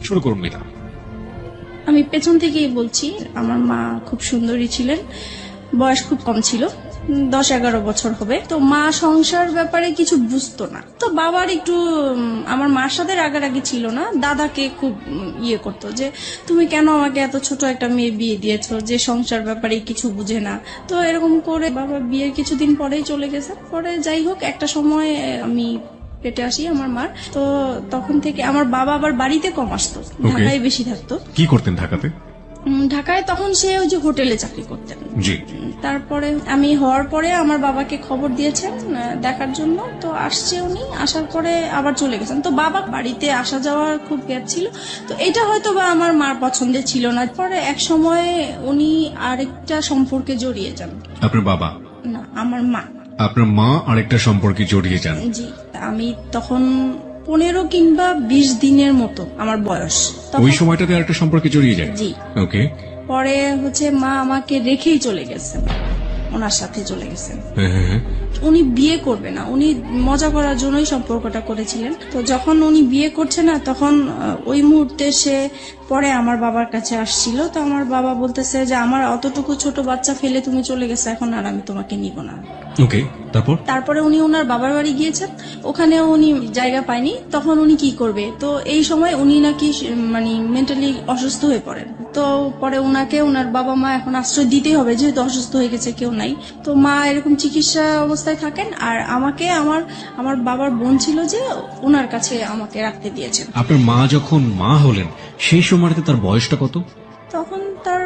শুরু করুন মিতা। আমি পেছন থেকেই বলছি, আমার মা খুব সুন্দরী ছিলেন, বয়স খুব কম ছিল, 10-11 বছর হবে। তো মা সংসার ব্যাপারে কিছু বুঝতো না। তো বাবার একটু আমার মার সাথে রাগারাগি ছিল না, দাদাকে খুব ইয়ে করতো যে তুমি কেন আমাকে এত ছোট একটা মেয়ে বিয়ে দিয়েছো যে সংসার ব্যাপারে কিছু বুঝে না। তো এরকম করে বাবা বিয়ের কিছুদিন পরেই চলে গেছে। পরে যাই হোক, একটা সময় আমি পেটে আসি আমার মার। তো তখন থেকে আমার বাবা আবার বাড়িতে কম আসতো, ঢাকায় বেশি থাকতো। কি করতেন ঢাকাতে? ঢাকায় তখন সে ওই যে হোটেলে চাকরি করতেন। জি। তারপরে আমি হওয়ার পরে আমার বাবাকে খবর দিয়েছেন দেখার জন্য। তো আসছে উনি, আসার পরে আবার চলে গেছেন। তো বাবা বাড়িতে আসা যাওয়ার খুব গ্যাপ ছিল। তো এটা হয়তো বা আমার মার পছন্দের ছিল না। পরে এক সময় উনি আরেকটা সম্পর্কে জড়িয়ে যান। আপনার বাবা? না, আমার মা। আপনার মা আরেকটা সম্পর্কে জড়িয়ে যান? জি। আমি তখন 15 কিংবা 20 দিনের মতো আমার বয়স। ওই সময়টাতে আরেকটা সম্পর্কে জড়িয়ে যায়? জি। ওকে। পরে মা আমাকে রেখেই চলে গেছেন, ওনার সাথে চলে গেছেন। উনি বিয়ে করবে না, উনি মজা করার জন্যই সম্পর্কটা করেছিলেন। তো যখন উনি বিয়ে করছে না, তখন ওই মুহূর্তে সে পরে আমার বাবার কাছে আসছিল। তো আমার বাবা বলতেছে যে আমার অতটুকু ছোট বাচ্চা ফেলে তুমি চলে গেছে, এখন আর আমি তোমাকে নিব না। ওকে। তারপরে উনি ওনার বাবার বাড়ি গিয়েছেন, ওখানে উনি জায়গা পায়নি। তখন উনি কি করবে, তো এই সময় উনি নাকি মানে মেন্টালি অসুস্থ হয়ে পড়েন। তো পরে উনাকে ওনার বাবা মা এখন আশ্রয় দিতেই হবে, যেহেতু অসুস্থ হয়ে গেছে, কেউ নাই। তো মা এরকম চিকিৎসা অবস্থায় থাকেন। আর আমাকে আমার বাবার বোন ছিল যে ওনার কাছে আমাকে রাখতে দিয়েছেন। আপনার মা যখন মা হলেন সেই সময়তে তার বয়সটা কত? তখন তার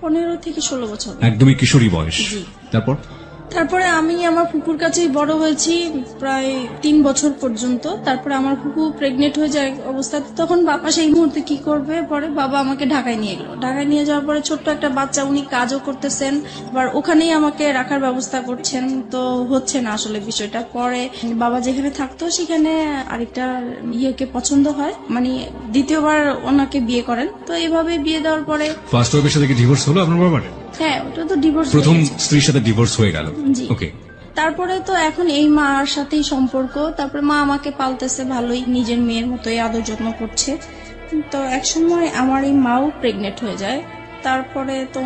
15 থেকে 16 বছর। একদমই কিশোরী বয়স। তারপরে আমি আমার ফুপুর কাছেই বড় হয়েছি প্রায় 3 বছর পর্যন্ত। তারপরে আমার ফুপু প্রেগনেন্ট হয়ে যায় অবস্থাতে, তখন বাবা সেই মুহূর্তে কি করবে, পরে বাবা আমাকে ঢাকায় নিয়ে গেল। ঢাকায় নিয়ে যাওয়ার পরে ছোট্ট একটা বাচ্চা, উনি কাজও করতেছেন, আবার ওখানেই আমাকে রাখার ব্যবস্থা করছেন। তো হচ্ছে না আসলে বিষয়টা। পরে বাবা যেখানে থাকতো সেখানে আরেকটা ইয়েকে পছন্দ হয়, মানে দ্বিতীয়বার ওনাকে বিয়ে করেন। তো এইভাবে বিয়ে দেওয়ার পরে ফার্স্ট ওয়াইফের সাথে কি ডিভোর্স হলো আপনার বাবার? হ্যাঁ, ওটা তো ডিভোর্স, প্রথম স্ত্রীর সাথে ডিভোর্স হয়ে গেল। ওকে। তারপরে তো এখন এই মার সাথেই সম্পর্ক। তারপরে মা আমাকে পালতেছে ভালোই, নিজের মেয়ের মতোই আদর যত্ন করছে। তো এক সময় আমার এই মাও প্রেগনেন্ট হয়ে যায়। তারপরে তো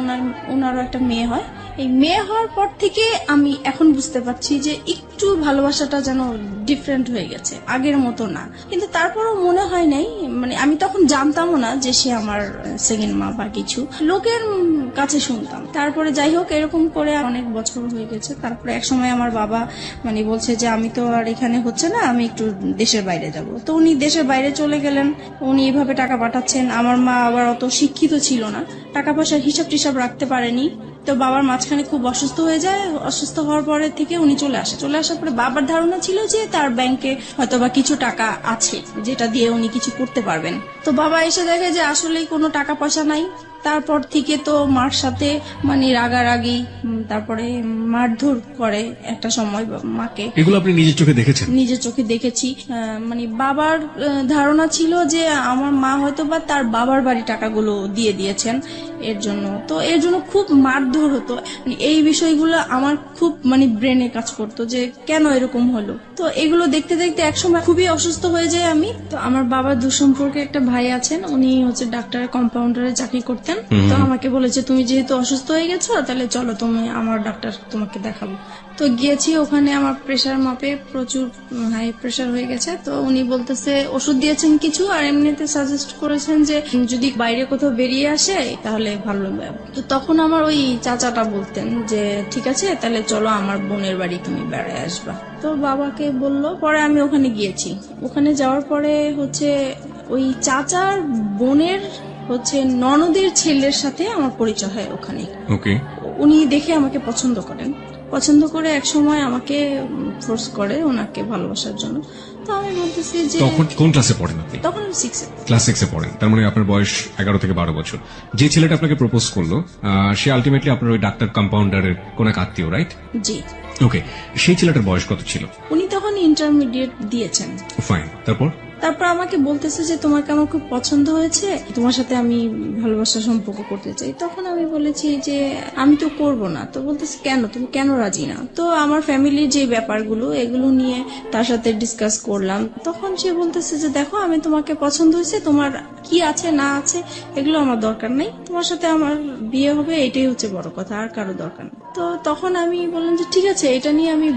ওনারও একটা মেয়ে হয়। এই মেয়ে হওয়ার পর থেকে আমি এখন বুঝতে পারছি যে একটু ভালোবাসাটা যেন ডিফারেন্ট হয়ে গেছে, আগের মতো না। কিন্তু তারপরও মনে হয় নাই, মানে আমি তখন জানতামও না যে সে আমার সেকেন্ড মা বা কিছু, লোকের কাছে শুনতাম। তারপরে যাই হোক, এরকম করে অনেক বছর হয়ে গেছে। তারপরে এক সময় আমার বাবা মানে বলছে যে আমি তো আর এখানে হচ্ছে না, আমি একটু দেশের বাইরে যাব। তো উনি দেশের বাইরে চলে গেলেন। উনি এইভাবে টাকা পাঠাচ্ছেন। আমার মা আবার অত শিক্ষিত ছিল না, টাকা পয়সার হিসাব টিসাব রাখতে পারেনি। তো বাবার মাঝখানে খুব অসুস্থ হয়ে যায়। অসুস্থ হওয়ার পরে থেকে উনি চলে আসার পরে বাবার ধারণা ছিল যে তার ব্যাংকে হয়তোবা কিছু টাকা আছে যেটা দিয়ে উনি কিছু করতে পারবেন। তো বাবা এসে দেখে যে আসলেই কোনো টাকা পয়সা নাই। তারপর থেকে তো মার সাথে মানে রাগারাগি, তারপরে মারধর করে একটা সময় মাকে। এগুলো আপনি নিজের চোখে দেখেছেন? নিজের চোখে দেখেছি। মানে বাবার ধারণা ছিল যে আমার মা হয়তোবা তার বাবার বাড়ি টাকাগুলো দিয়ে দিয়েছেন এর জন্য। তো এর জন্য খুব মারধর হতো। এই বিষয়গুলো আমার খুব মানে ব্রেনে কাজ করতো যে কেন এরকম হলো। তো এগুলো দেখতে দেখতে একসময় খুবই অসুস্থ হয়ে যায় আমি। তো আমার বাবার দুঃসম্পর্কে একটা ভাই আছেন, উনি হচ্ছে ডাক্তারের কম্পাউন্ডারে চাকরি করতেন। তো আমাকে বলেছে তুমি যেহেতু অসুস্থ হয়ে গেছো, তাহলে চলো তুমি আমার ডাক্তার তোমাকে দেখাবো। তো গিয়েছি, ওখানে আমার প্রেশার মাপে প্রচুর হাই প্রেশার হয়ে গেছে। তো উনি বলতেছে ওষুধ দিয়েছেন কিছু, আর এমনিতে সাজেস্ট করেছেন যে যদি বাইরে কোথাও বেরিয়ে আসে তাহলে ভালো হবে। তো তখন আমার ওই চাচাটা বলতেন যে ঠিক আছে, তাহলে চলো আমার বোনের বাড়ি তুমি বেড়ায় আসবা। তো বাবাকে বললো, পরে আমি ওখানে গিয়েছি। ওখানে যাওয়ার পরে হচ্ছে ওই চাচার বোনের হচ্ছে ননদের ছেলের সাথে আমার পরিচয় হয় ওখানে। উনি দেখে আমাকে পছন্দ করে এক সময় আমাকে ফোর্স করে ওনাকে ভালোবাসার জন্য। তো আমি বলতেছি যে তখন কোন ক্লাসে পড়েন আপনি? তখন আমি 6 ক্লাস 6 পড়েন। তার মানে আপনার বয়স 11 থেকে 12 বছর। যে ছেলেটা আপনাকে প্রপোজ করলো সে আলটিমেটলি আপনার ওই ডাক্তার কম্পাউন্ডারের কোন এক আত্মীয়, রাইট? জি। ওকে। সেই ছেলেটার বয়স কত ছিল? উনি তখন ইন্টারমিডিয়েট দিয়েছেন। ফাইন। তারপর আমাকে বলতেছে যে তোমাকে আমার খুব পছন্দ হয়েছে, তোমার সাথে আমি ভালোবাসার সম্পর্ক করতে চাই। তখন আমি বলেছি যে আমি তো করব না। তো বলতেছে কেন, তুমি কেন রাজি না? তো আমার ফ্যামিলির যে ব্যাপারগুলো এগুলো নিয়ে তার সাথে ডিসকাস করলাম। তখন সে বলতেছে যে দেখো আমি তোমাকে পছন্দ হয়েছে, তোমার কি আছে না আছে এগুলো আমার দরকার নেই, তোমার সাথে আমার বিয়ে হবে এটাই হচ্ছে বড় কথা, আর কারো দরকার নেই। তো তখন আমি বললাম যে ঠিক আছে, এটা নিয়ে আমি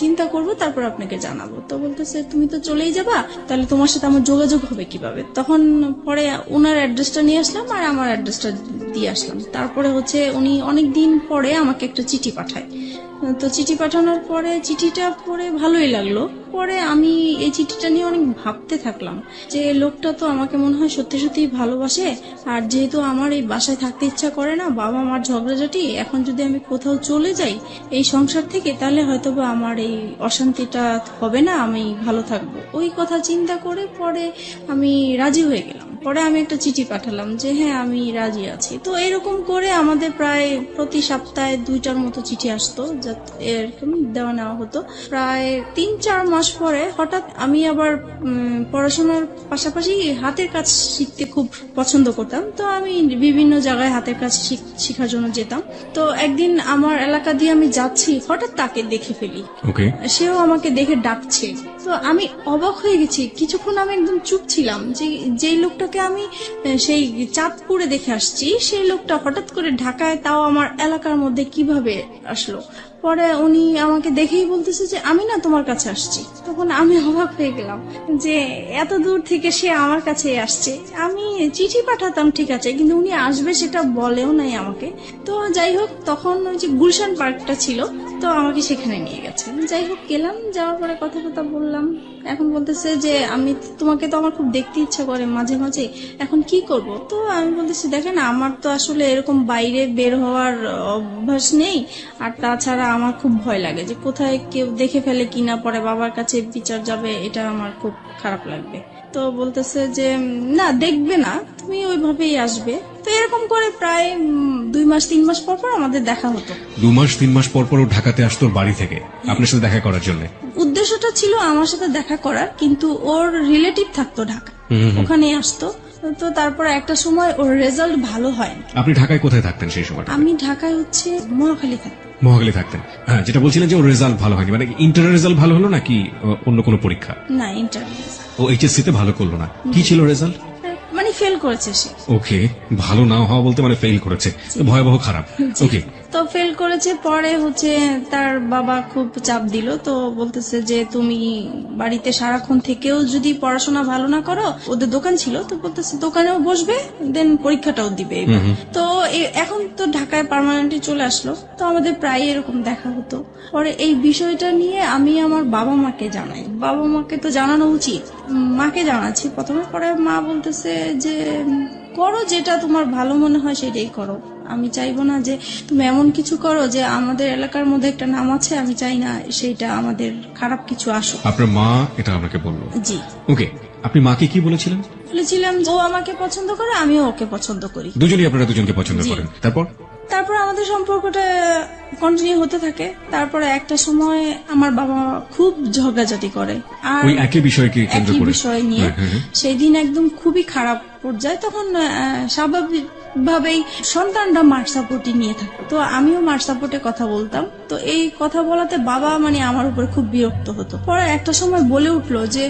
চিন্তা করব, তারপর আপনাকে জানাবো। তো বলতেছে তুমি তো চলেই যাবা, তাহলে তোমার সাথে আমার যোগাযোগ হবে কিভাবে? তখন পরে ওনার অ্যাড্রেসটা নিয়ে আসলাম আর আমার অ্যাড্রেসটা দিয়ে আসলাম। তারপরে হচ্ছে উনি অনেকদিন পরে আমাকে একটা চিঠি পাঠায়। তো চিঠি পাঠানোর পরে চিঠিটা পড়ে ভালোই লাগলো। পরে আমি এই চিঠিটা নিয়ে অনেক ভাবতে থাকলাম যে লোকটা তো আমাকে মনে হয় সত্যি সত্যি ভালোবাসে, আর যেহেতু আমার এই বাসায় থাকতে ইচ্ছা করে না, বাবা মার ঝগড়াঝাটি, এখন যদি আমি কোথাও চলে যাই এই সংসার থেকে, তাহলে হয়তোবা আমার এই অশান্তিটা হবে না, আমি ভালো থাকবো। ওই কথা চিন্তা করে পরে আমি রাজি হয়ে গেলাম। পরে আমি একটা চিঠি পাঠালাম যে হ্যাঁ আমি রাজি আছি। তো এরকম করে আমাদের প্রায় প্রতি সপ্তাহে 2টার মতো চিঠি আসতো, এরকম দেওয়া নেওয়া হতো। প্রায় 3-4 মাস পরে হঠাৎ আমি আবার পড়াশোনার পাশাপাশি হাতের কাজ শিখতে খুব পছন্দ করতাম। তো আমি বিভিন্ন জায়গায় হাতের কাজ শেখার জন্য যেতাম। তো একদিন আমার এলাকা দিয়ে আমি যাচ্ছি, হঠাৎ তাকে দেখে ফেলি। সেও আমাকে দেখে ডাকছে। তো আমি অবাক হয়ে গেছি। কিছুক্ষণ আমি একদম চুপ ছিলাম যে যেই লোকটাকে আমি সেই চাঁদপুরে দেখে আসছি, সেই লোকটা হঠাৎ করে ঢাকায়, তাও আমার এলাকার মধ্যে কিভাবে আসলো। পরে উনি আমাকে দেখেই বলতেছে যে আমি না তোমার কাছে আসছি। তখন আমি অবাক হয়ে গেলাম যে এত দূর থেকে সে আমার কাছে আসছে। আমি চিঠি পাঠাতাম ঠিক আছে, কিন্তু উনি আসবে সেটা বলেও নাই আমাকে। তো যাই হোক, তখন ওই যে গুলশান পার্কটা ছিল, তো আমাকে সেখানে নিয়ে গেছে। যাই হোক গেলাম, যাওয়ার পরে কথা বললাম। এখন বলতেছে যে আমি তোমাকে তো আমার খুব দেখতে ইচ্ছা করে মাঝে মাঝে, এখন কি করব? তো আমি বলতেছি দেখেন আমার তো আসলে এরকম বাইরে বের হওয়ার অভ্যাস নেই, আর তাছাড়া আমার খুব ভয় লাগে যে কোথায় কেউ দেখে ফেলে কিনা, পরে বাবার কাছে বিচার যাবে, এটা আমার খুব খারাপ লাগবে। তো বলতেছে যে না দেখবে না, তুমি ওইভাবেই আসবে। তো এরকম করে প্রায় 2-3 মাস পর পর আমাদের দেখা হতো। 2-3 মাস পর পর ঢাকাতে আসতো বাড়ি থেকে আপনার সাথে দেখা করার জন্য? উদ্দেশ্যটা ছিল আমার সাথে দেখা করার, কিন্তু ওর রিলেটিভ থাকতো ঢাকা, ওখানে আসতো। তো তারপর একটা সময় ওর রেজাল্ট ভালো হয়। আপনি ঢাকায় কোথায় থাকতেন সেই সময়? আমি ঢাকায় হচ্ছে মহাখালী থাকতাম। মহাখালী থাকতেন। হ্যাঁ, যেটা বলছিলেন যে ওর রেজাল্ট ভালো হয়নি, মানে ইন্টারের রেজাল্ট ভালো হলো নাকি অন্য কোনো পরীক্ষা? না, ইন্টার। ও এইচএসসি তে ভালো করলো না, কি ছিল রেজাল্ট? মানে ফেল করেছে সে। ওকে, ভালো না হওয়া বলতে মানে ফেল করেছে, ভয়াবহ খারাপ। ওকে, তো ফেল করেছে। পরে হচ্ছে তার বাবা খুব চাপ দিল, তো বলতেছে যে তুমি বাড়িতে সারাক্ষণ থেকেও যদি পড়াশোনা ভালো না করো, ওদের দোকান ছিল, তো বলতেছে দোকানেও বসবে, দেন পরীক্ষাটাও দিবে। তো এখন তো ঢাকায় পার্মানেন্টলি চলে আসলো, তো আমাদের প্রায় এরকম দেখা হতো। পরে এই বিষয়টা নিয়ে আমি আমার বাবা মাকে জানাই। বাবা মাকে তো জানানো উচিত, মাকে জানাচ্ছি প্রথমে। পরে মা বলতেছে যে করো, যেটা তোমার ভালো মনে হয় সেটাই করো। আমি চাইবো না যে তুমি এমন কিছু করো যে আমাদের এলাকার মধ্যে একটা নাম আছে, আমি চাই না সেইটা আমাদের খারাপ কিছু আসুক। আপনার মা এটা আপনাকে বললো? জি। ওকে, আপনি মাকে কি বলেছিলেন? বলেছিলাম ও আমাকে পছন্দ করে, আমিও ওকে পছন্দ করি। দুজনই আপনারা দুজনকে পছন্দ করেন। তারপর আমাদের সম্পর্কটা কন্টিনিউ হতে থাকে। তারপরে একটা সময় আমার বাবা খুব ঝগড়াঝাটি করে, আর ওই একই বিষয়কে কেন্দ্র করে, একই বিষয় নিয়ে। সেই দিন একদম খুবই খারাপ পর্যায়ে। তখন স্বাভাবিক ভাবেই সন্তানরা মার সাপোর্টই নিয়ে থাকে, তো আমিও মার সাপোর্টে কথা বলতাম। তো এই কথা বলাতে বাবা মানে আমার উপর খুব বিরক্ত হতো। পরে একটা সময় বলে উঠলো যে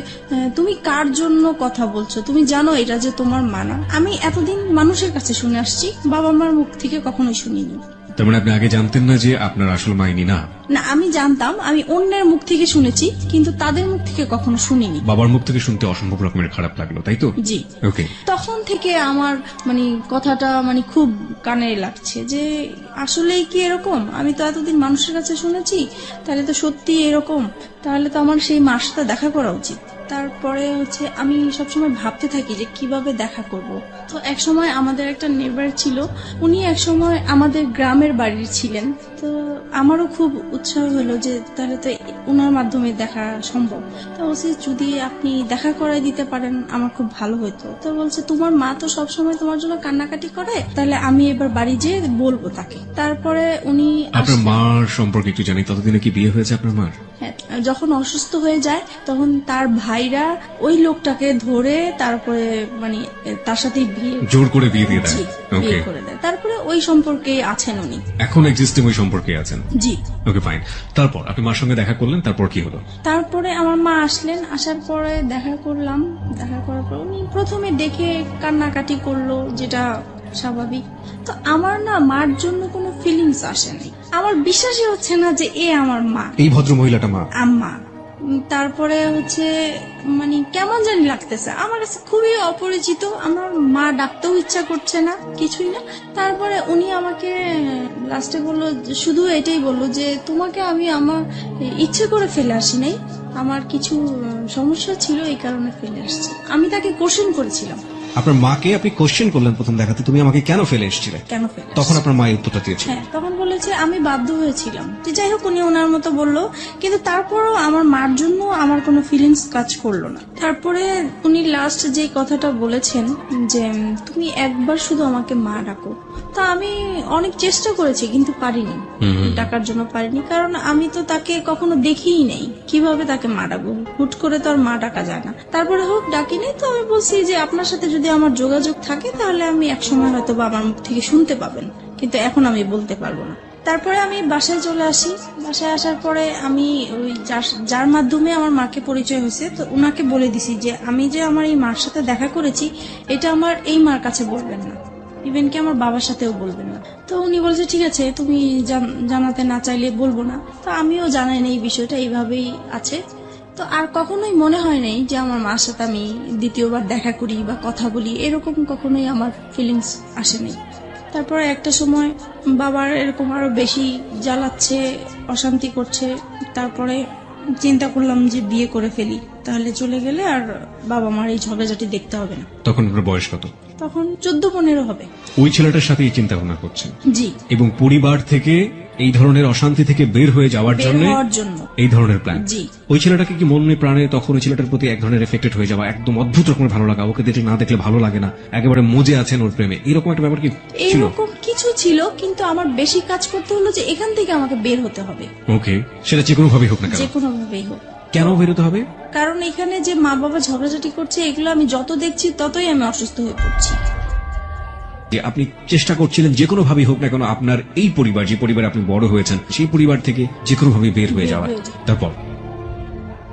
তুমি কার জন্য কথা বলছো, তুমি জানো এটা যে তোমার মানা। আমি এতদিন মানুষের কাছে শুনে আসছি, বাবা মার মুখ থেকে কখনোই শুনিনি। তার মানে আপনি আগে জানতেন না যে আপনার আসল মাইনি না? না, আমি জানতাম, আমি অন্যের মুখ থেকে শুনেছি, কিন্তু তাদের মুখ থেকে কখনো শুনিনি। বাবার মুখ থেকে শুনতে অসম্ভব রকমের খারাপ লাগলো, তাই তো? জি। ওকে, তখন থেকে আমার মানে কথাটা মানে খুব কানে লাগছে যে আসলেই কি এরকম? আমি তো এতদিন মানুষের কাছে শুনেছি, তাহলে তো সত্যি এরকম, তাহলে তো আমার সেই মার সাথে দেখা করা উচিত। তারপরে হচ্ছে আমি সবসময় ভাবতে থাকি যে কিভাবে দেখা করব। তো এক সময় আমাদের একটা নেবার ছিল, উনি এক সময় আমাদের গ্রামের বাড়ির ছিলেন। তো আমারও খুব উৎসাহ হলো যে তাহলে তো উনার মাধ্যমে দেখা সম্ভব। তো বলছে যদি আপনি দেখা করাই দিতে পারেন আমার খুব ভালো হতো। তো বলছে তোমার মা তো সবসময় তোমার জন্য কান্নাকাটি করে, তাহলে আমি এবার বাড়ি যেয়ে বলবো তাকে। তারপরে উনি আপনার মার সম্পর্কে একটু জানি, ততদিনে কি বিয়ে হয়েছে আপনার মার? হ্যাঁ, যখন অসুস্থ হয়ে যায় তখন তার ভাইরা ওই লোকটাকে ধরে তারপরে মানে তার সাথে বিয়ে জোর করে বিয়ে দিয়ে দেয়। জি, ওকে, বিয়ে করে দেয়। তারপরে ওই সম্পর্কে আছেন উনি। এখন এক্সিস্টিং ওই সম্পর্কে আছেন। জি। ওকে, ফাইন। তারপর আপনি মার সঙ্গে দেখা করলেন, তারপর কি হলো? তারপরে আমার মা আসলেন, আসার পরে দেখা করলাম, দেখা করার পর উনি প্রথমে দেখে কান্নাকাটি করলো, যেটা স্বাভাবিক। তো আমার না মার জন্য কোনো ফিলিংস আসেনি, আমার বিশ্বাসই হচ্ছে না যে এ আমার মা, এই ভদ্র মহিলাটা মা। আম্মা। তারপরে হচ্ছে মানে কেমন জানি লাগতেছে আমার কাছে, খুবই অপরিচিত। আমার মা ডাকতেও ইচ্ছা করছে না, কিছুই না। তারপরে উনি আমাকে লাস্টে বললো, শুধু এটাই বললো যে তোমাকে আমি আমার ইচ্ছে করে ফেলে আসি নাই, আমার কিছু সমস্যা ছিল এই কারণে ফেলে আসছি। আমি তাকে কোশ্চেন করেছিলাম। আপনার মাকে আপনি কোশ্চেন করলেন প্রথম দেখাতে, তুমি আমাকে কেন ফেলে এসেছিলে? কেন ফেলে তখন আপনার মা এই উত্তরটা দিয়েছিল। হ্যাঁ, তখন বলেছে আমি বাধ্য হয়েছিলাম। তো যাই হোক, উনি ওনার মতো বললো, কিন্তু তারপরও আমার মার জন্য আমার কোনো ফিলিংস কাজ করলো না। তারপরে উনি লাস্ট যে কথাটা বলেছেন যে তুমি একবার শুধু আমাকে মা ডাকো। তা আমি অনেক চেষ্টা করেছি কিন্তু পারিনি, ডাকার জন্য পারিনি, কারণ আমি তো তাকে কখনো দেখিই নেই, কিভাবে তাকে মা ডাকবো? হুট করে তো আর মা ডাকা যায় না। তারপরে হোক ডাকিনি, তো আমি বলছি যে আপনার সাথে যদি আমার যোগাযোগ থাকে তাহলে আমি একসময় হয়তো বা আমার মুখ থেকে শুনতে পাবেন, কিন্তু এখন আমি বলতে পারবো না। তারপরে আমি বাসায় চলে আসি। বাসায় আসার পরে আমি ওই যার মাধ্যমে আমার মাকে পরিচয় হয়েছে, তো উনাকে বলে দিছি যে আমি যে আমার এই মার সাথে দেখা করেছি এটা আমার এই মার কাছে বলবেন না, ইভেন কি আমার বাবার সাথেও বলবেন না। তো উনি বলছে ঠিক আছে, তুমি জানাতে না চাইলে বলবো না। তো আমিও জানাই না এই বিষয়টা, এইভাবেই আছে। তো আর কখনোই মনে হয় নাই যে আমার মার সাথে আমি দ্বিতীয়বার দেখা করি বা কথা বলি, এরকম কখনোই আমার ফিলিংস আসেনি। তারপরে একটা সময় বাবার এরকম আরো বেশি জ্বালাচ্ছে, অশান্তি করছে। তারপরে চিন্তা করলাম যে বিয়ে করে ফেলি, তাহলে চলে গেলে আর বাবা মার এই ঝগড়াঝাটি দেখতে হবে না। তখন আপনার বয়স কত? তখন 14-15 হবে। ওই ছেলেটার সাথে এই চিন্তা ভাবনা করছেন? জি। এবং পরিবার থেকে এই ধরনের অশান্তি থেকে বের হয়ে যাওয়ার বের জন্য হওয়ার জন্য এই ধরনের প্ল্যান। জি। ওই ছেলেটাকে কি মনে প্রাণে তখন ওই ছেলেটার প্রতি এক ধরনের এফেক্টেড হয়ে যাওয়া, একদম অদ্ভুত রকমের ভালো লাগা, ওকে দেখলে না দেখলে ভালো লাগে না, একেবারে মজে আছেন ওর প্রেমে, এরকম একটা ব্যাপার কি ছিল? এরকম কিছু ছিল, কিন্তু আমার বেশি কাজ করতে হলো যে এখান থেকে আমাকে বের হতে হবে। ওকে, সেটা যে কোনো ভাবেই হোক না কেন। যে কোনো ভাবেই হোক। কেন বেরোতে হবে? কারণ এখানে যে মা বাবা ঝগড়াঝাটি করছে, এগুলো আমি যত দেখছি ততই আমি অসুস্থ হয়ে পড়ছি। যে আপনি চেষ্টা করছিলেন যে কোনো ভাবেই হোক না কেন আপনার এই পরিবার, যে পরিবারে আপনি বড় হয়েছেন, সেই পরিবার থেকে যে কোনো ভাবে বের হয়ে যাওয়া।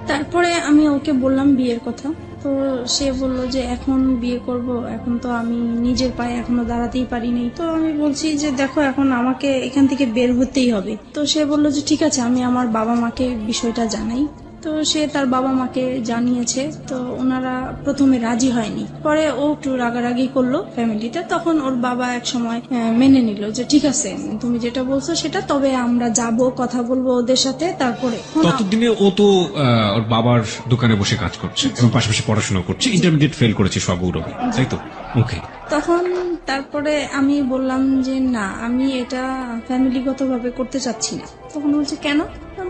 তারপরে আমি ওকে বললাম বিয়ের কথা। তো সে বলল যে এখন বিয়ে করব, এখন তো আমি নিজের পায়ে এখনো দাঁড়াতেই পারিনি। তো আমি বলছি যে দেখো, এখন আমাকে এখান থেকে বের হতেই হবে। তো সে বলল যে ঠিক আছে, আমি আমার বাবা মাকে বিষয়টা জানাই। তো সে তার বাবা মাকে জানিয়েছে। তো ওনারা প্রথমে রাজি হয়নি, পরে ও একটু রাগারাগি করলো ফ্যামিলিতে। তখন ওর বাবা এক সময় মেনে নিল যে ঠিক আছে, তুমি যেটা বলছো সেটা, তবে আমরা যাব, কথা বলবো ওদের সাথে। তারপরে ততদিনে ও তো ওর বাবার দোকানে বসে কাজ করছে এবং পাশাপাশি পড়াশোনা করছে, ইন্টারমিডিয়েট ফেল করেছে সব গৌরবে, তাই তো? ওকে। তখন তারপরে আমি বললাম যে না, আমি এটা ফ্যামিলিগতভাবে করতে চাচ্ছি না। তখন বলছে কেন?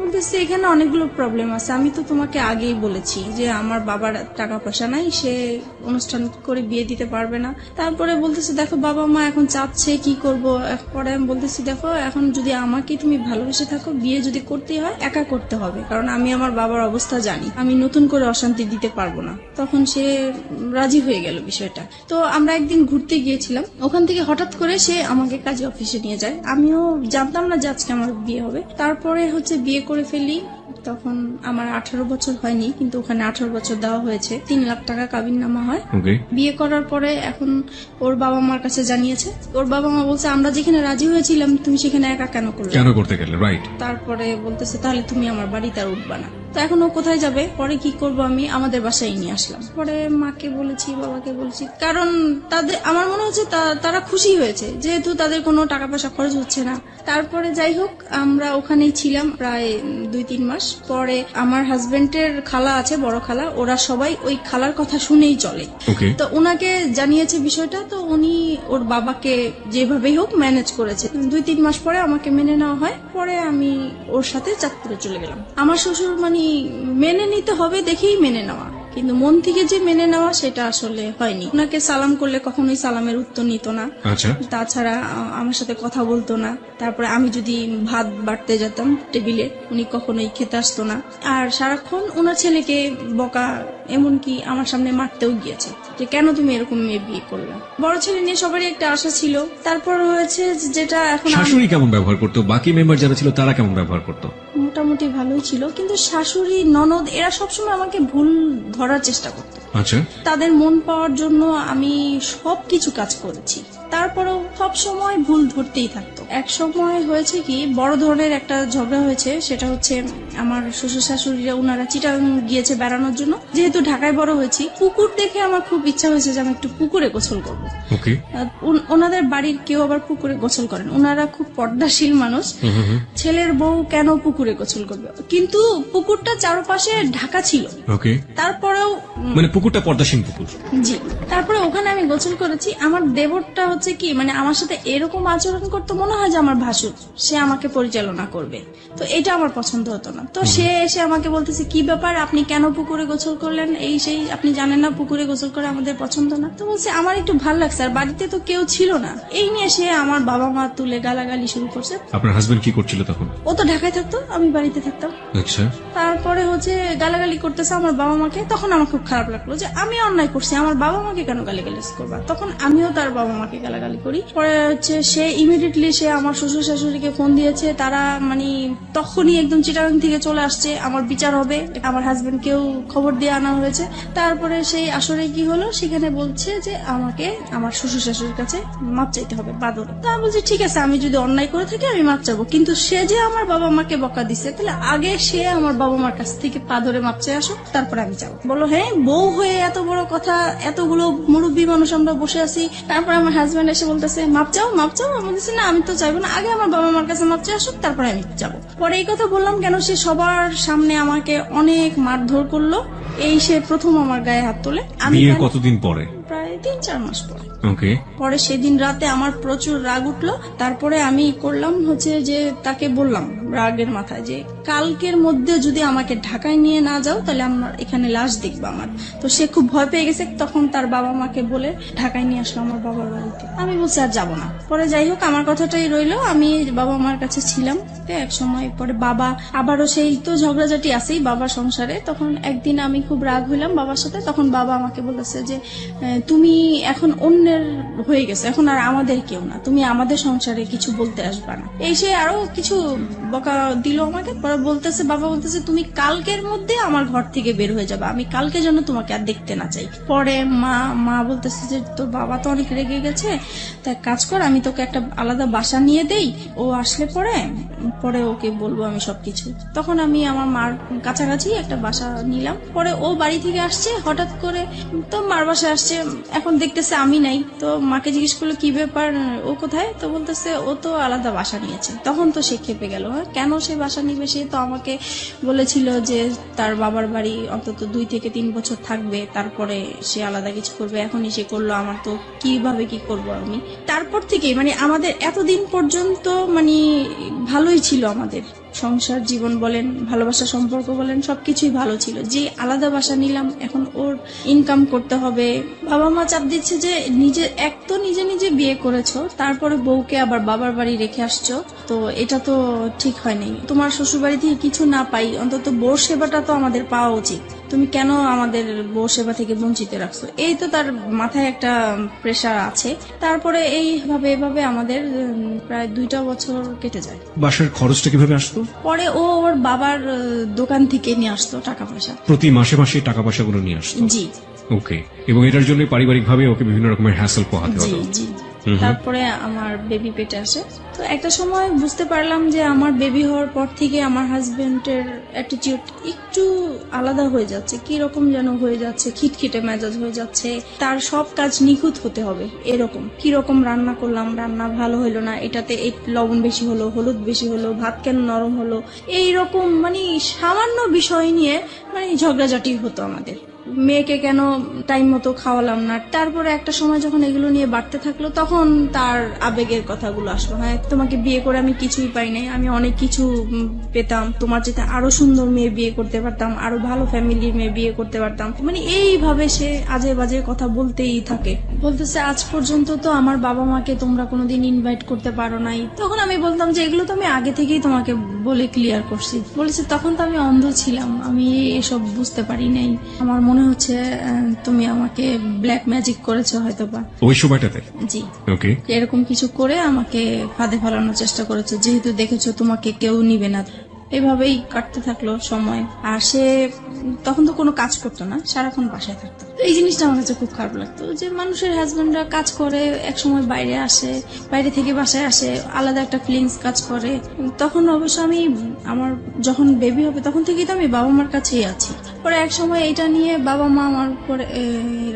বলতেছে এখানে অনেকগুলো প্রবলেম আছে, আমি তো তোমাকে আগেই বলেছি যে আমার বাবার টাকা পয়সা নাই, সে অনুষ্ঠান করে বিয়ে দিতে পারবে না। তারপরে বলতেছে দেখো, বাবা মা এখন চাচ্ছে, কি করব? পরে আমি বলতেছি দেখো, এখন যদি আমাকে তুমি ভালোবেসে থাকো, বিয়ে যদি করতে হয় একা করতে হবে, কারণ আমি আমার বাবার অবস্থা জানি, আমি নতুন করে অশান্তি দিতে পারবো না। তখন সে রাজি হয়ে গেল বিষয়টা। তো আমরা একদিন ঘুরতে গিয়েছিলাম, ওখান থেকে হঠাৎ করে সে আমাকে কাজে অফিসে নিয়ে যায়। আমিও জানতাম না যে আজকে আমার বিয়ে হবে। তারপরে হচ্ছে বিয়ে করে ফেলি। তখন আমার 18 বছর হয়নি, কিন্তু ওখানে 18 বছর দেওয়া হয়েছে। 3 লাখ টাকা কাবিননামা হয়। বিয়ে করার পরে এখন ওর বাবা মার কাছে জানিয়েছে। ওর বাবা মা বলছে আমরা যেখানে রাজি হয়েছিলাম তুমি সেখানে একা কেন করতে গেলে? রাইট। তারপরে বলতেছে তাহলে তুমি আমার বাড়িতে আর উঠবা না। তো এখন ও কোথায় যাবে? পরে কি করব? আমি আমাদের বাসায় নিয়ে আসলাম। পরে মাকে বলেছি, বাবাকে বলেছি, কারণ তাদের, আমার মনে হচ্ছে তারা খুশি হয়েছে, যেহেতু তাদের কোনো টাকা পয়সা খরচ হচ্ছে না। তারপরে যাই হোক, আমরা ওখানেই ছিলাম প্রায় 2-3 মাস। পরে আমার হাজবেন্ডের খালা আছে, বড় খালা, ওরা সবাই ওই খালার কথা শুনেই চলে। তো ওনাকে জানিয়েছে বিষয়টা। তো উনি ওর বাবাকে যেভাবেই হোক ম্যানেজ করেছে। 2-3 মাস পরে আমাকে মেনে নেওয়া হয়। পরে আমি ওর সাথে চাঁদপুরে চলে গেলাম। আমার শ্বশুর মানে মেনে নিতে হবে দেখেই মেনে নেওয়া, কিন্তু মন থেকে যে মেনে নেওয়া সেটা আসলে হয়নি। ওনাকে সালাম করলে কখনোই সালামের উত্তর নিত না। আচ্ছা, তাছাড়া আমার সাথে কথা বলতো না। তারপরে আমি যদি ভাত বাড়তে যেতাম টেবিলে, উনি কখনোই খেতে আসতো না। আর সারাক্ষণ ওনার ছেলেকে বকা, এমনকি আমার সামনে মারতেও গিয়েছে যে কেন তুমি এরকম মেয়ে বিয়ে করলে। বড় ছেলে নিয়ে সবারই একটা আশা ছিল। তারপর হয়েছে যেটা এখন শাশুড়ি কেমন ব্যবহার করতো, বাকি মেম্বার যারা ছিল তারা কেমন ব্যবহার করতো? মোটামুটি ভালোই ছিল, কিন্তু শাশুড়ি ননদ এরা সবসময় আমাকে ভুল ধরার চেষ্টা করতো। আচ্ছা, তাদের মন পাওয়ার জন্য আমি সবকিছু কাজ করেছি, তারপরেও সব সময় ভুল ধরতেই থাকতো। এক সময় হয়েছে কি, বড় ধরনের একটা ঝগড়া হয়েছে। সেটা হচ্ছে আমার শ্বশুর শাশুড়িরা ওনারা চিটাগাং গিয়েছে বেড়ানোর জন্য। যেহেতু ঢাকায় বড় হয়েছি, পুকুর দেখে আমার খুব ইচ্ছা হয়েছে যে আমি একটু পুকুরে গোসল করবো। ওকে, ওনাদের বাড়ির কেউ আবার পুকুরে গোসল করেন, ওনারা খুব পর্দাশীল মানুষ। ছেলের বউ কেন পুকুরে গোসল করবে, কিন্তু পুকুরটা চারপাশে ঢাকা ছিল। ওকে, তারপরেও মানে পুকুরটা পর্দাসীন পুকুর। জি, তারপরে ওখানে আমি গোসল করেছি। আমার দেবরটা হচ্ছে কি, মানে আমার সাথে এরকম আচরণ করতে মনে হয় যে আমার ভাসুর, সে আমাকে পরিচালনা করবে। তো এটা আমার পছন্দ হতো না। তো সে এসে আমাকে বলতেছে, কি ব্যাপার, আপনি কেন পুকুরে গোসল করলেন, এই সেই, আপনি জানেন না পুকুরে গোসল করে আমাদের পছন্দ না। তো বলছে আমার একটু ভাল লাগছে, আর বাড়িতে তো কেউ ছিল না। এই নিয়ে সে আমার বাবা মা তুলে গালাগালি শুরু করছে। আপনার হাজবেন্ড কি করছিল তখন? ও তো ঢাকায় থাকতো, আমি বাড়িতে থাকতাম। আচ্ছা, তারপরে হচ্ছে গালাগালি করতেছে আমার বাবা মাকে। তখন আমার খুব খারাপ লাগলো যে আমি অন্যায় করছি, আমার বাবা মাকে কেন গালিগালি করবা। তখন আমিও তার বাবা মাকে গালাগালি করি। পরে হচ্ছে সে ইমিডিয়েটলি সে আমার শ্বশুর শাশুড়িকে ফোন দিয়েছে। তারা মানে তখনই একদম চিটাগাং থেকে চলে আসছে, আমার বিচার হবে। আমার হাজবেন্ড কেউ খবর দিয়ে আনা হয়েছে। তারপরে সেই আসরে কি হলো, সেখানে বলছে যে আমাকে আমার শ্বশুর শাশুড়ির কাছে মাপ চাইতে হবে বাদরে। তা বলছি ঠিক আছে, আমি যদি অন্যায় করে থাকি আমি মাপ চাবো, কিন্তু সে যে আমার বাবা মাকে বকা দিছে, তাহলে আগে সে আমার বাবা মার কাছ থেকে পা ধরে মাপ চাই আসো, তারপরে আমি যাবো। বলো হ্যাঁ, বউ হয়ে এত বড় কথা, এতগুলো মুরব্বী মানুষ আমরা বসে আছি। তারপরে আমার হাজবেন্ড এসে বলতেছে মাপ চাও মাপ চাও। আমি বলতেছি না, আমি তো চাইবো না, আগে আমার বাবা মার কাছে মাপ চাই আসুক, তারপরে আমি যাবো। পরে এই কথা বললাম কেন, সে সবার সামনে আমাকে অনেক মারধর করলো। এই সে প্রথম আমার গায়ে হাত তোলে। আমি বিয়ের কতদিন পরে? প্রায় 3-4 মাস পরে। ওকে, পরে সেদিন রাতে আমার প্রচুর রাগ উঠলো। তারপরে আমি করলাম হচ্ছে যে তাকে বললাম রাগের মাথায় যে কালকের মধ্যে যদি আমাকে ঢাকায় নিয়ে না যাও, তাহলে আমার এখানে লাশ দেখবো আমার। তো সে খুব ভয় পেয়ে গেছে। তখন তার বাবা মাকে বলে ঢাকায় নিয়ে আসলো আমার বাবার বাড়িতে। আমি বলছি আর যাবো না। পরে যাই হোক, আমার কথাটাই রইলো, আমি বাবা মার কাছে ছিলাম। এক সময় পরে বাবা আবারও সেই তো ঝগড়াঝাটি আছেই বাবার সংসারে। তখন একদিন আমি খুব রাগ হইলাম বাবার সাথে। তখন বাবা আমাকে বলেছে যে তুমি এখন অন্যের হয়ে গেছে, এখন আর আমাদের কেউ না, তুমি আমাদের সংসারে কিছু বলতে আসবা না। এই সে আরো কিছু বকা দিল আমাকে। পরে বলতেছে, বাবা বলতেছে তুমি কালকের মধ্যে আমার ঘর থেকে বের হয়ে যাবে, আমি কালকে যেন তোমাকে আর দেখতে না চাই। পরে মা বলতেছে যে তোর বাবা তো অনেক রেগে গেছে, তাই কাজ কর, আমি তোকে একটা আলাদা বাসা নিয়ে দেই, ও আসলে পরে ওকে বলবো আমি সবকিছু। তখন আমি আমার মার কাছাকাছি একটা বাসা নিলাম। পরে ও বাড়ি থেকে আসছে হঠাৎ করে, তো মার বাসায় আসছে। এখন দেখতেছে আমি নাই। তো মাকে জিজ্ঞেস করলো কি ব্যাপার, ও কোথায়? তো বলতেছে ও তো আলাদা বাসা নিয়েছে। তখন তো সে খেপে গেল, কেন সে বাসা নিবে? সে তো আমাকে বলেছিল যে তার বাবার বাড়ি অন্তত 2 থেকে 3 বছর থাকবে, তারপরে সে আলাদা কিছু করবে। এখনই সে করলো, আমার তো কিভাবে কি করব আমি। তারপর থেকে মানে আমাদের এতদিন পর্যন্ত মানে ভালোই ছিল, আমাদের সংসার জীবন বলেন, ভালোবাসা সম্পর্ক বলেন, সবকিছুই ভালো ছিল। যে আলাদা বাসা নিলাম, এখন ওর ইনকাম করতে হবে। বাবা মা চাপ দিচ্ছে যে নিজে নিজে বিয়ে করেছো, তারপরে বউকে আবার বাবার বাড়ি রেখে আসছো, তো এটা তো ঠিক হয় নাই। তোমার শ্বশুর বাড়ি থেকে কিছু না পাই, অন্তত বউ সেবাটা তো আমাদের পাওয়া উচিত, তুমি কেন আমাদের বউ সেবা থেকে বঞ্চিত রাখছো? এই তো তার মাথায় একটা প্রেশার আছে। তারপরে এভাবে আমাদের প্রায় 2টা বছর কেটে যায়। বাসার খরচটা কিভাবে আসতো? পরে ও ওর বাবার দোকান থেকে নিয়ে আসতো টাকা পয়সা, প্রতি মাসে মাসে টাকা পয়সাগুলো নিয়ে আসতো? জি। ওকে, এবং এটার জন্য পারিবারিক ভাবে ওকে বিভিন্ন রকমের হ্যাসেল পোহাতে জি হতো? জি। তারপরে আমার বেবি পেটে আসে। তো একটা সময় বুঝতে পারলাম যে আমার বেবি হওয়ার পর থেকে আমার হাজবেন্ডের অ্যাটিটিউড একটু আলাদা হয়ে যাচ্ছে, কি রকম যেন হয়ে যাচ্ছে, খিটখিটে মেজাজ হয়ে যাচ্ছে। তার সব কাজ নিখুঁত হতে হবে এরকম। কি রকম রান্না করলাম, রান্না ভালো হলো না, এটাতে এই লবণ বেশি হলো, হলুদ বেশি হলো, ভাত কেন নরম হলো, এই রকম মানে সামান্য বিষয় নিয়ে মানে ঝগড়াঝাটি হতো আমাদের। মেয়েকে কেন টাইম মতো খাওয়ালাম না। তারপরে একটা সময় যখন এগুলো নিয়ে বাড়তে থাকলো তখন তার আবেগের কথাগুলো আসলো, হ্যাঁ তোমাকে বিয়ে করে আমি কিছুই পাই নাই, আমি অনেক কিছু পেতাম, তোমার যেটা আরো সুন্দর মেয়ে বিয়ে করতে পারতাম, আরো ভালো ফ্যামিলির মেয়ে বিয়ে করতে পারতাম। মানে এইভাবে সে আজে বাজে কথা বলতেই থাকে, বলতেছে আজ পর্যন্ত তো আমার বাবা মাকে তোমরা কোনোদিন ইনভাইট করতে পারো নাই। তখন আমি বলতাম যে এগুলো তো আমি আগে থেকেই তোমাকে বলে ক্লিয়ার করছি। বলেছে তখন তো আমি অন্ধ ছিলাম, আমি এসব বুঝতে পারি নাই, আমার মনে হচ্ছে তুমি আমাকে ব্ল্যাক ম্যাজিক করেছো হয়তোবা। ওই সময়টাতে? জি, ওকে। এরকম কিছু করে আমাকে ফাঁদে ফেলানোর চেষ্টা করেছে, যেহেতু দেখেছো তোমাকে কেউ নিবে না। এভাবেই কাটতে থাকলো সময়। আর সে তখন তো কোনো কাজ করতো না, সারাক্ষণ বাসায় থাকতো। এই জিনিসটা আমার কাছে খুব খারাপ লাগতো যে মানুষের হাজবেন্ডরা কাজ করে, এক সময় বাইরে আসে, বাইরে থেকে বাসায় আসে, আলাদা একটা ফিলিংস কাজ করে। তখন অবশ্য আমি আমার যখন বেবি হবে তখন থেকেই তো আমি বাবা মার কাছেই আছি। পরে এক সময় এটা নিয়ে বাবা মা আমার উপরে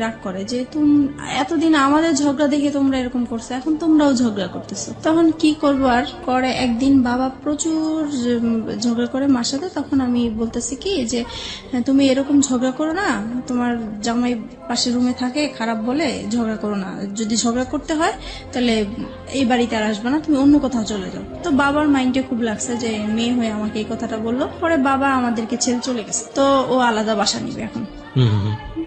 রাগ করে যে তুমি এতদিন আমাদের ঝগড়া দেখে তোমরা এরকম করছো, এখন তোমরাও ঝগড়া করতেছো। তখন কি করবো আর, পরে একদিন বাবা প্রচুর ঝগড়া করে মার সাথে। তখন আমি বলতেছি কি যে তুমি এরকম ঝগড়া করো না, তোমার জামাই পাশের রুমে থাকে, খারাপ বলে ঝগড়া করো না, যদি ঝগড়া করতে হয় তাহলে এই বাড়িতে আর আসবে না, তুমি অন্য কোথাও চলে যাও। তো বাবার মাইন্ডে খুব লাগছে যে মেয়ে হয়ে আমাকে এই কথাটা বললো। পরে বাবা আমাদেরকে ছেড়ে চলে গেছে, তো ও আলাদা বাসা নিবে এখন।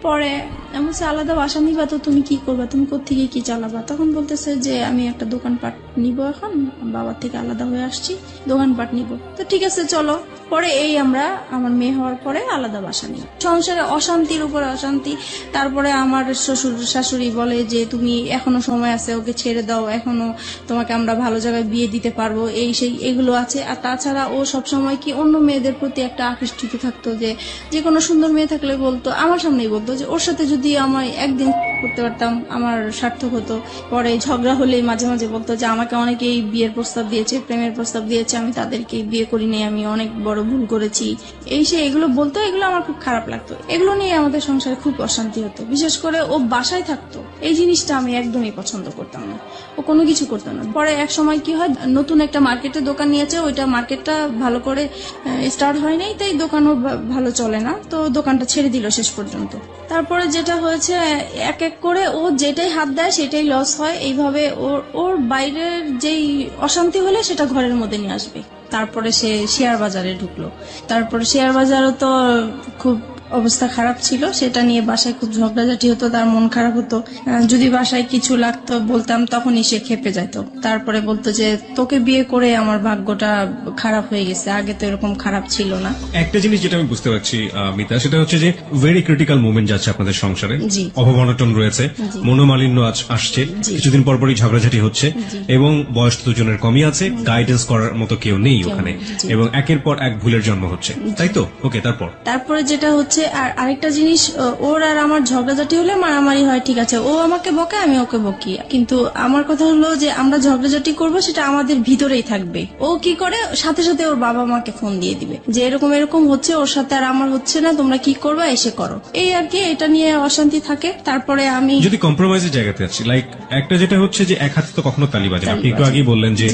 পরে আমি বলছি আলাদা বাসা নিবা তো তুমি কি করবা, তুমি কোত্থেকে কি চালাবা? তখন বলতেছে যে আমি একটা দোকানপাট নিব, এখন বাবার থেকে আলাদা হয়ে আসছি, দোকানপাট নিব। তো ঠিক আছে চলো। পরে এই আমরা আমার মেয়ে হওয়ার পরে আলাদা বাসা নিই। সংসারে অশান্তির উপরে অশান্তি। তারপরে আমার শ্বশুর শাশুড়ি বলে যে তুমি এখনো সময় আছে, ওকে ছেড়ে দাও, এখনো তোমাকে আমরা ভালো জায়গায় বিয়ে দিতে পারবো, এই সেই এগুলো আছে। আর তাছাড়া ও সবসময় কি অন্য মেয়েদের প্রতি একটা আকৃষ্টিত থাকতো, যে কোনো সুন্দর মেয়ে থাকলে বলতো, আমার সামনেই বলতো যে ওর সাথে যদি আমায় একদিন করতে পারতাম আমার সার্থক হতো। পরে ঝগড়া হলেই মাঝে মাঝে বলতো যে আমাকে অনেকেই বিয়ের প্রস্তাব দিয়েছে, প্রেমের প্রস্তাব দিয়েছে, আমি তাদেরকে বিয়ে করিনি, আমি অনেক বড় ভুল করেছি, এই সে এগুলো বলতো। এগুলো আমার খুব খারাপ লাগতো, এগুলো নিয়ে আমাদের সংসারে খুব অশান্তি হতো। বিশেষ করে ও বাসায় থাকতো, এই জিনিসটা আমি একদমই পছন্দ করতাম না, ও কোনো কিছু করতো না। পরে এক সময় কি হয়, নতুন একটা মার্কেটে দোকান নিয়েছে, ওইটা মার্কেটটা ভালো করে স্টার্ট হয় নাই, তাই দোকানও ভালো চলে না, তো দোকানটা ছেড়ে দিল শেষ পর্যন্ত। তারপরে যেটা হয়েছে, এক এক করে ও যেটাই হাত দেয় সেটাই লস হয়। এইভাবে ওর বাইরের যেই অশান্তি হলে সেটা ঘরের মধ্যে নিয়ে আসবে। তারপরে সে শেয়ার বাজারে ঢুকলো। তারপরে শেয়ার বাজারও তো খুব অবস্থা খারাপ ছিল, সেটা নিয়ে বাসায় খুব ঝগড়াঝাটি হতো, তার মন খারাপ হতো। যদি বাসায় কিছু লাগতো বলতাম, তখনই সে খেপে যেত। তারপরে বলতো যে তোকে বিয়ে করে আমার ভাগ্যটা খারাপ হয়ে গেছে, আগে তো এরকম খারাপ ছিল না। একটা জিনিস যেটা আমি বুঝতে পারছি মিতা, সেটা হচ্ছে যে ভেরি ক্রিটিক্যাল মোমেন্ট যাচ্ছে আপনাদের সংসারে, জি। অভাব-অনটন রয়েছে, মনোমালিন্য আসছে, কিছুদিন পরপরই ঝগড়াঝাটি হচ্ছে, এবং বয়স দুজনের কমই আছে, গাইডেন্স করার মতো কেউ নেই ওখানে, এবং একের পর এক ভুলের জন্ম হচ্ছে, তাই তো? ওকে, তারপরে যেটা হচ্ছে, আর আরেকটা জিনিস, ওর আর আমার ঝগড়াঝাটি হলে মারামারি হয়, ঠিক আছে, ও আমাকে বকে, আমি ওকে বকি, কিন্তু আমার কথা হলো যে আমরা ঝগড়াঝাটি করবো সেটা আমাদের ভিতরেই থাকবে। ও কি করে, সাথে সাথে ওর বাবা মাকে ফোন দিয়ে দিবে যে এরকম এরকম হচ্ছে, ওর সাথে আর আমার হচ্ছে না, তোমরা কি করবা, এসে করো, এই আর কি। এটা নিয়ে অশান্তি থাকে। তারপরে আমি যদি কম্প্রোমাইজের জায়গাতে আছি, লাইক একটা যেটা হচ্ছে যে এক হাতে তো কখনো তালি বাজে না, আপনি একটু আগেই বললেন যে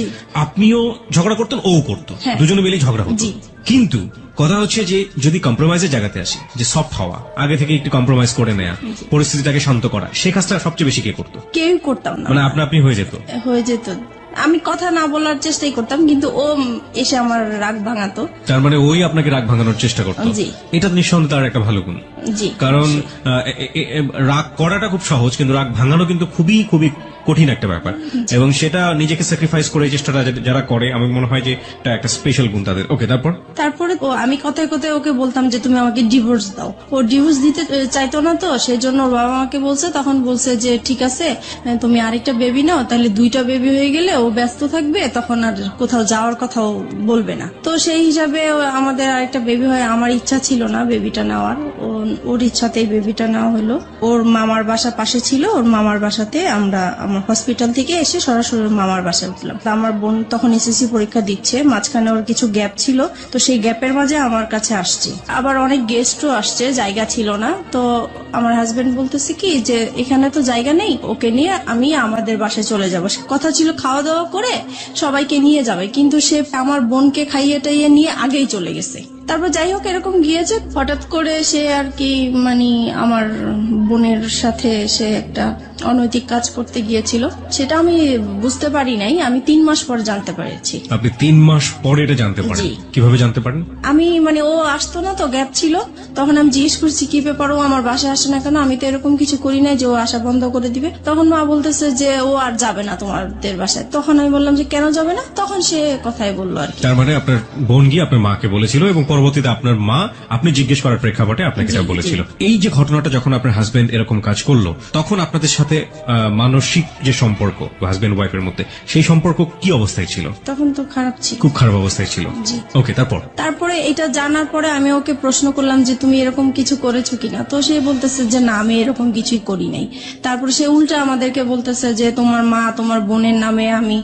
আপনিও ঝগড়া করতেন, ও করতো, দুজনে মিলেই ঝগড়া হতো, কিন্তু কথা হচ্ছে যে যদি কম্প্রোমাইজের জায়গাতে আসি, যে সফট হওয়া, আগে থেকে একটু কম্প্রোমাইজ করে নেয়া, পরিস্থিতিটাকে শান্ত করা, সেই কাজটা সবচেয়ে বেশি কে করতো? কেউ করতাম না, মানে আপনি হয়ে যেত। আমি কথা না বলার চেষ্টাই করতাম, কিন্তু ও এসে আমার রাগ ভাঙাতো। তার মানে ওই আপনাকে রাগ ভাঙানোর চেষ্টা করতো? এটা নিঃসন্দেহে তার একটা ভালো গুণ। কারণ রাগ করাটা খুব সহজ, কিন্তু রাগ ভাঙানো কিন্তু খুবই খুবই কঠিন একটা ব্যাপার, এবং সেটা নিজেকে স্যাক্রিফাইস করে চেষ্টাটা যারা করে, আমি মনে হয় যে এটা একটা স্পেশাল গুণ তাদের। ওকে, তারপরে আমি কথায় কথায় ওকে বলতাম যে তুমি আমাকে ডিভোর্স দাও। ও ডিভোর্স দিতে চাইতো না, তো সেই জন্য ওর বাবা মাকে বলছে, তখন বলছে যে ঠিক আছে তুমি আরেকটা বেবি নাও, তাহলে 2টা বেবি হয়ে গেলে ও ব্যস্ত থাকবে, তখন আর কোথাও যাওয়ার কথাও বলবে না। তো সেই হিসাবে আমাদের আরেকটা বেবি হয়। আমার ইচ্ছা ছিল না বেবিটা নেওয়ার, ওর ইচ্ছাতেই বেবিটা নেওয়া হলো। ওর মামার বাসা পাশে ছিল, ওর মামার বাসাতে আমরা হসপিটাল থেকে এসে সরাসরি মামার বাসায় উঠলাম। আমার বোন তখন এসএসসি পরীক্ষা দিচ্ছে, মাঝখানে ওর কিছু গ্যাপ ছিল, তো সেই গ্যাপের মাঝে আমার কাছে আসছে। আবার অনেক গেস্টও আসছে, জায়গা ছিল না। তো আমার হাজবেন্ড বলতেছে কি যে এখানে তো জায়গা নেই, ওকে নিয়ে আমি আমাদের বাসায় চলে যাব। কথা ছিল খাওয়া দাওয়া করে সবাইকে নিয়ে যাবে, কিন্তু সে আমার বোনকে খাইয়ে টাইয়ে নিয়ে আগেই চলে গেছে। তারপর যাই হোক এরকম গিয়েছে, হঠাৎ করে সে আর কি মানে আমার বোনের সাথে সে একটা অনৈতিক কাজ করতে গিয়েছিল। সেটা আমি বুঝতে পারি নাই, আমি 3 মাস পর জানতে পেরেছি। আপনি 3 মাস পরে এটা জানতে পারেন? জি। কিভাবে জানতে পারেন? আমি মানে ও আসতো না তো, গ্যাপ ছিল, তখন আমি জিজ্ঞেস করছি কি ব্যাপার, ও আমার বাসায় আসে না কেন? আমি তো এরকম কিছু করি না যে ও আসা বন্ধ করে দিবে। তখন মা বলতেছে যে ও আর যাবে না তোমাদের বাসায়। তখন আমি বললাম যে কেন যাবে না? তখন সে কথাই বললো আর কি। তার মানে আপনার বোন গিয়ে আপনার মাকে বলেছিল এবং পরবর্তীতে আপনার মা আপনি জিজ্ঞেস করার প্রেক্ষাপটে আপনাকে এটা বলেছিল। এই যে ঘটনাটা যখন আপনার হাজবেন্ড এরকম কাজ করলো, তখন আপনাদের সাথে মানসিক যে সম্পর্ক হাজবেন্ড ওয়াইফের মধ্যে, সেই সম্পর্ক কি অবস্থায় ছিল? তখন তো খারাপ ছিল, খুব খারাপ অবস্থায় ছিল। জি। ওকে, তারপরে এটা জানার পরে আমি ওকে প্রশ্ন করলাম যে তুমি এরকম কিছু করেছো কিনা? তো সে বলতেছে যে না, আমি এরকম কিছুই করি নাই। তারপরে সে উল্টা আমাদেরকে বলতেছে যে তোমার মা তোমার বোনের নামে আমি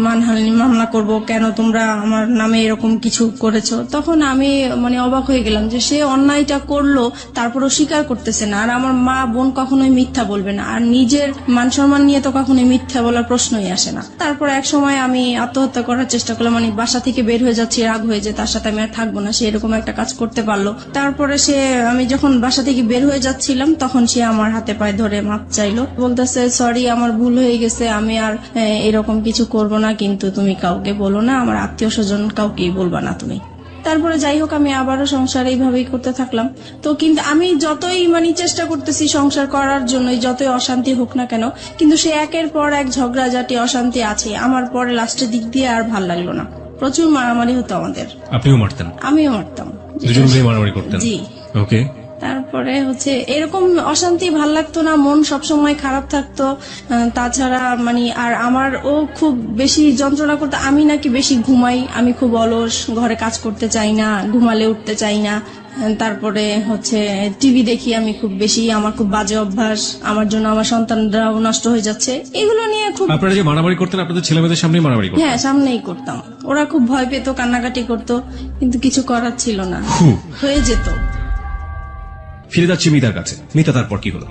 মানহানি মামলা করব, কেন তোমরা আমার নামে এরকম কিছু করেছো? তখন আমি মানে অবাক হয়ে গেলাম যে সে অন্যায়টা করলো, তারপরও স্বীকার করতেছে না। আর আমার মা বোন কখনোই মিথ্যা বলবে না, আর নিজের মান সম্মান নিয়ে তো কখনোই মিথ্যা বলার প্রশ্নই আসে না। তারপর এক সময় আমি আত্মহত্যা করার চেষ্টা করলাম, মানে বাসা থেকে বের হয়ে যাচ্ছি, রাগ হয়ে যে তার সাথে আমি আর থাকবো না, সে এরকম একটা কাজ করতে পারলো। তারপরে আমি যখন বাসা থেকে বের হয়ে যাচ্ছিলাম তখন সে আমার হাতে পায়ে ধরে মাপ চাইলো, বলতেছে সরি আমার ভুল হয়ে গেছে, আমি আর এরকম কিছু করব না, কিন্তু তুমি কাউকে বলো না, আমার আত্মীয় স্বজন কাউকেই বলবা না তুমি। তারপরে যাই হোক আমি আবারও সংসার এইভাবেই করতে থাকলাম। তো কিন্তু আমি যতই মানে চেষ্টা করতেছি সংসার করার জন্য, যতই অশান্তি হোক না কেন, কিন্তু সে একের পর এক ঝগড়াঝাটি অশান্তি আছে। আমার পরে লাস্টের দিক দিয়ে আর ভাল লাগলো না, প্রচুর মারামারি হতো আমাদের। আপনিও মারতেন? আমিও মারতাম, দুজন মিলে মারামারি করতেন? জি। ওকে। তারপরে এরকম অশান্তি ভাল লাগতো না, মন সবসময় খারাপ থাকতো। তাছাড়া মানে আর আমার ও খুব বেশি যন্ত্রণা করতো, আমি নাকি বেশি ঘুমাই, আমি খুব অলস, ঘরে কাজ করতে চাই না, ঘুমালে উঠতে চাই না। তারপরে টিভি দেখি আমি খুব বেশি, আমার খুব বাজে অভ্যাস, আমার জন্য আমার সন্তানরাও নষ্ট হয়ে যাচ্ছে, এগুলো নিয়ে খুব। আপনারা যে মারামারি করতেন আপনাদের ছেলেমেয়েদের সামনেই মারামারি করতেন? হ্যাঁ, সামনেই করতাম। ওরা খুব ভয় পেত, কান্নাকাটি করতো, কিন্তু কিছু করার ছিল না, হয়ে যেত। ফিরে যাচ্ছি মিতার কাছে। মিতা, তারপর কি হলো?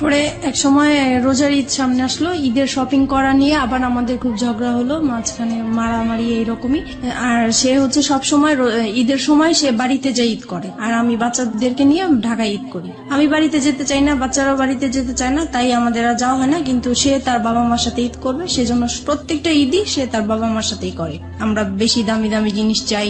পরে এক সময় রোজার ঈদ সামনে আসলো, ঈদের শপিং করা নিয়ে আবার আমাদের খুব ঝগড়া হলো, মাঝখানে মারামারি এইরকমই। আর সে সব সময় ঈদের সময় সে বাড়িতে যায় ঈদ করে, আর আমি বাচ্চাদেরকে নিয়ে ঢাকায় ঈদ করি। আমি বাড়িতে যেতে চাই না, বাচ্চারাও বাড়িতে যেতে চায় না, তাই আমাদের আর যাওয়া হয় না। কিন্তু সে তার বাবা মার সাথে ঈদ করবে, সেজন্য প্রত্যেকটা ঈদই সে তার বাবা মার সাথেই করে। আমরা বেশি দামি দামি জিনিস চাই,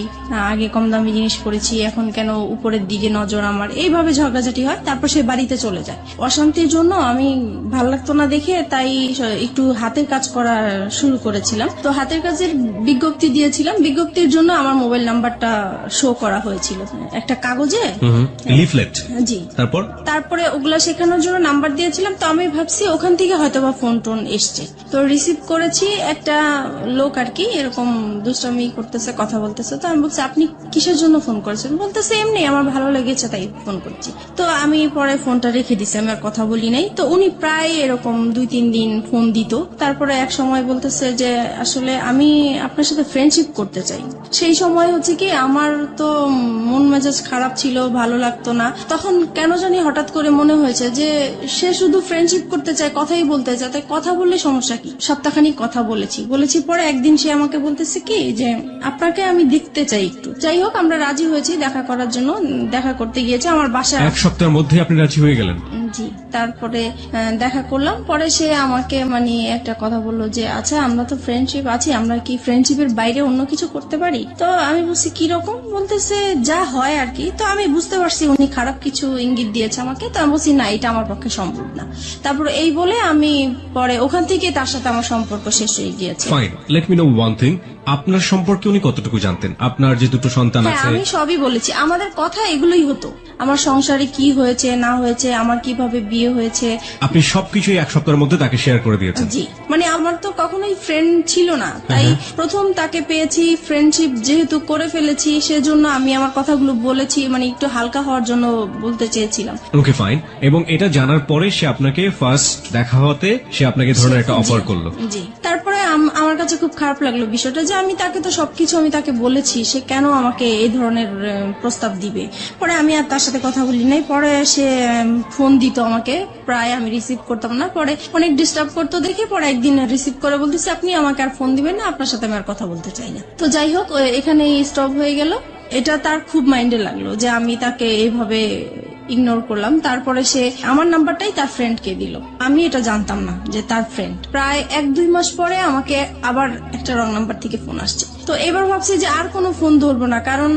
আগে কম দামি জিনিস পড়েছি, এখন কেন উপরের দিকে নজর আমার, এইভাবে ঝগড়াঝাটি হয়। তারপর সে বাড়িতে চলে যায়। অশান্তির জন্য আমি ভাল লাগতো না দেখে তাই একটু হাতের কাজ করা শুরু করেছিলাম। তো হাতের কাজের বিজ্ঞপ্তি দিয়েছিলাম, বিজ্ঞপ্তির জন্য আমার মোবাইল নাম্বারটা শো করা হয়েছিল একটা কাগজে, লিফলেট। জি। তারপরে ওগুলা শেখানোর জন্য নাম্বার দিয়েছিলাম। তো আমি ভাবছি ওখান থেকে হয়তোবা ফোন টোন এসছে, তো রিসিভ করেছি। একটা লোক আর কি এরকম দুষ্টামি করতেছে, কথা বলতেছে। তো আমি বলছি আপনি কিসের জন্য ফোন করেছেন? বলতেছে এমনি আমার ভালো লেগেছে তাই ফোন করছি। তো আমি পরে ফোনটা রেখে দিছি, আমি আর কথা বলি নাই। তো উনি প্রায় এরকম 2-3 দিন ফোন দিত। তারপরে এক সময় বলতেছে যে আসলে আমি আপনার সাথে ফ্রেন্ডশিপ করতে চাই। সেই সময় কি আমার তো মন মেজাজ খারাপ ছিল, ভালো লাগতো না। তখন কেন জানি হঠাৎ করে মনে হয়েছে যে সে শুধু ফ্রেন্ডশিপ করতে চায়, কথাই বলতে চায়, তাই কথা বললে সমস্যা কি? সপ্তাহখানিক কথা বলেছি পরে একদিন সে আমাকে বলতেছে কি যে আপনাকে আমি দেখতে চাই একটু। যাই হোক আমরা রাজি হয়েছি দেখা করার জন্য, দেখা করতে গিয়েছে আমার বাসায়। 1 সপ্তাহের মধ্যে আপনি রাজি হয়ে গেলেন? জি। তারপরে দেখা করলাম, পরে সে আমাকে মানে একটা কথা বললো যে আচ্ছা আমরা তো ফ্রেন্ডশিপ আছি, আমরা কি ফ্রেন্ডশিপের বাইরে অন্য কিছু করতে পারি? তো আমি বলছি কিরকম? বলতেছে যা হয় আর কি। তো আমি বুঝতে পারছি উনি খারাপ কিছু ইঙ্গিত দিয়েছে আমাকে। তো আমি বলছি না, এটা আমার পক্ষে সম্ভব না। তারপর এই বলে আমি পরে ওখান থেকে তার সাথে আমার সম্পর্ক শেষ হয়ে গিয়েছে। Fine, let me no one thing, আপনার সম্পর্কে উনি কতটুকু জানতেন? আপনার যে 2টো সন্তান আছে? আমি সবই বলেছি, আমাদের কথা এগুলোই হতো, আমার সংসারে কি হয়েছে না হয়েছে, আমার কিভাবে বিয়ে হয়েছে। আপনি সবকিছুই 1 সপ্তাহের মধ্যে তাকে শেয়ার করে দিয়েছেন? জি। মানে আমার তো কখনোই ফ্রেন্ড ছিল না, তাই প্রথম তাকে পেয়েছি, ফ্রেন্ডশিপ যেহেতু করে ফেলেছি সেজন্য আমি আমার কথাগুলো বলেছি, মানে একটু হালকা হওয়ার জন্য বলতে চেয়েছিলাম। Okay fine. এবং এটা জানার পরে সে আপনাকে ফার্স্ট দেখা হতে সে আপনাকে ধরনের একটা অফার করলো? জি। তারপরে আমার কাছে খুব খারাপ লাগলো বিষয়টা যে আমি তাকে তো সবকিছু আমি তাকে বলেছি, সে কেন আমাকে এই ধরনের প্রস্তাব দিবে। পরে আমি আর তার সাথে কথা বলি নাই। পরে সে ফোন দিত আমাকে, প্রায় আমি রিসিভ করতাম না। পরে অনেক ডিস্টার্ব করতো দেখে পরে একদিন রিসিভ করে বলতেছে আপনি আমাকে আর ফোন দিবেন না, আপনার সাথে আমি আর কথা বলতে চাই না। তো যাই হোক এখানেই স্টপ হয়ে গেল। এটা তার খুব মাইন্ডে লাগলো যে আমি তাকে এইভাবে ইগনোর করলাম। তারপরে সে আমার নাম্বারটাই তার ফ্রেন্ডকে দিল। আমি এটা জানতাম না যে তার ফ্রেন্ড। প্রায় 1-2 মাস পরে আমাকে আবার একটা রং নাম্বার থেকে ফোন আসছে। তো এবার ভাবছি যে আর কোনো ফোন ধরবো না, কারণ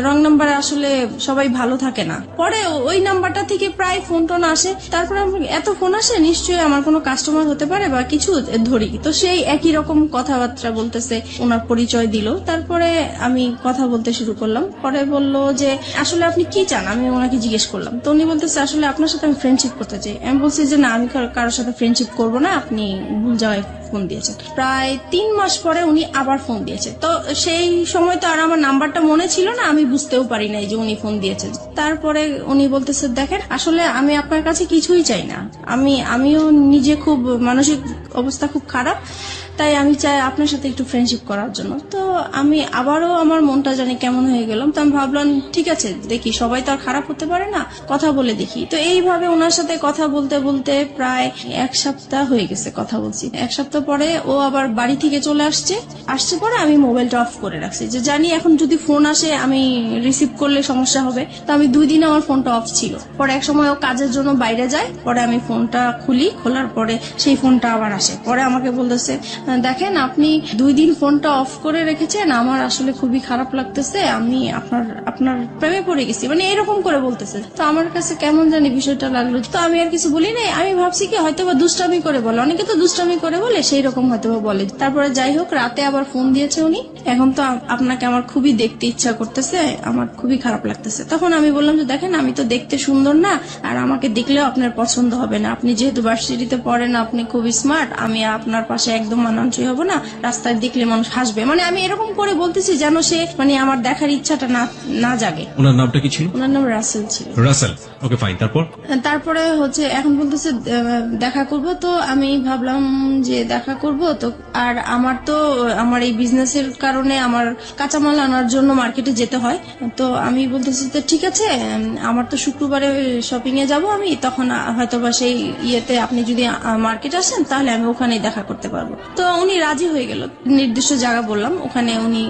রং নাম্বারে আসলে সবাই ভালো থাকে না। পরে ওই নাম্বারটা থেকে প্রায় ফোন টোন আসে। তারপরে এত ফোন আসে, নিশ্চয়ই আমার কোনো কাস্টমার হতে পারে বা কিছু, ধরি। তো সেই একই রকম কথাবার্তা বলতেছে, ওনার পরিচয় দিল। তারপরে আমি কথা বলতে শুরু করলাম। পরে বলল যে আসলে আপনি কি চান, আমি ওনাকে জিজ্ঞেস করলাম। তো উনি বলতেছে আসলে আপনার সাথে আমি ফ্রেন্ডশিপ করতে চাই। আমি বলছি যে না, আমি কারোর সাথে ফ্রেন্ডশিপ করবো না, আপনি ভুল জায়গায় ফোন দিয়েছেন। প্রায় 3 মাস পরে উনি আবার ফোন দিয়েছে। তো সেই সময় তো আর আমার নাম্বারটা মনে ছিল না, আমি বুঝতেও পারি নাই যে উনি ফোন দিয়েছেন। তারপরে উনি বলতেছে দেখেন আসলে আমি আপনার কাছে কিছুই চাই না, আমিও নিজে খুব মানসিক অবস্থা খুব খারাপ, তাই আমি চাই আপনার সাথে একটু ফ্রেন্ডশিপ করার জন্য। তো আমি আবারও আমার মনটা জানি কেমন হয়ে গেলাম। তো আমি ভাবলাম ঠিক আছে, দেখি, সবাই তো আর খারাপ হতে পারে না, কথা বলে দেখি। তো এইভাবে ওনার সাথে কথা বলতে বলতে প্রায় 1 সপ্তাহ হয়ে গেছে কথা বলছি। 1 সপ্তাহ পরে ও আবার বাড়ি থেকে চলে আসছে পরে আমি মোবাইলটা অফ করে রাখছি, যে জানি এখন যদি ফোন আসে আমি রিসিভ করলে সমস্যা হবে। তো আমি 2 দিন আমার ফোনটা অফ ছিল। পরে এক সময় ও কাজের জন্য বাইরে যায়, পরে আমি ফোনটা খুলি, খোলার পরে সেই ফোনটা আবার আসে। পরে আমাকে বলতেছে দেখেন আপনি 2 দিন ফোনটা অফ করে রেখেছেন, আমার আসলে খুবই খারাপ লাগতেছে, আমি আপনার প্রেমে পড়ে গেছি, মানে এরকম করে বলতেছে। তো আমার কাছে কেমন জানি বিষয়টা লাগলো। তো আমি আর কিছু বলি নাই, আমি ভাবছি কি হয়তো বা দুষ্টামি করে বলে, অনেকে তো দুষ্টামি করে বলে, সেই রকম হয়তো বা বলে। তারপরে যাই হোক, রাতে আবার ফোন দিয়েছে উনি, এখন তো আপনাকে আমার খুবই দেখতে ইচ্ছা করতেছে, আমার খুবই খারাপ লাগতেছে। তখন আমি বললাম যে দেখেন আমি তো দেখতে সুন্দর না, আর আমাকে দেখলেও আপনার পছন্দ হবে না, আপনি যেহেতু ভার্সিটিতে পড়েন, আপনি খুবই স্মার্ট, আমি আপনার পাশে একদম মানানসই হব না, রাস্তায় দেখলে মানুষ হাসবে। মানে আমি এরকম করে বলতেছি যেন সে মানে আমার দেখার ইচ্ছাটা না জাগে। ওনার নামটা কি ছিল? ওনার নাম রাসেল ছিল। Russell, okay fine. তারপরে হচ্ছে এখন বলতেছে দেখা করব। তো আমি ভাবলাম যে দেখা করব তো, আর আমার এই বিজনেসের কারণে আমার কাঁচামাল আনার জন্য মার্কেটে যেতে হয়। তো আমি বলতেছি তো ঠিক আছে, আমার তো শুক্রবারে শপিং এ যাব আমি, তখন হয়তোবা সেই ইয়েতে আপনি যদি মার্কেট আসেন তাহলে আমি ওখানেই দেখা করতে পারবো। তো উনি রাজি হয়ে গেল। নির্দিষ্ট জায়গা বললাম, ওখানে উনি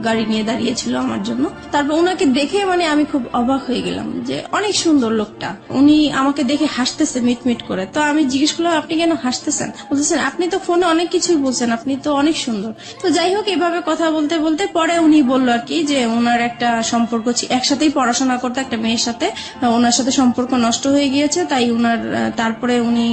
গাড়ি নিয়ে দাঁড়িয়েছিল আমার জন্য। তারপর ওনাকে দেখে মানে আমি খুব অবাক হয়ে গেলাম যে অনেক সুন্দর লোকটা। উনি আমাকে দেখে হাসতেছে মিটমিট করে। তো আমি জিজ্ঞেস করলাম আপনি কেন হাসতেছেন? বলতেছেন আপনি তো ফোনে অনেক কিছুই বলছেন, আপনি তো অনেক সুন্দর। তো যাই হোক, এভাবে কথা বলতে বলতে পরে উনি বললো আর কি যে ওনার একটা সম্পর্ক, একসাথেই পড়াশোনা করতে একটা মেয়ের সাথে, ওনার সাথে সম্পর্ক নষ্ট হয়ে গিয়েছে, তাই তারপরে উনি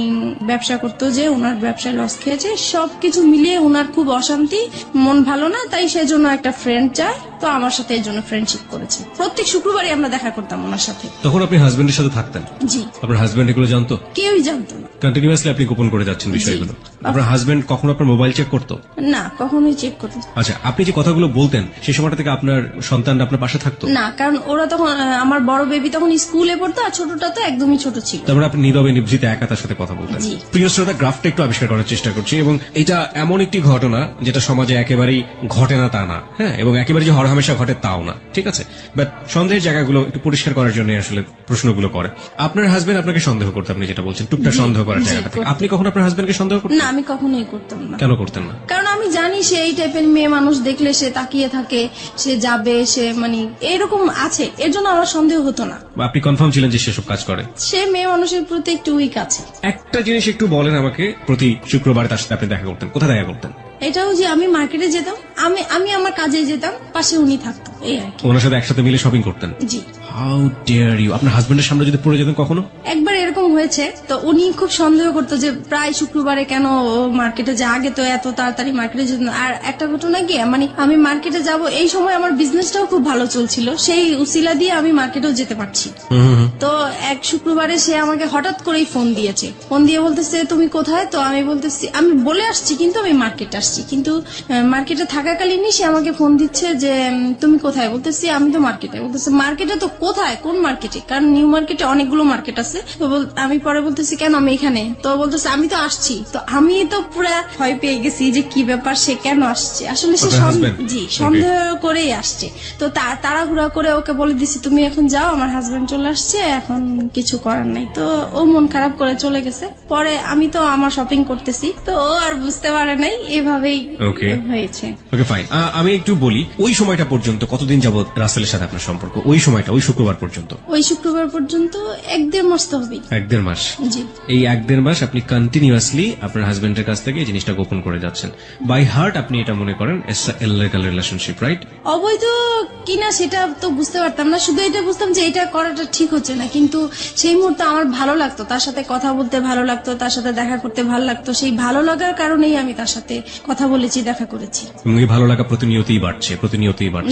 ব্যবসা করতো, যে ওনার ব্যবসায় লস খেয়েছে, সবকিছু মিলিয়ে ওনার খুব অশান্তি, মন ভালো না, তাই সেজন্য একটা ফ্রেন্ড চায়। তো আমার সাথে এই জন্য ফ্রেন্ডশিপ করেছে। প্রত্যেক শুক্রবারই আমরা দেখা করতাম ওনার সাথে। তখন আপনি হাজবেন্ডের সাথে থাকতেন? জি। আপনার হাজবেন্ড এগুলো জানতো? কেউই জানতো না। কন্টিনিউয়াসলি আপনি গোপন করে যাচ্ছেন বিষয়গুলো। আপনার হাজবেন্ড কখনো আপনার মোবাইল চেক করতো? না, কখনোই চেক করতো। আচ্ছা, আপনি যে কথাগুলো বলতেন সেই সময়টা থেকে আপনার সন্তান আপনার পাশে থাকতো? না, কারণ ওরা তখন, আমার বড় বেবি তখন স্কুলে পড়তো, আর ছোটটা তো একদমই ছোট ছিল। তারপরে আপনি নীরবে নিভৃতে একা তার সাথে কথা বলতেন। প্রিয় শ্রোতা, গ্রাফটা একটু আবিষ্কার করার চেষ্টা করছি, এবং এটা এমন একটি ঘটনা যেটা সমাজে একেবারেই ঘটে না তা না, হ্যাঁ, এবং একেবারে যে হরহামেশা ঘটে তাও না, ঠিক আছে? বাট সন্দেহের জায়গাগুলো একটু পরিষ্কার করার জন্য আসলে প্রশ্নগুলো করে। আপনার হাজবেন্ড আপনাকে সন্দেহ করতে, আপনি যেটা বলছেন, টুকটাক সন্দেহ করার জায়গা থেকে, আপনি কখন আপনার হাজবেন্ডকে সন্দেহ করতেন? না, আমি কখনোই করতাম না। কেন করতেন না? কারণ আমি জানি সে এই টাইপের মেয়ে মানুষ, দেখলে সে তাকিয়ে থাকে, সে যাবে, সে মানে এরকম আছে, এর জন্য আমার সন্দেহ হতো না। আপনি কনফার্ম ছিলেন যে সেসব কাজ করে? সে মেয়ে মানুষের প্রতি একটু উইক আছে। একটা জিনিস একটু বলেন আমাকে, প্রতি শুক্রবারে তার সাথে আপনি দেখা করতেন, কোথায় দেখা করতেন? এটাও যে আমি মার্কেটে যেতাম, আমি আমার কাজে যেতাম, পাশে উনি থাকতো, এই আর কি। ওনার সাথে একসাথে মিলে শপিং করতেন? জি। How dare you! আপনার হাজবেন্ডের সামনে যদি পড়ে যেতেন কখনো? একবার এরকম হয়েছে, তো উনি খুব সন্দেহ করতো যে প্রায় শুক্রবারে কেন মার্কেটে যায়, আগে তো এত তাড়াতাড়ি মার্কেটে যেত না। আর একটা ঘটনা কি, মানে আমি মার্কেটে যাব, এই সময় আমার বিজনেসটাও খুব ভালো চলছিল, সেই উসিলা দিয়ে আমি মার্কেটেও যেতে পারছি। তো এক শুক্রবারে সে আমাকে হঠাৎ করেই ফোন দিয়েছে, ফোন দিয়ে বলতেছে তুমি কোথায়? তো আমি বলতেছি আমি বলে আসছি, কিন্তু আমি মার্কেটে আসছি। কিন্তু মার্কেটে থাকাকালীনই সে আমাকে ফোন দিচ্ছে যে তুমি কোথায়? বলতেছি আমি তো মার্কেটে। বলতেছে মার্কেটে তো কোথায়, কোন মার্কেটে? কারণ নিউ মার্কেটে অনেকগুলো মার্কেট আছে। তো আমি পরে বলতেছি কেন আমি এখানে, তো বলতেছে আমি তো আসছি। তো আমি তো পুরা ভয় পেয়ে গেছি যে কি ব্যাপার, সে কেন আসছে, আসলে সে আপনার husband? জি সন্দেহ করেই আসছে। তো তাড়াহুড়া করে ওকে বলে দিছি তুমি এখন যাও, আমার হাজবেন্ড চলে আসছে, এখন কিছু করার নাই। তো ও মন খারাপ করে চলে গেছে। পরে আমি তো আমার শপিং করতেছি, তো ও আর বুঝতে পারে নাই, এভাবেই Okay. হয়েছে। ওকে ফাইন, আমি একটু বলি ওই সময়টা পর্যন্ত কতদিন যাবত রাসেলের সাথে আপনার সম্পর্ক? ওই সময়টা ওই শুক্রবার পর্যন্ত? ওই শুক্রবার পর্যন্ত 1-1.5 মাস তো হবেই। 1-1.5 মাস। জি এই 1-1.5 মাস আপনি কন্টিনিউয়াসলি আপনার হাজবেন্ডের কাছ থেকে এই জিনিসটা গোপন করে যাচ্ছেন। বাই হার্ট আপনি এটা মনে করেন ইললিগাল রিলেশনশিপ, রাইট? অবৈধ কিনা সেটা তো বুঝতে পারতাম না, শুধু এটা বুঝতাম যে এটা করাটা ঠিক হচ্ছে না। কিন্তু সেই মুহূর্তে আমার ভালো লাগতো, তার সাথে কথা বলতে ভালো লাগতো, তার সাথে দেখা করতে ভালো লাগতো। সেই ভালো লাগার কারণেই আমি তার সাথে কথা বলেছি, দেখা করেছি। এবং এই ভালো লাগা প্রতিনিয়তই বাড়ছে।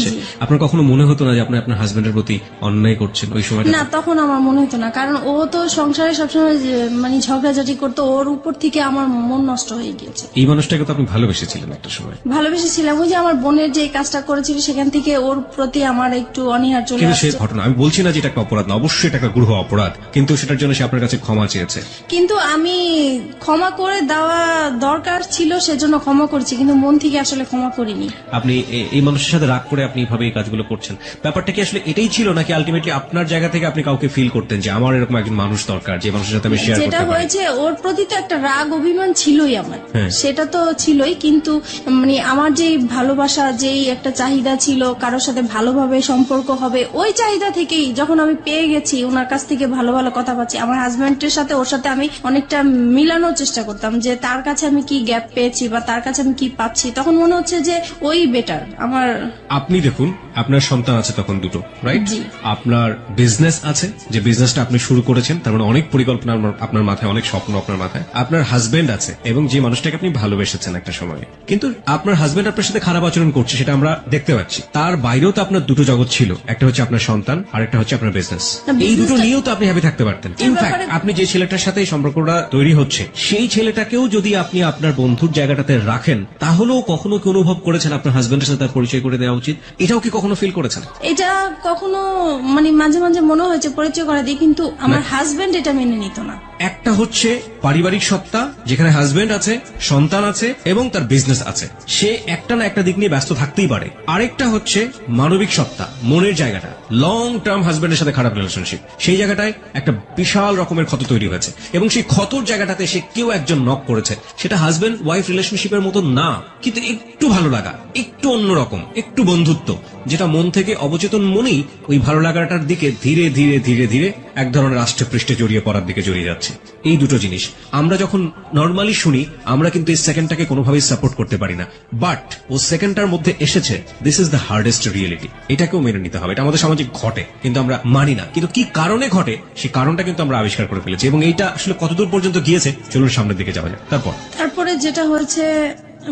জি। আপনার কখনো মনে হতো না যে আপনি আপনার হাজবেন্ডের প্রতি অন্যায় করছেন ওই সময়টা? না, তখন আমার মনে হতো না, কারণ ও তো সংসারে সবসময় মানে ঝগড়াঝাটি করতো, ওর উপর থেকে আমার মন নষ্ট হয়ে গিয়েছে। এই মানুষটাকে তো আপনি ভালোবেসেছিলেন একটা সময়। ভালোবেসেছিলাম, ওই যে আমার বোনের যে কাজটা করেছিল সেখান থেকে ওর প্রতি আমার একটু অনীহা চলে কিন্তু সে আসছে। ঘটনা, আমি বলছি না যে এটা একটা অপরাধ না, অবশ্যই এটা একটা গৃহ অপরাধ, কিন্তু সেটার জন্য সে আপনার কাছে ক্ষমা চেয়েছে। কিন্তু আমি ক্ষমা করে দেওয়া দরকার ছিল, সেজন্য ক্ষমা করছি, কিন্তু মন থেকে আসলে ক্ষমা করিনি। আপনি এই মানুষের সাথে রাগ করে আপনি এইভাবে এই কাজগুলো করছেন, ব্যাপারটা কি আসলে এটাই ছিল, নাকি আলটিমেটলি আপনার জায়গা থেকে আপনি কাউকে ফিল করতেন যে আমার এরকম একজন মানুষ দরকার যে মানুষের সাথে আমি শেয়ার যেটা করতে পারি? হয়েছে, ওর প্রতি তো একটা রাগ অভিমান ছিলই আমার, হ্যাঁ। সেটা তো ছিলই, কিন্তু মানে আমার যেই ভালোবাসা, যেই একটা চাহিদা ছিল কারোর সাথে ভালোভাবে সম্পর্ক হবে, ওই চাহিদা থেকেই যখন আমি পেয়ে গেছি, ওনার কাছ থেকে ভালো ভালো কথা পাচ্ছি, আমার হাজবেন্ডের সাথে ওর সাথে আমি অনেকটা মিলানোর চেষ্টা করতাম যে তার কাছে আমি কি গ্যাপ পেয়েছি বা তার কাছে আমি কি পাচ্ছি, তখন মনে হচ্ছে যে ওই বেটার আমার। আপনি দেখুন, আপনার সন্তান আছে তখন দুটো, রাইট? জি। আপনার বিজনেস আছে, যে বিজনেসটা আপনি শুরু করেছেন, তার মানে অনেক পরিকল্পনা আপনার মাথায়, অনেক স্বপ্ন আপনার মাথায়। আপনার হাজবেন্ড আছে, এবং যে মানুষটাকে আপনি ভালোবেসেছেন একটা সময়, কিন্তু আপনার হাজবেন্ড আপনার সাথে খারাপ আচরণ করছে, সেটা আমরা দেখতে পাচ্ছি। তার বাইরেও তো আপনার দুটো জগৎ ছিল, একটা হচ্ছে আপনার সন্তান আর একটা হচ্ছে আপনার বিজনেস। না, এই দুটো business-টা- নিয়েও তো আপনি হ্যাপি থাকতে পারতেন। এর ইনফ্যাক্ট ব্যাপারে- আপনি যে ছেলেটার সাথে এই সম্পর্কটা তৈরি হচ্ছে, সেই ছেলেটাকেও যদি আপনি আপনার বন্ধুর জায়গাটাতে রাখেন, তাহলেও কখনো কি অনুভব করেছেন আপনার হাজবেন্ডের সাথে তার পরিচয় করে দেওয়া উচিত? এটাও কি কখনো ফিল করেছেন? এটা কখনো মানে মাঝে মাঝে মনে হয়েছে পরিচয় করা দিই, কিন্তু আমার হাজবেন্ড এটা মেনে নিত না। একটা হচ্ছে পারিবারিক সত্তা, যেখানে হাজবেন্ড আছে, সন্তান আছে এবং তার বিজনেস আছে, সে একটা না একটা দিক নিয়ে ব্যস্ত থাকতেই পারে। আরেকটা হচ্ছে মানবিক সত্তা, মনের জায়গাটা, লং টার্ম হাজবেন্ডের সাথে খারাপ রিলেশনশিপ, সেই জায়গাটায় একটা বিশাল রকমের ক্ষত তৈরি হয়েছে, এবং সেই ক্ষতর জায়গাটাতে সে কেউ একজন নক করেছে। সেটা হাজবেন্ড ওয়াইফ রিলেশনশিপের মতো না, কিন্তু একটু ভালো লাগা, একটু অন্যরকম, একটু বন্ধুত্ব, যেটা মন থেকে অবচেতন মনেই ওই ভালো লাগাটার দিকে ধীরে ধীরে ধীরে ধীরে এক ধরনের আষ্টে পৃষ্ঠে জড়িয়ে পড়ার দিকে জড়িয়ে যাচ্ছে। এই দুটো জিনিস আমরা যখন নর্মালি শুনি, আমরা কিন্তু এই সেকেন্ডটাকে কোনোভাবেই সাপোর্ট করতে পারি না, বাট ও সেকেন্ডটার মধ্যে এসেছে, this is the hardest reality. এটাকেও মেনে নিতে হবে, এটা আমাদের সমাজে ঘটে, কিন্তু আমরা মানি না। কিন্তু কি কারণে ঘটে, সেই কারণটা কিন্তু আমরা আবিষ্কার করে ফেলেছি, এবং এইটা আসলে কতদূর পর্যন্ত গিয়েছে, চলুন সামনের দিকে যাওয়া যায়। তারপরে যেটা হয়েছে,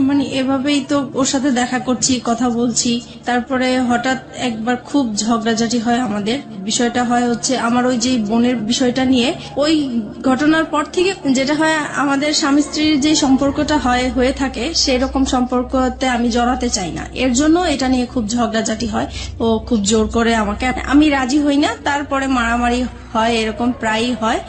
মানে এভাবেই তো ওর সাথে দেখা করছি, কথা বলছি, তারপরে হঠাৎ একবার খুব ঝগড়াঝাটি হয় আমাদের। বিষয়টা হয় হচ্ছে আমার ওই যে বোনের বিষয়টা নিয়ে। ওই ঘটনার পর থেকে যেটা হয়, আমাদের স্বামী স্ত্রীর যে সম্পর্কটা হয়ে থাকে, সেরকম সম্পর্কতে আমি জড়াতে চাই না, এর জন্য এটা নিয়ে খুব ঝগড়াঝাটি হয়। ও খুব জোর করে আমাকে, আমি রাজি হই না, তারপরে মারামারি হয়, এরকম প্রায়ই হয়।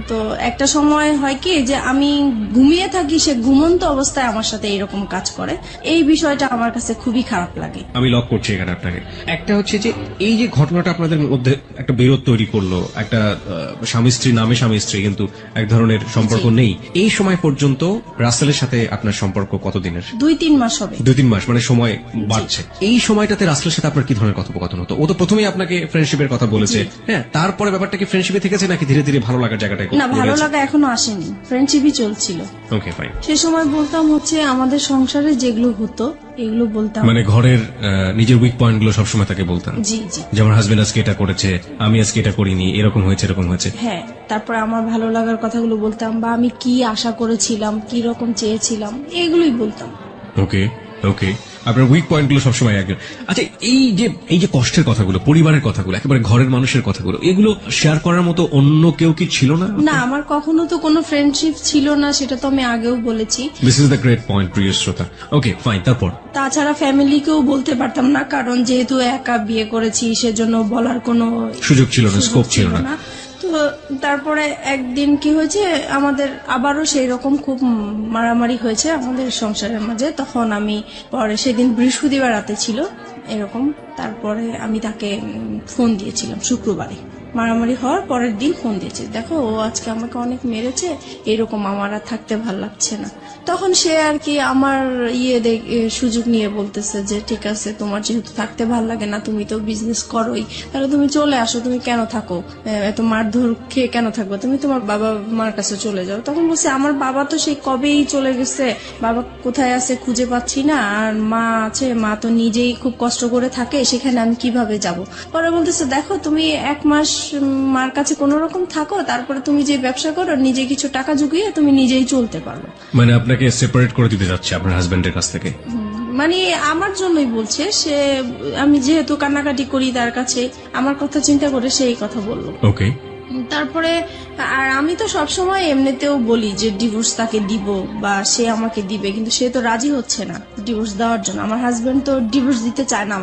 তো একটা সময় হয় কি যে আমি ঘুমিয়ে থাকি, সে ঘুমন্ত অবস্থায় আমার সাথে এরকম কাজ করে। এই বিষয়টা আমার কাছে খুবই খারাপ লাগে। আমি লক করছি এখানে আপনাকে। একটা হচ্ছে যে এই যে ঘটনাটা আপনাদের মধ্যে একটা বিরোধ তৈরি করলো, একটা স্বামী স্ত্রী নামে স্বামী স্ত্রী, কিন্তু এক ধরনের সম্পর্ক নেই, এই সময় পর্যন্ত রাসেলের সাথে আপনার সম্পর্ক কতদিনের? 2-3 মাস হবে। 2-3 মাস, মানে সময় বাড়ছে। এই সময়টাতে রাসেলের সাথে আপনার কি ধরনের কথোপকথন হতো? ও তো প্রথমেই আপনাকে ফ্রেন্ডশিপের কথা বলেছে, হ্যাঁ, তারপরে ব্যাপারটা কি ফ্রেন্ডশিপে থেকেছে নাকি ধীরে ধীরে ভালো লাগার জায়গাটায়? না, ভালো লাগা এখনো আসেনি, ফ্রেন্ডশিপই চলছিল। Okay fine. সে সময় বলতাম হচ্ছে আমাদের সংসারে যেগুলো হতো এগুলো বলতাম, মানে ঘরের নিজের উইক পয়েন্ট গুলো সবসময় তাকে বলতেন? জি জি। যেমন হাজবেন্ড আজকে এটা করেছে, আমি আজকে এটা করিনি, এরকম হয়েছে, এরকম হয়েছে। হ্যাঁ, তারপরে আমার ভালো লাগার কথাগুলো বলতাম, বা আমি কি আশা করেছিলাম, কি রকম চেয়েছিলাম, এগুলোই বলতাম। ওকে ওকে, আপনার উইক পয়েন্ট গুলো সবসময় একজন। আচ্ছা, এই যে কষ্টের কথাগুলো, পরিবারের কথাগুলো, একেবারে ঘরের মানুষের কথাগুলো, এগুলো শেয়ার করার মতো অন্য কেউ কি ছিল না? না, আমার কখনো তো কোনো ফ্রেন্ডশিপ ছিল না, সেটা তো আমি আগেও বলেছি। This is the great point, প্রিয় শ্রোতা। ওকে ফাইন, তারপর? তাছাড়া ফ্যামিলিকেও বলতে পারতাম না, কারণ যেহেতু একা বিয়ে করেছি, সেজন্য বলার কোনো সুযোগ ছিল না, স্কোপ ছিল না। তো তো তারপরে একদিন কি হয়েছে, আমাদের আবারও সেই রকম খুব মারামারি হয়েছে আমাদের সংসারের মাঝে। তখন আমি পরে, সেদিন বৃহস্পতিবার রাতে ছিল এরকম, তারপরে আমি তাকে ফোন দিয়েছিলাম শুক্রবারে। মারামারি হওয়ার পরের দিন ফোন দিয়েছে, দেখো ও আজকে আমাকে অনেক মেরেছে, এরকম আমার আর থাকতে ভাল লাগছে না। তখন সে আর কি আমার সুযোগ নিয়ে বলতেছে যে ঠিক আছে, তোমার যেহেতু থাকতে ভাল লাগে না, তুমি তো বিজনেস করোই, তাহলে তুমি চলে আসো, তুমি কেন থাকো, এত মারধর খেয়ে কেন থাকবো, তুমি তোমার বাবা মার কাছে চলে যাও। তখন বলছে আমার বাবা তো সেই কবেই চলে গেছে, বাবা কোথায় আছে খুঁজে পাচ্ছি না, আর মা আছে, মা তো নিজেই খুব কষ্ট করে থাকে, সেখানে আমি কিভাবে যাব। পরে বলতেছে দেখো, তুমি 1 মাস মার কাছে কোন রকম থাকো, তারপরে তুমি যে ব্যবসা করো, নিজে কিছু টাকা জুগিয়ে তুমি নিজেই চলতে পারো। মানে আপনাকে সেপারেট করে দিতে যাচ্ছে আপনার হাজবেন্ডের কাছ থেকে? মানে আমার জন্যই বলছে সে, আমি যেহেতু কান্নাকাটি করি তার কাছে, আমার কথা চিন্তা করে সেই কথা বললো। ওকে। তারপরে আর আমি তো সবসময় এমনিতেও বলি যে ডিভোর্স তাকে দিব বা সে আমাকে দিবে, কিন্তু সে তো রাজি হচ্ছে না ডিভোর্স দেওয়ার জন্য। আমার হাজবেন্ড তো ডিভোর্স দিতে চায় না,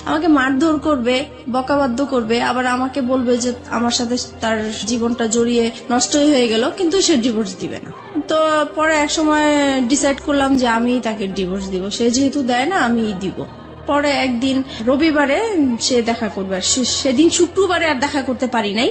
আমাকে মারধর করবে, বকাবাদ্য করবে, আবার আমাকে বলবে যে আমার সাথে তার জীবনটা জড়িয়ে নষ্টই হয়ে গেল, কিন্তু সে ডিভোর্স দিবে না। তো পরে এক সময় ডিসাইড করলাম যে আমি তাকে ডিভোর্স দিব, সে যেহেতু দেয় না আমি দিব। পরে একদিন রবিবারে সে দেখা করবে, সেদিন শুক্রবারে আর দেখা করতে পারি নাই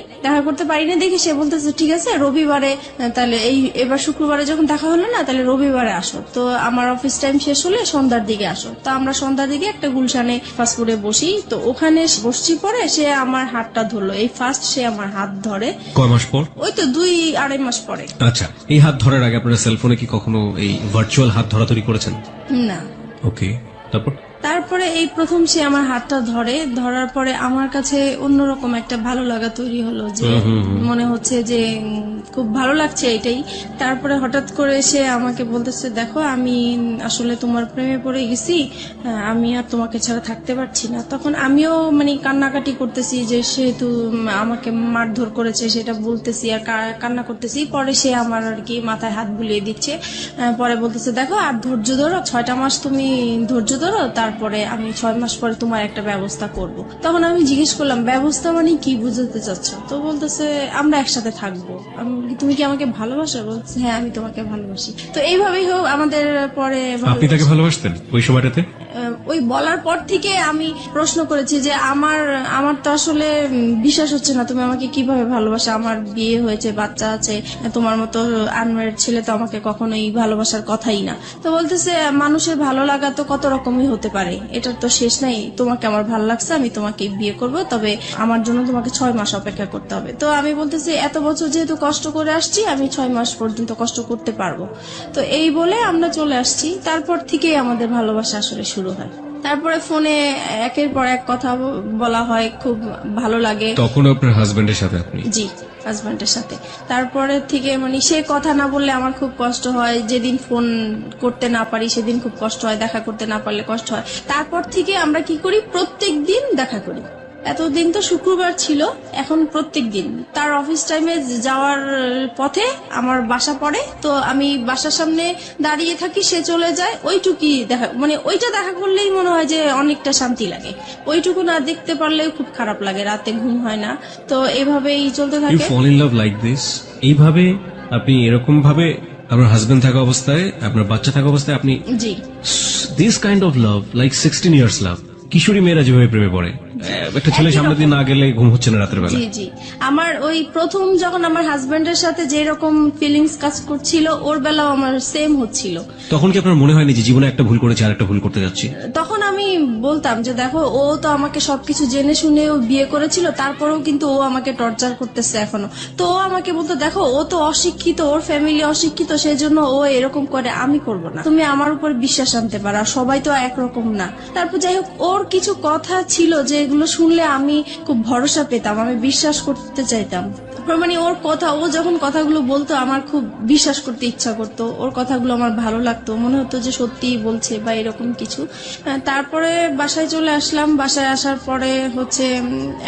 দেখে সে বলতেছে ঠিক আছে রবিবারে, তাহলে এবার শুক্রবারে যখন দেখা হলো না, তাহলে রবিবারে আসো। তো আমার অফিস টাইম শেষ হলে সন্ধ্যার দিকে আসো। তো আমরা সন্ধ্যার দিকে একটা গুলশানে ফাস্টফুডে বসি, তো ওখানে বসছি। পরে সে আমার হাতটা ধরলো, এই ফার্স্ট সে আমার হাত ধরে। কয় মাস পর? ওই তো 2-2.5 মাস পরে। আচ্ছা, এই হাত ধরার আগে আপনারা সেলফোনে কি কখনো এই ভার্চুয়াল হাত ধরাধরি করেছেন? না। ওকে, তারপরে এই প্রথম সে আমার হাতটা ধরার পরে আমার কাছে অন্যরকম একটা ভালো লাগা তৈরি হলো, যে মনে হচ্ছে যে খুব ভালো লাগছে এটাই। তারপরে হঠাৎ করে সে আমাকে বলতেছে দেখো, আমি আসলে তোমার প্রেমে পড়ে গেছি, আমি আর তোমাকে ছাড়া থাকতে পারছি না। তখন আমিও মানে কান্নাকাটি করতেছি, যে সেহেতু আমাকে মারধর করেছে সেটা বলতেছি আর কান্না করতেছি। পরে সে আমার আর কি মাথায় হাত বুলিয়ে দিচ্ছে, পরে বলতেছে দেখো আর ধৈর্য ধরো, 6টা মাস তুমি ধৈর্য ধরো, তারপরে আমি 6 মাস পরে তোমার একটা ব্যবস্থা করব। তখন আমি জিজ্ঞেস করলাম ব্যবস্থা মানে কি বুঝাতে চাচ্ছ? তো বলতেছে আমরা একসাথে থাকবো। তুমি কি আমাকে ভালোবাসো? বলছে হ্যাঁ আমি তোমাকে ভালোবাসি। তো এইভাবেই হোক আমাদের পরে। আপনি তাকে ভালোবাসতেন ওই সময়টাতে? ওই বলার পর থেকে আমি প্রশ্ন করেছি যে আমার তো আসলে বিশ্বাস হচ্ছে না, তুমি আমাকে কিভাবে ভালোবাসো, আমার বিয়ে হয়েছে, বাচ্চা আছে, তোমার মতো আনম্যারিড ছেলে তো আমাকে কখনোই ভালোবাসার কথাই না। তো বলতেছে মানুষের ভালো লাগা তো কত রকমই হতে পারে, এটার তো শেষ নাই, তোমাকে আমার ভালো লাগছে, আমি তোমাকে বিয়ে করব, তবে আমার জন্য তোমাকে 6 মাস অপেক্ষা করতে হবে। তো আমি বলতেছি এত বছর যেহেতু কষ্ট করে আসছি, আমি 6 মাস পর্যন্ত কষ্ট করতে পারবো। তো এই বলে আমরা চলে আসছি। তারপর থেকেই আমাদের ভালোবাসা আসলে শুরু হয়। তারপরে ফোনে একের পর এক কথা বলা হয়, খুব ভালো লাগে। তখন আপনার হাজবেন্ডের সাথে? আপনি? জি, হাজবেন্ডের সাথে। তারপরে থেকে মানে সে কথা না বললে আমার খুব কষ্ট হয়, যেদিন ফোন করতে না পারি সেদিন খুব কষ্ট হয়, দেখা করতে না পারলে কষ্ট হয়। তারপর থেকে আমরা কি করি, প্রত্যেক দিন দেখা করি। এতদিন তো শুক্রবার ছিল, এখন প্রত্যেক দিন তার অফিস টাইমে যাওয়ার পথে আমার বাসা পড়ে, তো আমি বাসার সামনে দাঁড়িয়ে থাকি, সে চলে যায়, ওইটুকুই দেখা, মানে ওইটা দেখা করলেই মনে হয় যে অনেকটা শান্তি লাগে। ওইটুকু না দেখতে পারলেও খুব খারাপ লাগে, রাতে ঘুম হয় না। তো এভাবেই চলতে থাকে। You fall in love like this? এইভাবে আপনি এরকম ভাবে আপনার হাজবেন্ড থাকা অবস্থায়, আপনার বাচ্চা থাকা অবস্থায় আপনি? জি। This kind of love, like 16 years love. কিশোরী মেয়েরা যেভাবে প্রেমে পড়ে, একটা ছেলে সামনে দিয়ে না গেলে ঘুম হচ্ছে না রাতের বেলা। জি জি, আমার ওই প্রথম যখন আমার হাজবেন্ডের সাথে যে রকম ফিলিংস কাজ করছিল, ওর বেলাও আমার সেম হচ্ছিল। তখন কি আপনার মনে হয়নি যে জীবনে একটা ভুল করেছি আর একটা ভুল করতে যাচ্ছি? তখন আমি বলতাম যে দেখো, ও তো আমাকে সবকিছু জেনে শুনে ও বিয়ে করেছিল, তারপরেও কিন্তু ও আমাকে টর্চার করতেছে এখনো। তো ও আমাকে বলতো দেখো, ও তো অশিক্ষিত, ওর ফ্যামিলি অশিক্ষিত, সেই জন্য ও এরকম করে, আমি করব না, তুমি আমার উপর বিশ্বাস আনতে পারো, সবাই তো একরকম না। তারপর যাই হোক, ওর কিছু কথা ছিল যেগুলো শুনলে আমি খুব ভরসা পেতাম, আমি বিশ্বাস করতে চাইতাম। মানে ওর কথা, ও যখন কথাগুলো বলতো আমার খুব বিশ্বাস করতে ইচ্ছা করতো, ওর কথাগুলো আমার ভালো লাগতো, মনে হতো যে সত্যিই বলছে বা এরকম কিছু। তারপরে বাসায় চলে আসলাম। বাসায় আসার পরে হচ্ছে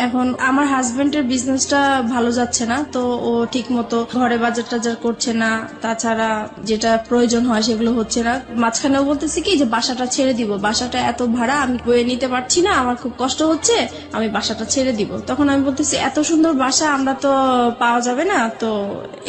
এখন আমার হাজবেন্ডের বিজনেসটা ভালো যাচ্ছে না, তো ও ঠিক মতো ঘরে বাজার টাজার করছে না, তাছাড়া যেটা প্রয়োজন হয় সেগুলো হচ্ছে না। মাঝখানেও বলতেছি কি যে বাসাটা ছেড়ে দিব, বাসাটা এত ভাড়া আমি বয়ে নিতে পারছি না, আমার খুব কষ্ট হচ্ছে, আমি বাসাটা ছেড়ে দিব। তখন আমি বলতেছি এত সুন্দর বাসা, আমরা তো পাওয়া যাবে না, তো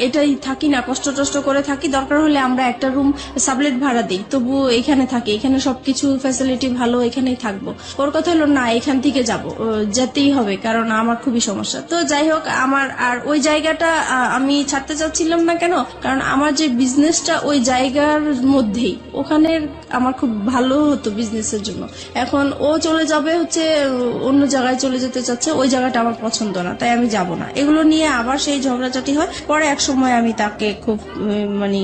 এটাই থাকি না, কষ্ট টষ্ট করে থাকি, দরকার হলে আমরা একটা রুম সাবলেট ভাড়া দিই, তবু এখানে থাকি, এখানে সবকিছু ফ্যাসিলিটি ভালো, এখানেই থাকবো। ওর কথা হলো না, এখান থেকে যাবো, যেতেই হবে, কারণ আমার খুবই সমস্যা। তো যাই হোক, আমার আর ওই জায়গাটা আমি ছাড়তে চাচ্ছিলাম না। কেন? কারণ আমার যে বিজনেসটা ওই জায়গার মধ্যেই, ওখানে আমার খুব ভালো হতো বিজনেসের জন্য। এখন ও চলে যাবে হচ্ছে অন্য জায়গায় চলে যেতে চাচ্ছে, ওই জায়গাটা আমার পছন্দ না, তাই আমি যাব না। এগুলো নিয়ে আবার সেই ঝগড়াঝাটি হয়। পরে এক সময় আমি তাকে খুব মানে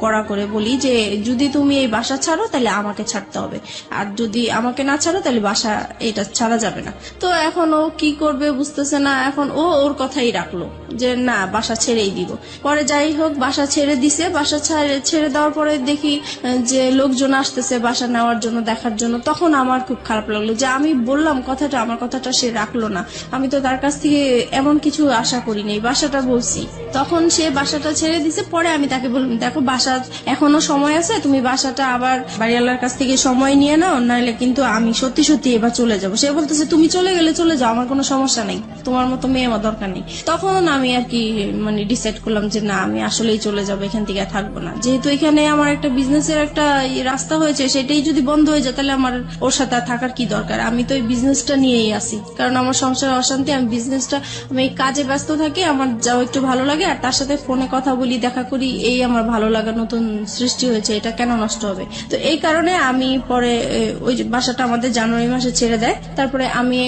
কড়া করে বলি যে যদি তুমি এই বাসা ছাড়ো তাহলে আমাকে ছাড়তে হবে, আর যদি আমাকে না ছাড়ো তাহলে বাসা এটা ছাড়া যাবে না। তো এখন ও কি করবে বুঝতেছে না, এখন ও ওর কথাই রাখলো যে না, বাসা ছেড়েই দিব। পরে যাই হোক, বাসা ছেড়ে দিছে। বাসা ছেড়ে দেওয়ার পরে দেখি যে লোকজন আসতেছে বাসা নেওয়ার জন্য, দেখার জন্য। তখন আমার খুব খারাপ লাগলো যে আমি বললাম কথাটা, আমার কথাটা সে রাখলো না। আমি তো তার কাছ থেকে এমন কিছু আশা করিনি, বাসাটা বলছি। তখন সে বাসাটা ছেড়ে দিছে। পরে আমি তাকে বললাম, দেখো বাসা এখনো সময় আছে, তুমি বাসাটা আবার বাড়িওয়ালার কাছ থেকে সময় নিয়ে নাও, নাহলে কিন্তু আমি সত্যি সত্যি এবার চলে যাবো। সে বলতেছে তুমি চলে গেলে চলে যাও, আমার কোনো সমস্যা নেই, তোমার মতো মেয়ে আমার দরকার নেই। তখন আমি আর কি মানে ডিসাইড করলাম যে না, আমি আসলেই চলে যাবো, এখান থেকে থাকবো না। যেহেতু এখানে আমার একটা বিজনেসের একটা রাস্তা হয়েছে, সেটাই যদি বন্ধ হয়ে যায় তাহলে আমার ওর সাথে থাকার কি দরকার। আমি তো এই বিজনেসটা নিয়েই আসি, কারণ আমার সংসারে অশান্তি। আমি বিজনেসটা, আমি কাজে ব্যস্ত থাকি, আমার যাও একটু ভালো লাগে, আর তার সাথে ফোনে কথা বলি, দেখা করি, এই আমার ভালো লাগা নতুন সৃষ্টি হয়েছে, এটা কেন নষ্ট হবে। তো এই কারণে আমি পরে ওই বাসাটা আমাদের জানুয়ারি মাসে ছেড়ে দেয়। তারপরে আমি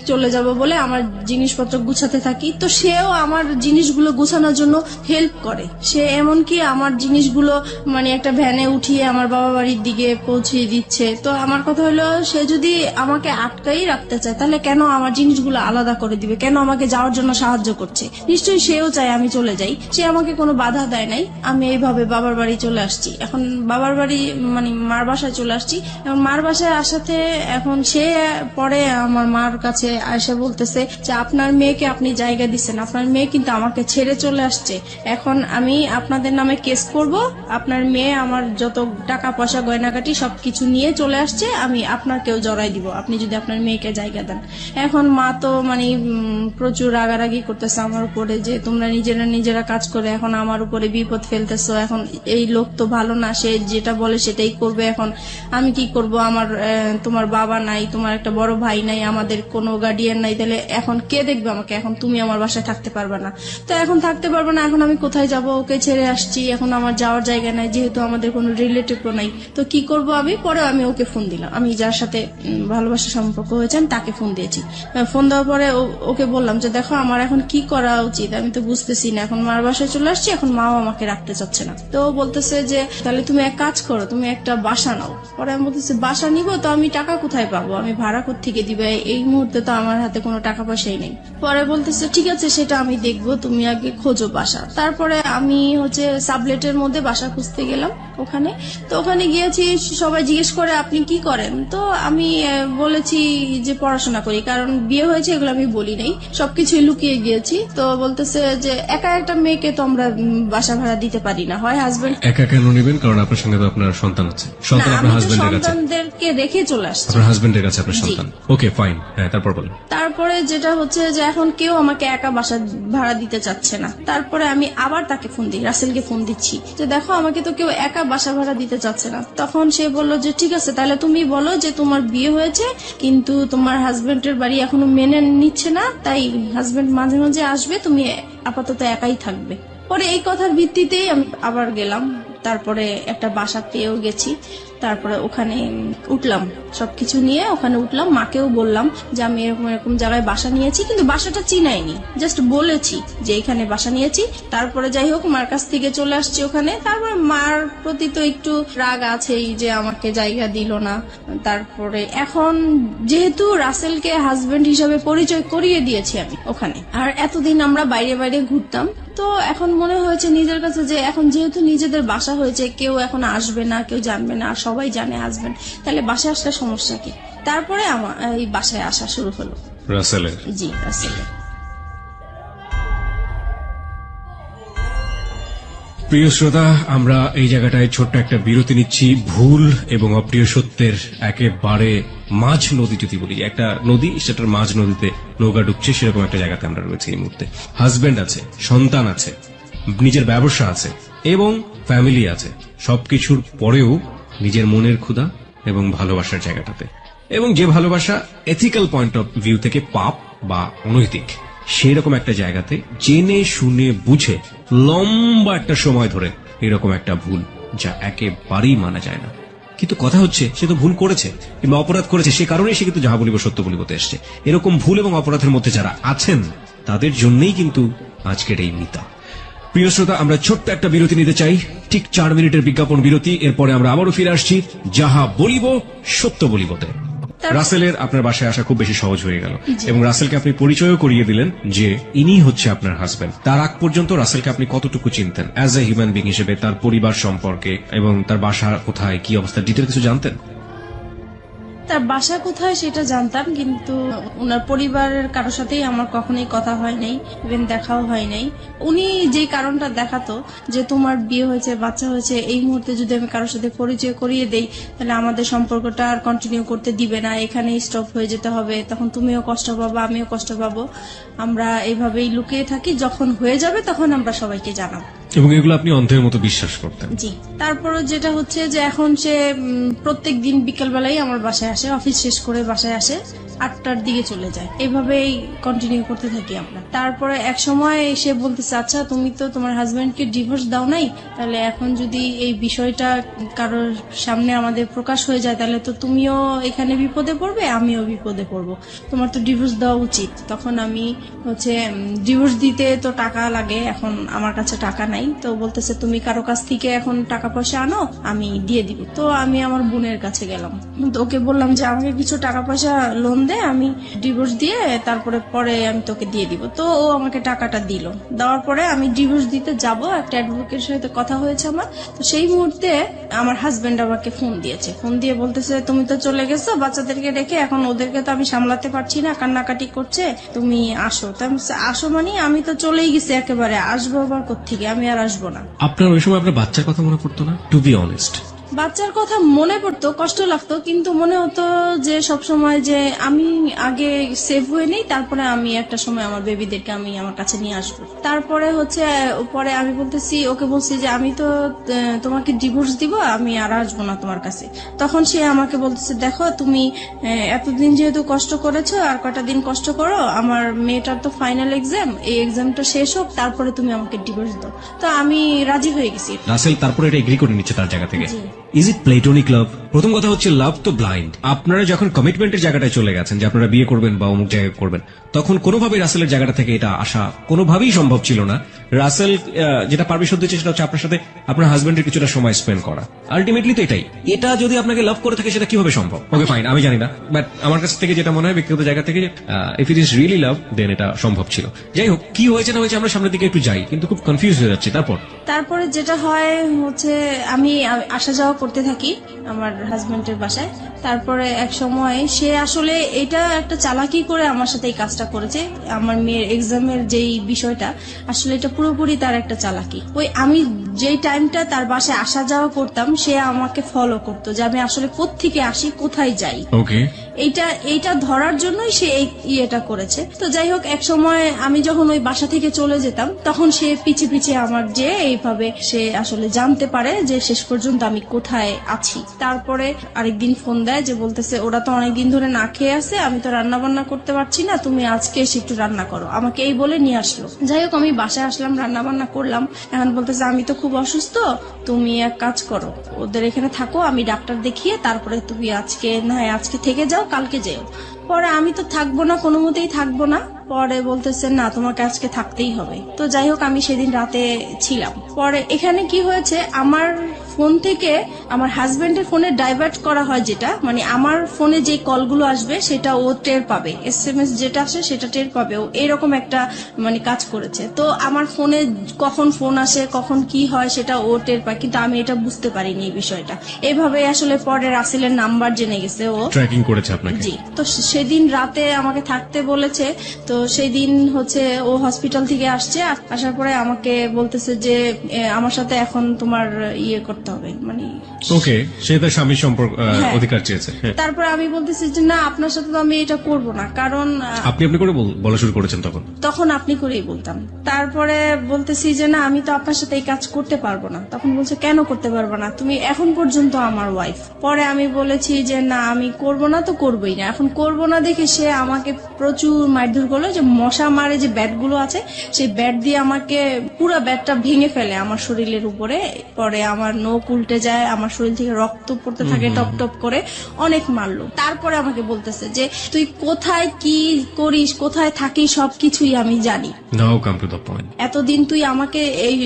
চলে যাব বলে আমার জিনিসপত্র গুছাতে থাকি। তো সেও আমার জিনিসগুলো গুছানোর জন্য হেল্প করে। সে এমনকি আমার জিনিসগুলো মানে একটা ভ্যানে উঠিয়ে আমার বাবা বাড়ির দিকে পৌঁছিয়ে দিচ্ছে। তো আমার কথা হলো, সে যদি আমাকে আটকাই রাখতে চায় তাহলে কেন আমার জিনিসগুলো আলাদা করে দিবে, কেন আমাকে যাওয়ার জন্য সাহায্য করছে? নিশ্চয়ই সেও চায় আমি চলে যাই, সে আমাকে কোনো বাধা দেয় নাই। আমি এইভাবে বাবার বাড়ি চলে আসছি। এখন বাবার বাড়ি মানে মার বাসায় চলে আসছি। এখন মার বাসায় আসাতে এখন সে পরে আমার মার কাছে এসে বলতেছে যে আপনার মেয়েকে আপনি জায়গা দিচ্ছেন, আপনার মেয়ে কিন্তু আমাকে ছেড়ে চলে আসছে, এখন আমি আপনাদের নামে কেস করব, আপনার মেয়ে আমার যত টাকা পয়সা গয়নাগাটি সবকিছু নিয়ে চলে আসছে, আমি আপনাকেও জড়াই দিব আপনি যদি আপনার মেয়েকে জায়গা দেন। এখন মা তো মানে প্রচুর রাগারাগি করতেছে আমার উপরে যে তোমরা নিজেরা কাজ করে এখন আমার উপরে বিপদ ফেলতেছো, এখন এই লোক তো ভালো না, সে যেটা বলে সেটাই করবে, এখন আমি কি করব? আমার তোমার বাবা নাই, তোমার একটা বড় ভাই নাই, আমাদের কোনো গার্ডিয়ান নাই, তাহলে এখন কে দেখবে আমাকে? এখন তুমি আমার বাসায় থাকতে পারবে না। তো এখন থাকতে পারবে না, এখন আমি কোথায় যাব? ওকে ছেড়ে আসছি, এখন আমার যাওয়ার জায়গা নাই, যেহেতু আমাদের কোনো রিলেটিভও নাই। তো কি করব আমি? পরে আমি ওকে ফোন দিলাম, আমি যার সাথে ভালোবাসার সম্পর্ক হয়েছে আমি তাকে ফোন দিয়েছি। ফোন দেওয়ার পরে ওকে বললাম যে দেখো আমার এখন কি করা উচিত, আমি তো বুঝতেছি না, এখন মার বাসায় চলে আসছি, এখন মাও আমাকে রাখতে চাচ্ছে না। তো বলতেছে যে তাহলে তুমি এক কাজ করো, তুমি একটা বাসা নাও। পরে আমি বলতেছি বাসা নিব, তো আমি টাকা কোথায় পাবো, আমি ভাড়া কোত্থেকে দিবে? এই মুহূর্তে তো আমার হাতে কোনো টাকা পয়সাই নেই। পরে বলতেছে ঠিক আছে, সেটা আমি দেখবো, তুমি আগে খোঁজো বাসা। তারপরে আমি হচ্ছে সাবলেটের মধ্যে বাসা খুঁজতে গেলাম ওখানে। তো ওখানে গিয়েছি, সবাই জিজ্ঞেস করে আপনি কি করেন? তো আমি বলেছি যে পড়াশোনা করি, কারণ বিয়ে হয়েছে এগুলো আমি বলি নাই, সবকিছুই লুকিয়ে গিয়েছি। তো বলতেছে যে একা একটা মেয়েকে তো আমরা বাসা ভাড়া দিতে পারি না, হয় হাজবেন্ড। একা কেন নেবেন? কারণ আপনার সঙ্গে তো আপনার সন্তান আছে। সন্তান আপনার হাজবেন্ডের কাছে, সন্তানদেরকে রেখে চলে আসছে আপনার হাজবেন্ডের কাছে আপনার সন্তান। ওকে ফাইন, হ্যাঁ তারপর বলুন। তারপরে যেটা হচ্ছে যে এখন কেউ আমাকে একা বাসা ভাড়া দিতে চাচ্ছে না। তারপরে আমি আবার তাকে ফোন দিই, রাসেলকে ফোন দিচ্ছি যে দেখো আমাকে তো কেউ একা বাসা ভাড়া দিতে চাচ্ছে না। তখন সে বলল যে ঠিক আছে, তাহলে তুমি বলো যে তোমার বিয়ে হয়েছে কিন্তু তোমার হাজবেন্ডের বাড়ি এখনো মেনে নিচ্ছে না, তাই হাজবেন্ড মাঝে মাঝে আসবে, তুমি আপাতত একাই থাকবে। পরে এই কথার ভিত্তিতেই আমি আবার গেলাম, তারপরে একটা বাসা পেয়েও গেছি। তারপরে ওখানে উঠলাম, সবকিছু নিয়ে ওখানে উঠলাম। মাকেও বললাম যে আমি এরকম এরকম জায়গায় বাসা নিয়েছি, কিন্তু বাসাটা চিনাইনি, জাস্ট বলেছি যে এখানে বাসা নিয়েছি। তারপরে যাই হোক মার কাছ থেকে চলে আসছি ওখানে। তারপরে মার প্রতি তো একটু রাগ আছেই যে আমাকে জায়গা দিল না। তারপরে এখন যেহেতু রাসেলকে হাজবেন্ড হিসাবে পরিচয় করিয়ে দিয়েছি আমি ওখানে, আর এতদিন আমরা বাইরে বাইরে ঘুরতাম, তো এখন মনে হয়েছে নিজের কাছে যে এখন যেহেতু নিজেদের বাসা হয়েছে, কেউ এখন আসবে না, কেউ জানবে না, আর সবাই জানে হাজবেন্ড, তাহলে বাসায় আসলে সমস্যা কি? তারপরে আমার এই বাসায় আসা শুরু হলো রাসেলের। জি, রাসেলের। প্রিয় শ্রোতা, আমরা এই জায়গাটায় ছোট্ট একটা বিরতি নিচ্ছি। ভুল এবং অপ্রিয় সত্যের একেবারে মাঝ নদী, যদি বলি একটা নদী, সেটার মাঝ নদীতে নৌকা ডুবছে, সেরকম একটা জায়গাতে আমরা রয়েছি এই মুহূর্তে। হাজবেন্ড আছে, সন্তান আছে, নিজের ব্যবসা আছে এবং ফ্যামিলি আছে, সবকিছুর পরেও নিজের মনের ক্ষুধা এবং ভালোবাসার জায়গাটাতে, এবং যে ভালোবাসা এথিক্যাল পয়েন্ট অফ ভিউ থেকে পাপ বা অনৈতিক, সেই রকম একটা জায়গাতে জেনে শুনে বুঝে লম্বা একটা সময় ধরে এরকম একটা ভুল, যা একেবারেই মানা যায় না। কিন্তু কথা হচ্ছে, সে তো ভুল করেছে কিংবা অপরাধ করেছে, সে কারণেই সে কিন্তু যাহা বলিব সত্য বলিবতে এসছে। এরকম ভুল এবং অপরাধের মধ্যে যারা আছেন, তাদের জন্যই কিন্তু আজকের এই মিতা। প্রিয় শ্রোতা, আমরা ছোট্ট একটা বিরতি নিতে চাই, ঠিক 4 মিনিটের বিজ্ঞাপন বিরতি। এরপরে আমরা আবারও ফিরে আসছি যাহা বলিব সত্য বলিবতে। রাসেলের আপনার বাসায় আসা খুব বেশি সহজ হয়ে গেল, এবং রাসেলকে আপনি পরিচয়ও করিয়ে দিলেন যে ইনি হচ্ছে আপনার হাজবেন্ড। তার আগ পর্যন্ত রাসেলকে আপনি কতটুকু চিনতেন অ্যাজ এ হিউম্যান বিং হিসেবে, তার পরিবার সম্পর্কে এবং তার বাসা কোথায়, কি অবস্থা, ডিটেল কিছু জানতেন? তার বাসা কোথায় সেটা জানতাম, কিন্তু ওনার পরিবারের কারোর সাথেই আমার কখনোই কথা হয় নাই, ইভেন দেখাও হয় নাই। উনি যে কারণটা দেখাতো যে তোমার বিয়ে হয়েছে, বাচ্চা হয়েছে, এই মুহূর্তে যদি আমি কারোর সাথে পরিচয় করিয়ে দেই তাহলে আমাদের সম্পর্কটা আর কন্টিনিউ করতে দিবে না, এখানেই স্টপ হয়ে যেতে হবে, তখন তুমিও কষ্ট পাবো, আমিও কষ্ট পাবো, আমরা এইভাবেই লুকিয়ে থাকি, যখন হয়ে যাবে তখন আমরা সবাইকে জানাবো। এবং এগুলো আপনি অন্ধের মতো বিশ্বাস করতেন? জি। তারপরে যেটা হচ্ছে যে এখন সে প্রত্যেক দিন বিকেলবেলায় আমার বাসায় আসে, অফিস শেষ করে বাসায় আসে, 8টার দিকে চলে যায়, এইভাবেই কন্টিনিউ করতে থাকি আমরা। তারপরে এক সময় সে বলতেছে, আচ্ছা তুমি তো তোমার হাজবেন্ডকে ডিভোর্স দাও নাই, তাহলে এখন যদি এই বিষয়টা কারোর সামনে আমাদের প্রকাশ হয়ে যায় তাহলে তো তুমিও এখানে বিপদে পড়বে, আমিও বিপদে পড়বো, তোমার তো ডিভোর্স দেওয়া উচিত। তখন আমি হচ্ছে ডিভোর্স দিতে তো টাকা লাগে, এখন আমার কাছে টাকা নাই, তো বলতেছে তুমি কারো কাছ থেকে এখন টাকা পয়সা আনো, আমি দিয়ে দিব। তো আমি আমার বোনের কাছে গেলাম, তো ওকে বললাম যে আমাকে কিছু টাকা পয়সা লোন দে, আমি ডিভোর্স দিয়ে তারপরে পরে আমি তোকে দিয়ে দিব। তো ও আমাকে টাকাটা দিল, দেওয়ার পরে আমি ডিভোর্স দিতে যাব, একটা অ্যাডভোকেটের সাথে কথা হয়েছে আমার। তো সেই মুহূর্তে আমার হাজবেন্ড আমাকে ফোন দিয়েছে, ফোন দিয়ে বলতেছে তুমি তো চলে গেছো বাচ্চাদেরকে রেখে, এখন ওদেরকে তো আমি সামলাতে পারছি না, কান্নাকাটি করছে, তুমি আসো। তো আসো মানে আমি তো চলেই গেছি একেবারে, আসবো আবার কোত্থেকে, আমি আর আসবো না। আপনার ওই সময় আপনার বাচ্চার কথা মনে পড়তো না? টু বি অনেস্ট, বাচ্চার কথা মনে পড়তো, কষ্ট লাগতো, কিন্তু মনে হতো যে সবসময় যে আমি আগে সেভ হয়ে নেই, তারপরে আমি একটা সময় আমার বেবিদেরকে আমি আমার কাছে নিয়ে আসবো। তারপরে হচ্ছে পরে আমি বলতেছি, ওকে বলছি যে আমি তো তোমাকে ডিভোর্স দিব, আমি আর আসবো না তোমার কাছে। তখন সে আমাকে বলতেছে, দেখো তুমি এতদিন যেহেতু কষ্ট করেছো, আর কটা দিন কষ্ট করো, আমার মেয়েটার তো ফাইনাল এক্সাম, এই এক্সামটা শেষ হোক, তারপরে তুমি আমাকে ডিভোর্স দাও। তো আমি রাজি হয়ে গেছি। রাসেল তারপরে এটা এগ্রি করে নিচ্ছে তার জায়গা থেকে। ইজ ইট প্লেটোনিক লাভ? প্রথম কথা হচ্ছে, লাভ তো ব্লাইন্ড। আপনারা যখন কমিটমেন্টের জায়গাটায় চলে গেছেন যে আপনারা বিয়ে করবেন বা অমুক জায়গায় করবেন, তখন কোনোভাবেই রাসেলের জায়গাটা থেকে এটা আসা কোনোভাবেই সম্ভব ছিল না। রাসেল যেটা পারমিশন দিচ্ছে সেটা হচ্ছে আপনার সাথে আপনার হাজবেন্ডের কিছুটা সময় স্পেন্ড করা। আলটিমেটলি তো এটাই। এটা যদি আপনাকে লাভ করে থাকে সেটা কিভাবে সম্ভব? ওকে ফাইন, আমি জানি না, বাট আমার কাছ থেকে যেটা মনে হয় ব্যক্তিগত জায়গা থেকে, if it is really love then এটা সম্ভব ছিল। যাই হোক, কি হয়েছে না হয়েছে আমরা সামনের দিকে একটু যাই, কিন্তু খুব কনফিউজ হয়ে যাচ্ছে। তারপরে যেটা হয় হচ্ছে আমি আসা যাওয়া করতে থাকি আমার হাজবেন্ডের বাসায়। তারপরে এক সময় সে আসলে এটা একটা চালাকি করে আমার সাথে এই কাজটা করেছে। আমার মেয়ের এক্সামের যেই বিষয়টা, আসলে এটা পুরোপুরি তার একটা চালাকি। ওই আমি যেই টাইমটা তার বাসায় আসা যাওয়া করতাম, সে আমাকে ফলো করতো যে আমি আসলে কোত্থেকে আসি, কোথায় যাই। এইটা ধরার জন্যই সে এই ইয়েটা করেছে। তো যাই হোক, এক সময় আমি যখন ওই বাসা থেকে চলে যেতাম, তখন সে পিছে পিছে আমার যে এইভাবে সে আসলে জানতে পারে যে শেষ পর্যন্ত আমি কোথায় আছি। তারপরে আরেকদিন ফোন দেয় যে বলতেছে, ওরা তো অনেকদিন ধরে না খেয়ে আছে, আমি তো রান্না বান্না করতে পারছি না, তুমি আজকে এসে একটু রান্না করো, আমাকে এই বলে নিয়ে আসলো। যাই হোক, আমি বাসায় আসলাম, রান্না বান্না করলাম। এখন বলতেছে, আমি তো খুব অসুস্থ, তুমি এক কাজ করো, ওদের এখানে থাকো, আমি ডাক্তার দেখিয়ে তারপরে তুমি আজকে থেকে যাও, কালকে যেও। পরে আমি তো থাকবো না, কোনো মতেই থাকবো না। পরে বলতেছে, না তোমাকে আজকে থাকতেই হবে। তো যাই হোক, আমি সেদিন রাতে ছিলাম। পরে এখানে কি হয়েছে, আমার ফোন থেকে আমার হাজবেন্ডের ফোনে ডাইভার্ট করা হয়, যেটা মানে আমার ফোনে যে কলগুলো আসবে সেটা ও টের পাবে, SMS যেটা আসে সেটা টের পাবে, ও এরকম একটা মানে কাজ করেছে। তো আমার ফোনে কখন ফোন আসে কখন কি হয় সেটা ও টের পায়, কিন্তু আমি এটা বুঝতে পারিনি এই বিষয়টা। এভাবে আসলে পরে রাসেলের নাম্বার জেনে গেছে ও, ট্র্যাকিং করেছে আপনাকে। জি। তো সেদিন রাতে আমাকে থাকতে বলেছে, তো সেই দিন হচ্ছে ও হসপিটাল থেকে আসছে, আসার পরে আমাকে বলতেছে যে আমার সাথে এখন তোমার ইয়ে করতে হবে, মানে ওকে, সে তার স্বামীর সম্পর্ক হ্যাঁ। অধিকার চেয়েছে। হ্যাঁ। তারপরে আমি বলতেছি যে না, আপনার সাথে তো আমি এটা করব না, কারণ আপনি করে বলা শুরু করেছেন তখন? তখন আপনি করেই বলতাম। তারপরে বলতেছি যে না, আমি তো আপনার সাথে এই কাজ করতে পারবো না। তখন বলছে কেন করতে পারবো না, তুমি এখন পর্যন্ত আমার ওয়াইফ। পরে আমি বলেছি যে না, আমি করব না তো করবোই না। এখন করব না দেখে সে আমাকে প্রচুর মারধর করলো, যে মশা মারে যে ব্যাট গুলো আছে সেই ব্যাট দিয়ে আমাকে পুরো ব্যাটটা ভেঙে ফেলে আমার শরীরের উপরে। পরে আমার নখ উল্টে যায়, আমার শরীর থেকে রক্ত পড়তে থাকে টপ টপ করে, অনেক মারলো। তারপরে আমাকে বলতেছে যে তুই কোথায় কি করিস, কোথায় থাকিস, সবকিছুই আমি জানি। নাও কাম টু দ্য পয়েন্ট। এতদিন তুই আমাকে এই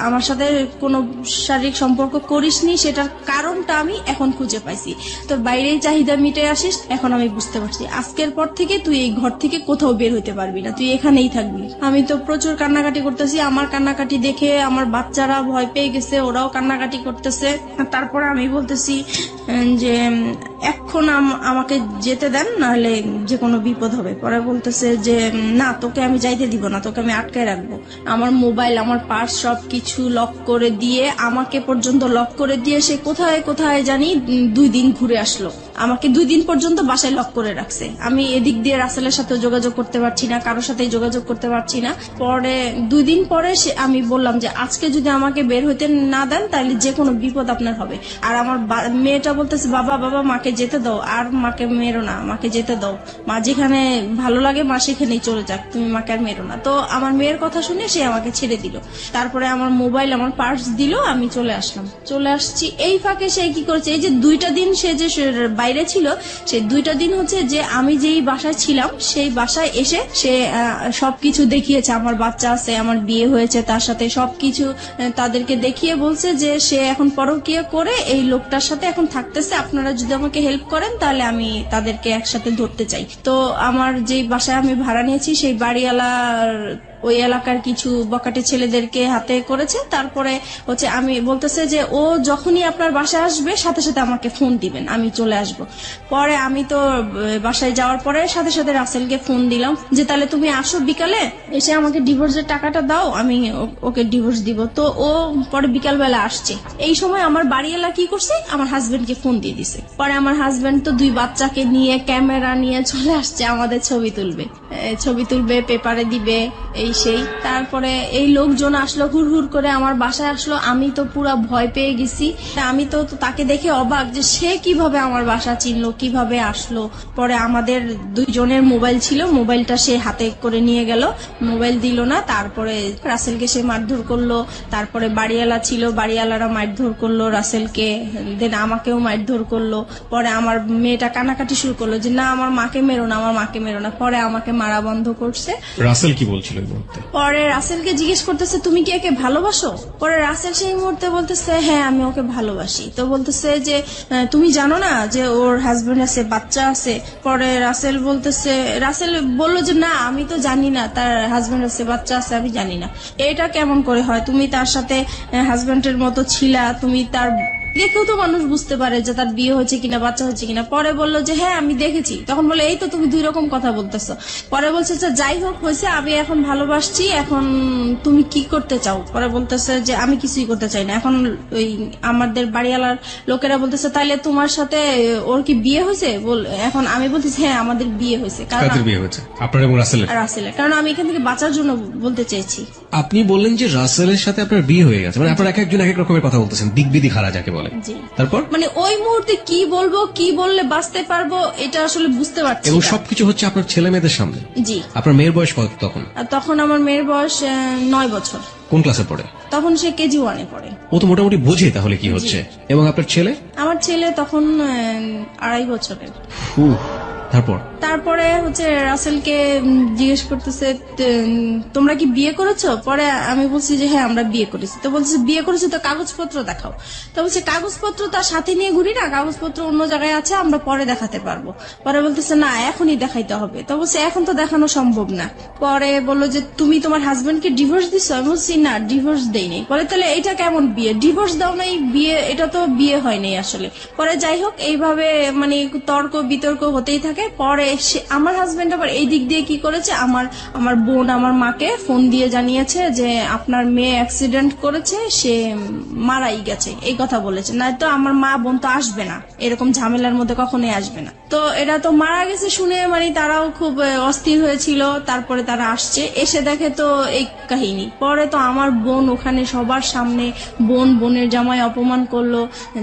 আমার সাথে কোনো শারীরিক সম্পর্ক করিসনি, সেটার কারণটা আমি এখন খুঁজে পাইছি। তোর বাইরেই চাহিদা মিটে আসিস, এখন আমি বুঝতে পারছি। আজকের পর থেকে তুই এই ঘর থেকে কোথাও বের হইতে পারবি না, তুই এখানেই থাকবি। আমি তো প্রচুর কান্নাকাটি করতেছি, আমার কান্নাকাটি দেখে আমার বাচ্চারা ভয় পেয়ে গেছে, ওরাও কান্নাকাটি করতেছে। তারপরে আমি বলতেছি যে এখন আমাকে যেতে দেন, নাহলে যে কোনো বিপদ হবে। পরে বলতেছে যে না, তোকে আমি যাইতে দিব না, তোকে আমি আটকায় রাখবো। আমার মোবাইল, আমার পার্স সবকিছু লক করে দিয়ে, আমাকে পর্যন্ত লক করে দিয়ে সে কোথায় কোথায় জানি 2 দিন ঘুরে আসলো। আমাকে 2 দিন পর্যন্ত বাসায় লক করে রাখছে। আমি এদিক দিয়ে রাসেলের সাথে যোগাযোগ করতে পারছি না, কারোর সাথে যোগাযোগ করতে পারছি না। পরে 2 দিন পরে আমি বললাম যে আজকে যদি আমাকে বের হইতে না দেন তাহলে যে কোনো বিপদ আপনার হবে। আর আমার মেয়েটা বলতেছে বাবা বাবা মাকে যেতে দাও, আর মাকে মেরো না, মাকে যেতে দাও, মা যেখানে ভালো লাগে মা সেখানেই চলে যাক, তুমি মাকে আর মেরো না। তো আমার মেয়ের কথা শুনে সে আমাকে ছেড়ে দিল। তারপরে আমার মোবাইল, আমার পার্স দিল, আমি চলে আসলাম। চলে আসছি, এই ফাঁকে সে কি করেছে, এই যে 2টা দিন সে যে বাইরে ছিল, সেই 2টা দিন হচ্ছে যে আমি যেই বাসায় ছিলাম সেই বাসায় এসে সে সবকিছু দেখিয়েছে। আমার বাচ্চা আছে, আমার বিয়ে হয়েছে তার সাথে, সবকিছু তাদেরকে দেখিয়ে বলছে যে সে এখন পরকীয়া করে এই লোকটার সাথে এখন থাকতেছে, আপনারা যদি আমাকে হেল্প করেন তাহলে আমি তাদেরকে একসাথে ধরতে চাই। তো আমার যে বাসায় আমি ভাড়া নিয়েছি সেই বাড়িওয়ালার ওই এলাকার কিছু বকাটে ছেলেদেরকে হাতে করেছে। তারপরে হচ্ছে আমি বলতেছে যে ও যখনই আপনার বাসায় আসবে সাথে সাথে আমাকে ফোন দিবেন, আমি চলে আসব। পরে আমি তো বাসায় যাওয়ার পরে সাথে সাথে রাসেলকে ফোন দিলাম যে তাহলে তুমি আসো বিকালে, এসে আমাকে ডিভোর্সের টাকাটা দাও, আমি ওকে ডিভোর্স দিব। তো ও পরে বিকালবেলা আসছে। এই সময় আমার বাড়িওয়ালা কি করছে, আমার হাজবেন্ডকে ফোন দিয়ে দিছে। পরে আমার হাজবেন্ড তো 2 বাচ্চাকে নিয়ে ক্যামেরা নিয়ে চলে আসছে, আমাদের ছবি তুলবে, পেপারে দিবে, এই সেই। তারপরে এই লোকজন আসলো হুড় হুড় করে আমার বাসায় আসলো। আমি তো পুরো ভয় পেয়ে গেছি। আমি তো তাকে দেখে অবাক যে সে কিভাবে আমার বাসা চিনলো, কিভাবে আসলো। পরে আমাদের 2 জনের মোবাইল ছিল, মোবাইলটা সে হাতে করে নিয়ে গেল, মোবাইল দিল না। তারপরে রাসেলকে সে মারধর করলো। তারপরে বাড়িওয়ালা ছিল, বাড়িওয়ালারা মারধর করলো রাসেলকে, দেন আমাকেও মারধর করলো। পরে আমার মেয়েটা কান্নাকাটি শুরু করলো যে না, আমার মাকে মেরো না, আমার মাকে মেরো না। পরে আমাকে মারা বন্ধ করছে। রাসেল কি বলছিল এই মুহূর্তে? পরে রাসেলকে জিজ্ঞেস করতেছে তুমি কি একে ভালোবাসো? পরে রাসেল সেই মুহূর্তে বলতেছে হ্যাঁ আমি ওকে ভালোবাসি। তো বলতেছে যে তুমি জানো না যে ওর হাজবেন্ড আছে, বাচ্চা আছে? পরে রাসেল বললো যে না, আমি তো জানি না তার হাজবেন্ড আছে, বাচ্চা আছে, আমি জানি না। এটা কেমন করে হয়? তুমি তার সাথে হাজবেন্ডের মতো ছিলা, তুমি তার দেখেও তো মানুষ বুঝতে পারে যে তার বিয়ে হয়েছে কিনা, বাচ্চা হয়েছে কিনা। পরে বললো যে হ্যাঁ আমি দেখেছি। তখন বলে এই তো তুমি 2 রকম কথা বলতেছো। পরে বলছে যে যাই হোক হয়েছে, আমি এখন ভালোবাসছি, এখন তুমি কি করতে চাও? পরে বলতেছে যে আমি কিছুই করতে চাই না। এখন ওই আমাদের বাড়িওয়ালার লোকেরা বলতেছে তাইলে তোমার সাথে ওর কি বিয়ে হয়েছে? এখন আমি বলতেছি হ্যাঁ আমাদের বিয়ে হয়েছে। কাদের বিয়ে হয়েছে? আপনার এবং রাসেলের? কারণ আমি এখান থেকে বাঁচার জন্য বলতে চেয়েছি। আপনি বললেন যে রাসেলের সাথে আপনার বিয়ে হয়ে গেছে, মানে আপনার এক একজন এক এক রকমের কথা বলতেছেন, দিকবিদিক হারা যাকে বলে। তারপর মানে ওই মুহূর্তে কি বলবো, কি বললে বাঁচতে পারবো এটা আসলে বুঝতে পারছি। এবং সবকিছু হচ্ছে আপনার ছেলে মেয়েদের সামনে। জি। আপনার মেয়ের বয়স কত তখন? তখন আমার মেয়ের বয়স 9 বছর। কোন ক্লাসে পড়ে? তখন সে কেজি 1 এ পড়ে। ও তো মোটামুটি বোঝে তাহলে কি হচ্ছে। এবং আপনার ছেলে? আমার ছেলে তখন 2.5 বছরের। তারপরে হচ্ছে রাসেলকে জিজ্ঞেস করতেছে তোমরা কি বিয়ে করেছো? পরে আমি বলছি যে হ্যাঁ আমরা বিয়ে করেছি। তো বলছে বিয়ে করেছো তো কাগজপত্র দেখাও। তো বলছে কাগজপত্র তার সাথে নিয়ে ঘুরি না, কাগজপত্র অন্য জায়গায় আছে, আমরা পরে দেখাতে পারবো। পরে বলতেছে না এখনই দেখাইতে হবে। তো বলছে এখন তো দেখানো সম্ভব না। পরে বললো যে তুমি তোমার হাজবেন্ডকে ডিভোর্স দিছো? আমি বলছি না ডিভোর্স দেইনি। বলে তাহলে এটা কেমন বিয়ে? ডিভোর্স দাও নাই, বিয়ে এটা তো বিয়ে হয়নি আসলে। পরে যাই হোক এইভাবে মানে তর্ক বিতর্ক হতেই থাকে। পরে আমার হাজবেন্ড আবার এই দিক দিয়ে কি করেছে, আমার বোন আমার মাকে ফোন দিয়ে জানিয়েছে যে আপনার মেয়ে অ্যাক্সিডেন্ট করেছে, সে মারাই গেছে, এই কথা বলেছে। না তো আমার মা বোন তো আসবে না, এরকম ঝামেলার মধ্যে কখনোই আসবে না। তো এরা তো মারা গেছে শুনে মানে তারাও খুব অস্থির হয়েছিল। তারপরে তারা আসছে, এসে দেখে তো এই কাহিনী। পরে তো আমার বোন ওখানে সবার সামনে বোনের জামাই অপমান করলো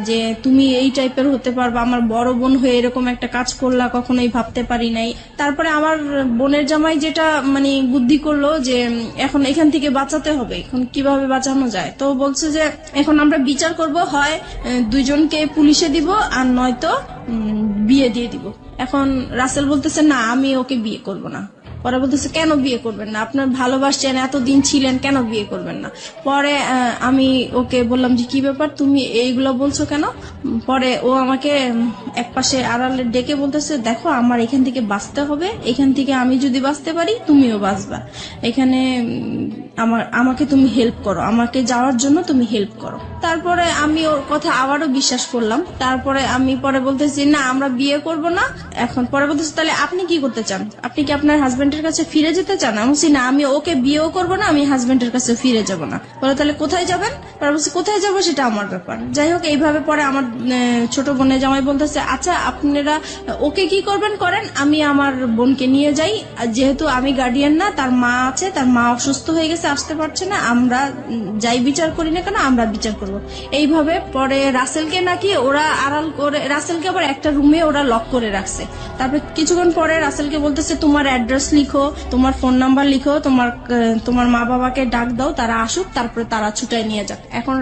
যে তুমি এই টাইপের হতে পারবা, আমার বড় বোন হয়ে এরকম একটা কাজ করলা, কখনোই ভাবতে পারি নাই। তারপরে আমার বোনের জামাই যেটা মানে বুদ্ধি করলো যে এখন এখান থেকে বাঁচাতে হবে, এখন কিভাবে বাঁচানো যায়। তো বলছে যে এখন আমরা বিচার করব, হয় দুইজনকে পুলিশে দিব আর নয়তো বিয়ে দিয়ে দিব। এখন রাসেল বলতেছে না আমি ওকে বিয়ে করব না। পরে বলতেছে কেন বিয়ে করবেন না? আপনার ভালোবাসছেন, এতদিন ছিলেন, কেন বিয়ে করবেন না? পরে আমি ওকে বললাম যে কি ব্যাপার তুমি এইগুলো বলছো কেন? পরে ও আমাকে একপাশে আড়ালে ডেকে বলতেছে দেখো আমার এখান থেকে বাঁচতে হবে, এখান থেকে আমি যদি বাঁচতে পারি তুমিও বাঁচবা, এখানে আমাকে তুমি হেল্প করো, আমাকে যাওয়ার জন্য তুমি হেল্প করো। তারপরে আমি ওর কথা আবারও বিশ্বাস করলাম। তারপরে আমি পরে বলতেছি না আমরা বিয়ে করব না। এখন পরে বলতেছি তাহলে আপনি কি করতে চান? আপনি কি আপনার হাজবেন্ডের কাছে ফিরে যেতে চান? আমি বলছি না আমি ওকে বিয়েও করবো না, আমি হাজবেন্ডের কাছে ফিরে যাব না। বলে তাহলে কোথায় যাবেন? পরে বলছি কোথায় যাবো সেটা আমার ব্যাপার। যাই হোক এইভাবে পরে আমার ছোট বোনের জামাই বলতেছে আচ্ছা আপনারা ওকে কি করবেন করেন, আমি আমার বোনকে নিয়ে যাই, যেহেতু আমি গার্ডিয়ান না, তার মা আছে, তার মা অসুস্থ হয়ে গেছে আসতে পারছে না, আমরা যাই বিচার করি না কেন আমরা বিচার করব। এইভাবে পরে রাসেলকে নাকি ওরা আড়াল করে, রাসেলকে আবার একটা রুমে ওরা লক করে রাখছে। তারপর কিছুক্ষণ পরে রাসেলকে বলতেছে তোমার অ্যাড্রেস লিখো, তোমার ফোন নাম্বার লিখো, তোমার মা বাবাকে ডাক দাও, তারা আসুক, তারপরে তারা ছুটাই নিয়ে যাক। এখন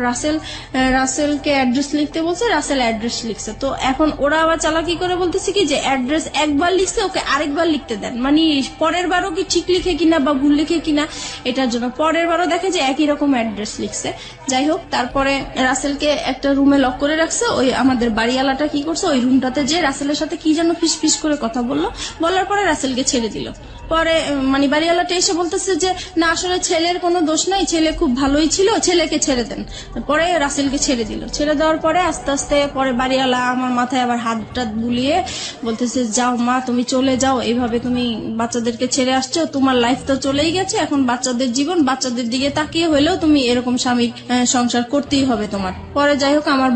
রাসেলকে অ্যাড্রেস লিখতে বলছে, রাসেল অ্যাড্রেস লিখছে। তো এখন ওরা আবার চালাকি করে বলতেছে কি যে অ্যাড্রেস একবার লিখছে ওকে আরেকবার লিখতে দেন, মানে পরের বারও কি ঠিক লিখে কিনা বা ভুল লিখে কিনা এটার জন্য পরের বারও দেখে যে একই রকম অ্যাড্রেস লিখছে। যাই হোক তারপরে রাসেলকে একটা রুমে লক করে রাখছে। ওই আমাদের বাড়িওয়ালাটা কি করছে, ওই রুমটাতে যে রাসেলের সাথে কি যেন ফিস করে কথা বলার পরে রাসেলকে ছেড়ে দিল। পরে মানে বাড়িওয়ালাটা এসে বলতেছে যে না আসলে ছেলের কোনো দোষ নাই, ছেলে খুব ভালোই ছিল, ছেলেকে ছেড়ে দেন। পরে রাসেলকে ছেড়ে দিল। ছেড়ে দেওয়ার পরে আস্তে আস্তে পরে বাড়িওয়ালা আমার মাথায় আবার হাত টাত বুলিয়ে বলতেছে যাও মা তুমি চলে যাও, এইভাবে তুমি বাচ্চাদেরকে ছেড়ে আসছো, তোমার লাইফ তো চলেই গেছে, এখন বাচ্চাদের জীবন, বাচ্চাদের দিকে তাকিয়ে হলেও তুমি এরকম স্বামীর সংসার করতেই হবে তোমার। পরে যাই হোক আমার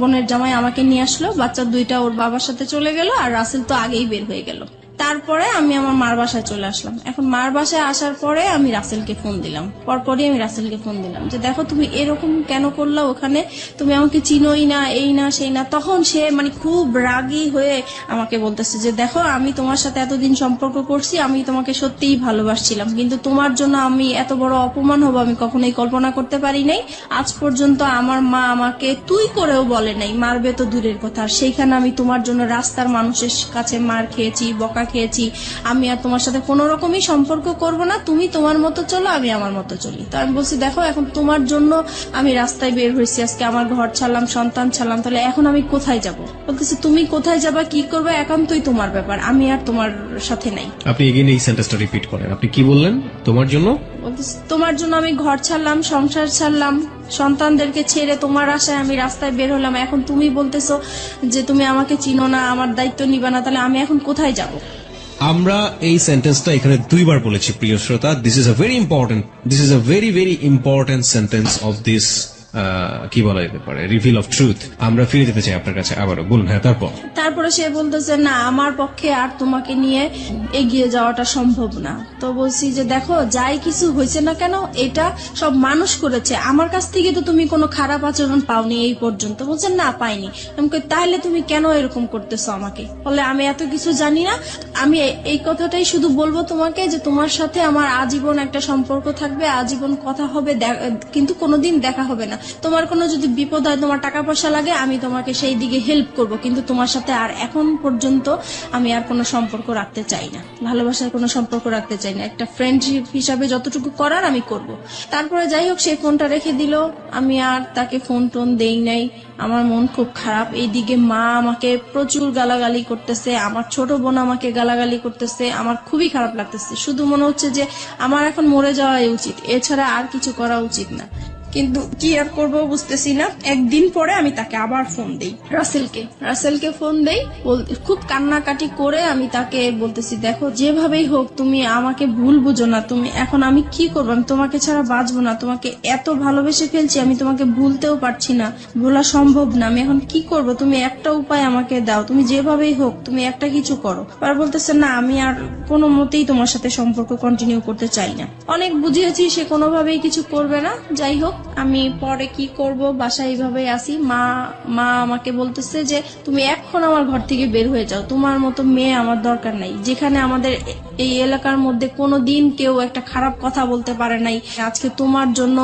বোনের জামাই আমাকে নিয়ে আসলো, বাচ্চা দুইটা ওর বাবার সাথে চলে গেল, আর রাসেল তো আগেই বের হয়ে গেল। তারপরে আমি আমার মার বাসায় চলে আসলাম। এখন মার বাসায় আসার পরে আমি রাসেলকে ফোন দিলাম, পরপরই আমি রাসেলকে ফোন দিলাম যে দেখো তুমি এরকম কেন করলা, ওখানে তুমি আমাকে চিনোই না, এই না সেই না। তখন সে মানে খুব রাগী হয়ে আমাকে বলতেছে যে দেখো আমি তোমার সাথে এতদিন সম্পর্ক করছি, আমি তোমাকে সত্যিই ভালোবাসছিলাম, কিন্তু তোমার জন্য আমি এত বড় অপমান হবো আমি কখনোই কল্পনা করতে পারি নাই। আজ পর্যন্ত আমার মা আমাকে তুই করেও বলে নাই, মারবে তো দূরের কথা, সেইখানে আমি তোমার জন্য রাস্তার মানুষের কাছে মার খেয়েছি, বকা খেয়েছি, আমি আর তোমার সাথে কোনো রকমই সম্পর্ক করব না, তুমি তোমার মতো চলো, আমি আমার মতো চলি। তো আমি বলছি দেখো এখন তোমার জন্য আমি রাস্তায় বের হয়েছি, আজকে আমার ঘর ছাড়লাম, সন্তান ছাড়লাম, তাহলে এখন আমি কোথায় যাব? বলতেছি তুমি কোথায় যাবা, কি করবে, একান্তই তোমার ব্যাপার, আমি আর তোমার সাথে নাই। আপনি এগেইন এই সেন্টেন্সটা রিপিট করেন, আপনি কি বললেন? তোমার জন্য? বলতেছি তোমার জন্য আমি ঘর ছাড়লাম, সংসার ছাড়লাম, সন্তানদেরকে ছেড়ে তোমার আশায় আমি রাস্তায় বের হলাম, এখন তুমি বলতেছো যে তুমি আমাকে চিনো না, আমার দায়িত্ব নিবা না, তাহলে আমি এখন কোথায় যাব? আমরা এই সেন্টেন্সটা এখানে দুইবার বলেছি প্রিয় শ্রোতা। This is a very important sentence of this কি বলা যেতে পারে, রিভিল অফ ট্রুথ। আমরা ফিরে যেতে চাই আপনার কাছে, আবারও বলুন। হ্যাঁ তারপরে সে বলতেছে না আমার পক্ষে আর তোমাকে নিয়ে এগিয়ে যাওয়াটা সম্ভব না। তো বলছি যে দেখো যাই কিছু হয়েছে না কেন এটা সব মানুষ করেছে, আমার কাছ থেকে তো তুমি কোনো খারাপ আচরণ পাওনি এই পর্যন্ত। বলছেন না পাইনি। আমাকে তাহলে তুমি কেন এরকম করতেছো আমাকে? বলে আমি এত কিছু জানি না, আমি এই কথাটাই শুধু বলবো তোমাকে যে তোমার সাথে আমার আজীবন একটা সম্পর্ক থাকবে, আজীবন কথা হবে, কিন্তু কোনোদিন দেখা হবে না। তোমার কোনো যদি বিপদ হয়, তোমার টাকা পয়সা লাগে, আমি তোমাকে সেই দিকে হেল্প করব, কিন্তু তোমার সাথে আর এখন পর্যন্ত আমি আর কোনো সম্পর্ক রাখতে চাই না, ভালোবাসার কোনো সম্পর্ক রাখতে চাই না, একটা ফ্রেন্ডশিপ হিসাবে যতটুকু করার আমি করব। তারপরে যাই হোক, সেই ফোনটা রেখে দিল, আমি আর তাকে ফোন টোন দেই নাই। আমার মন খুব খারাপ। এইদিকে মা আমাকে প্রচুর গালাগালি করতেছে, আমার ছোট বোন আমাকে গালাগালি করতেছে, আমার খুবই খারাপ লাগতেছে। শুধু মনে হচ্ছে যে আমার এখন মরে যাওয়াই উচিত, এছাড়া আর কিছু করা উচিত না। কিন্তু কি আর করবো বুঝতেছি না। একদিন পরে আমি তাকে আবার ফোন দেই, রাসেলকে ফোন দেই, খুব কান্নাকাটি করে আমি তাকে বলতেছি, দেখো যেভাবেই হোক তুমি আমাকে ভুল বুঝো না, তুমি এখন আমি কি করবো, আমি তোমাকে ছাড়া বাঁচবো না, তোমাকে এত ভালোবেসে ফেলছি, আমি তোমাকে ভুলতেও পারছি না, ভোলা সম্ভব না, আমি এখন কি করব, তুমি একটা উপায় আমাকে দাও, তুমি যেভাবেই হোক তুমি একটা কিছু করো। আর বলতেছে না, আমি আর কোনো মতেই তোমার সাথে সম্পর্ক কন্টিনিউ করতে চাই না। অনেক বুঝিয়েছি, সে কোনোভাবেই কিছু করবে না। যাই হোক, আমি পরে কি করব, বাসায় এইভাবে আসি। মা আমাকে বলতেছে যে তুমি এখন আমার ঘর থেকে বের হয়ে যাও, তোমার মতো মেয়ে আমার দরকার নাই। যেখানে আমাদের এই এলাকার মধ্যে কোনোদিন কেউ একটা খারাপ কথা বলতে পারে নাই, আজকে তোমার জন্য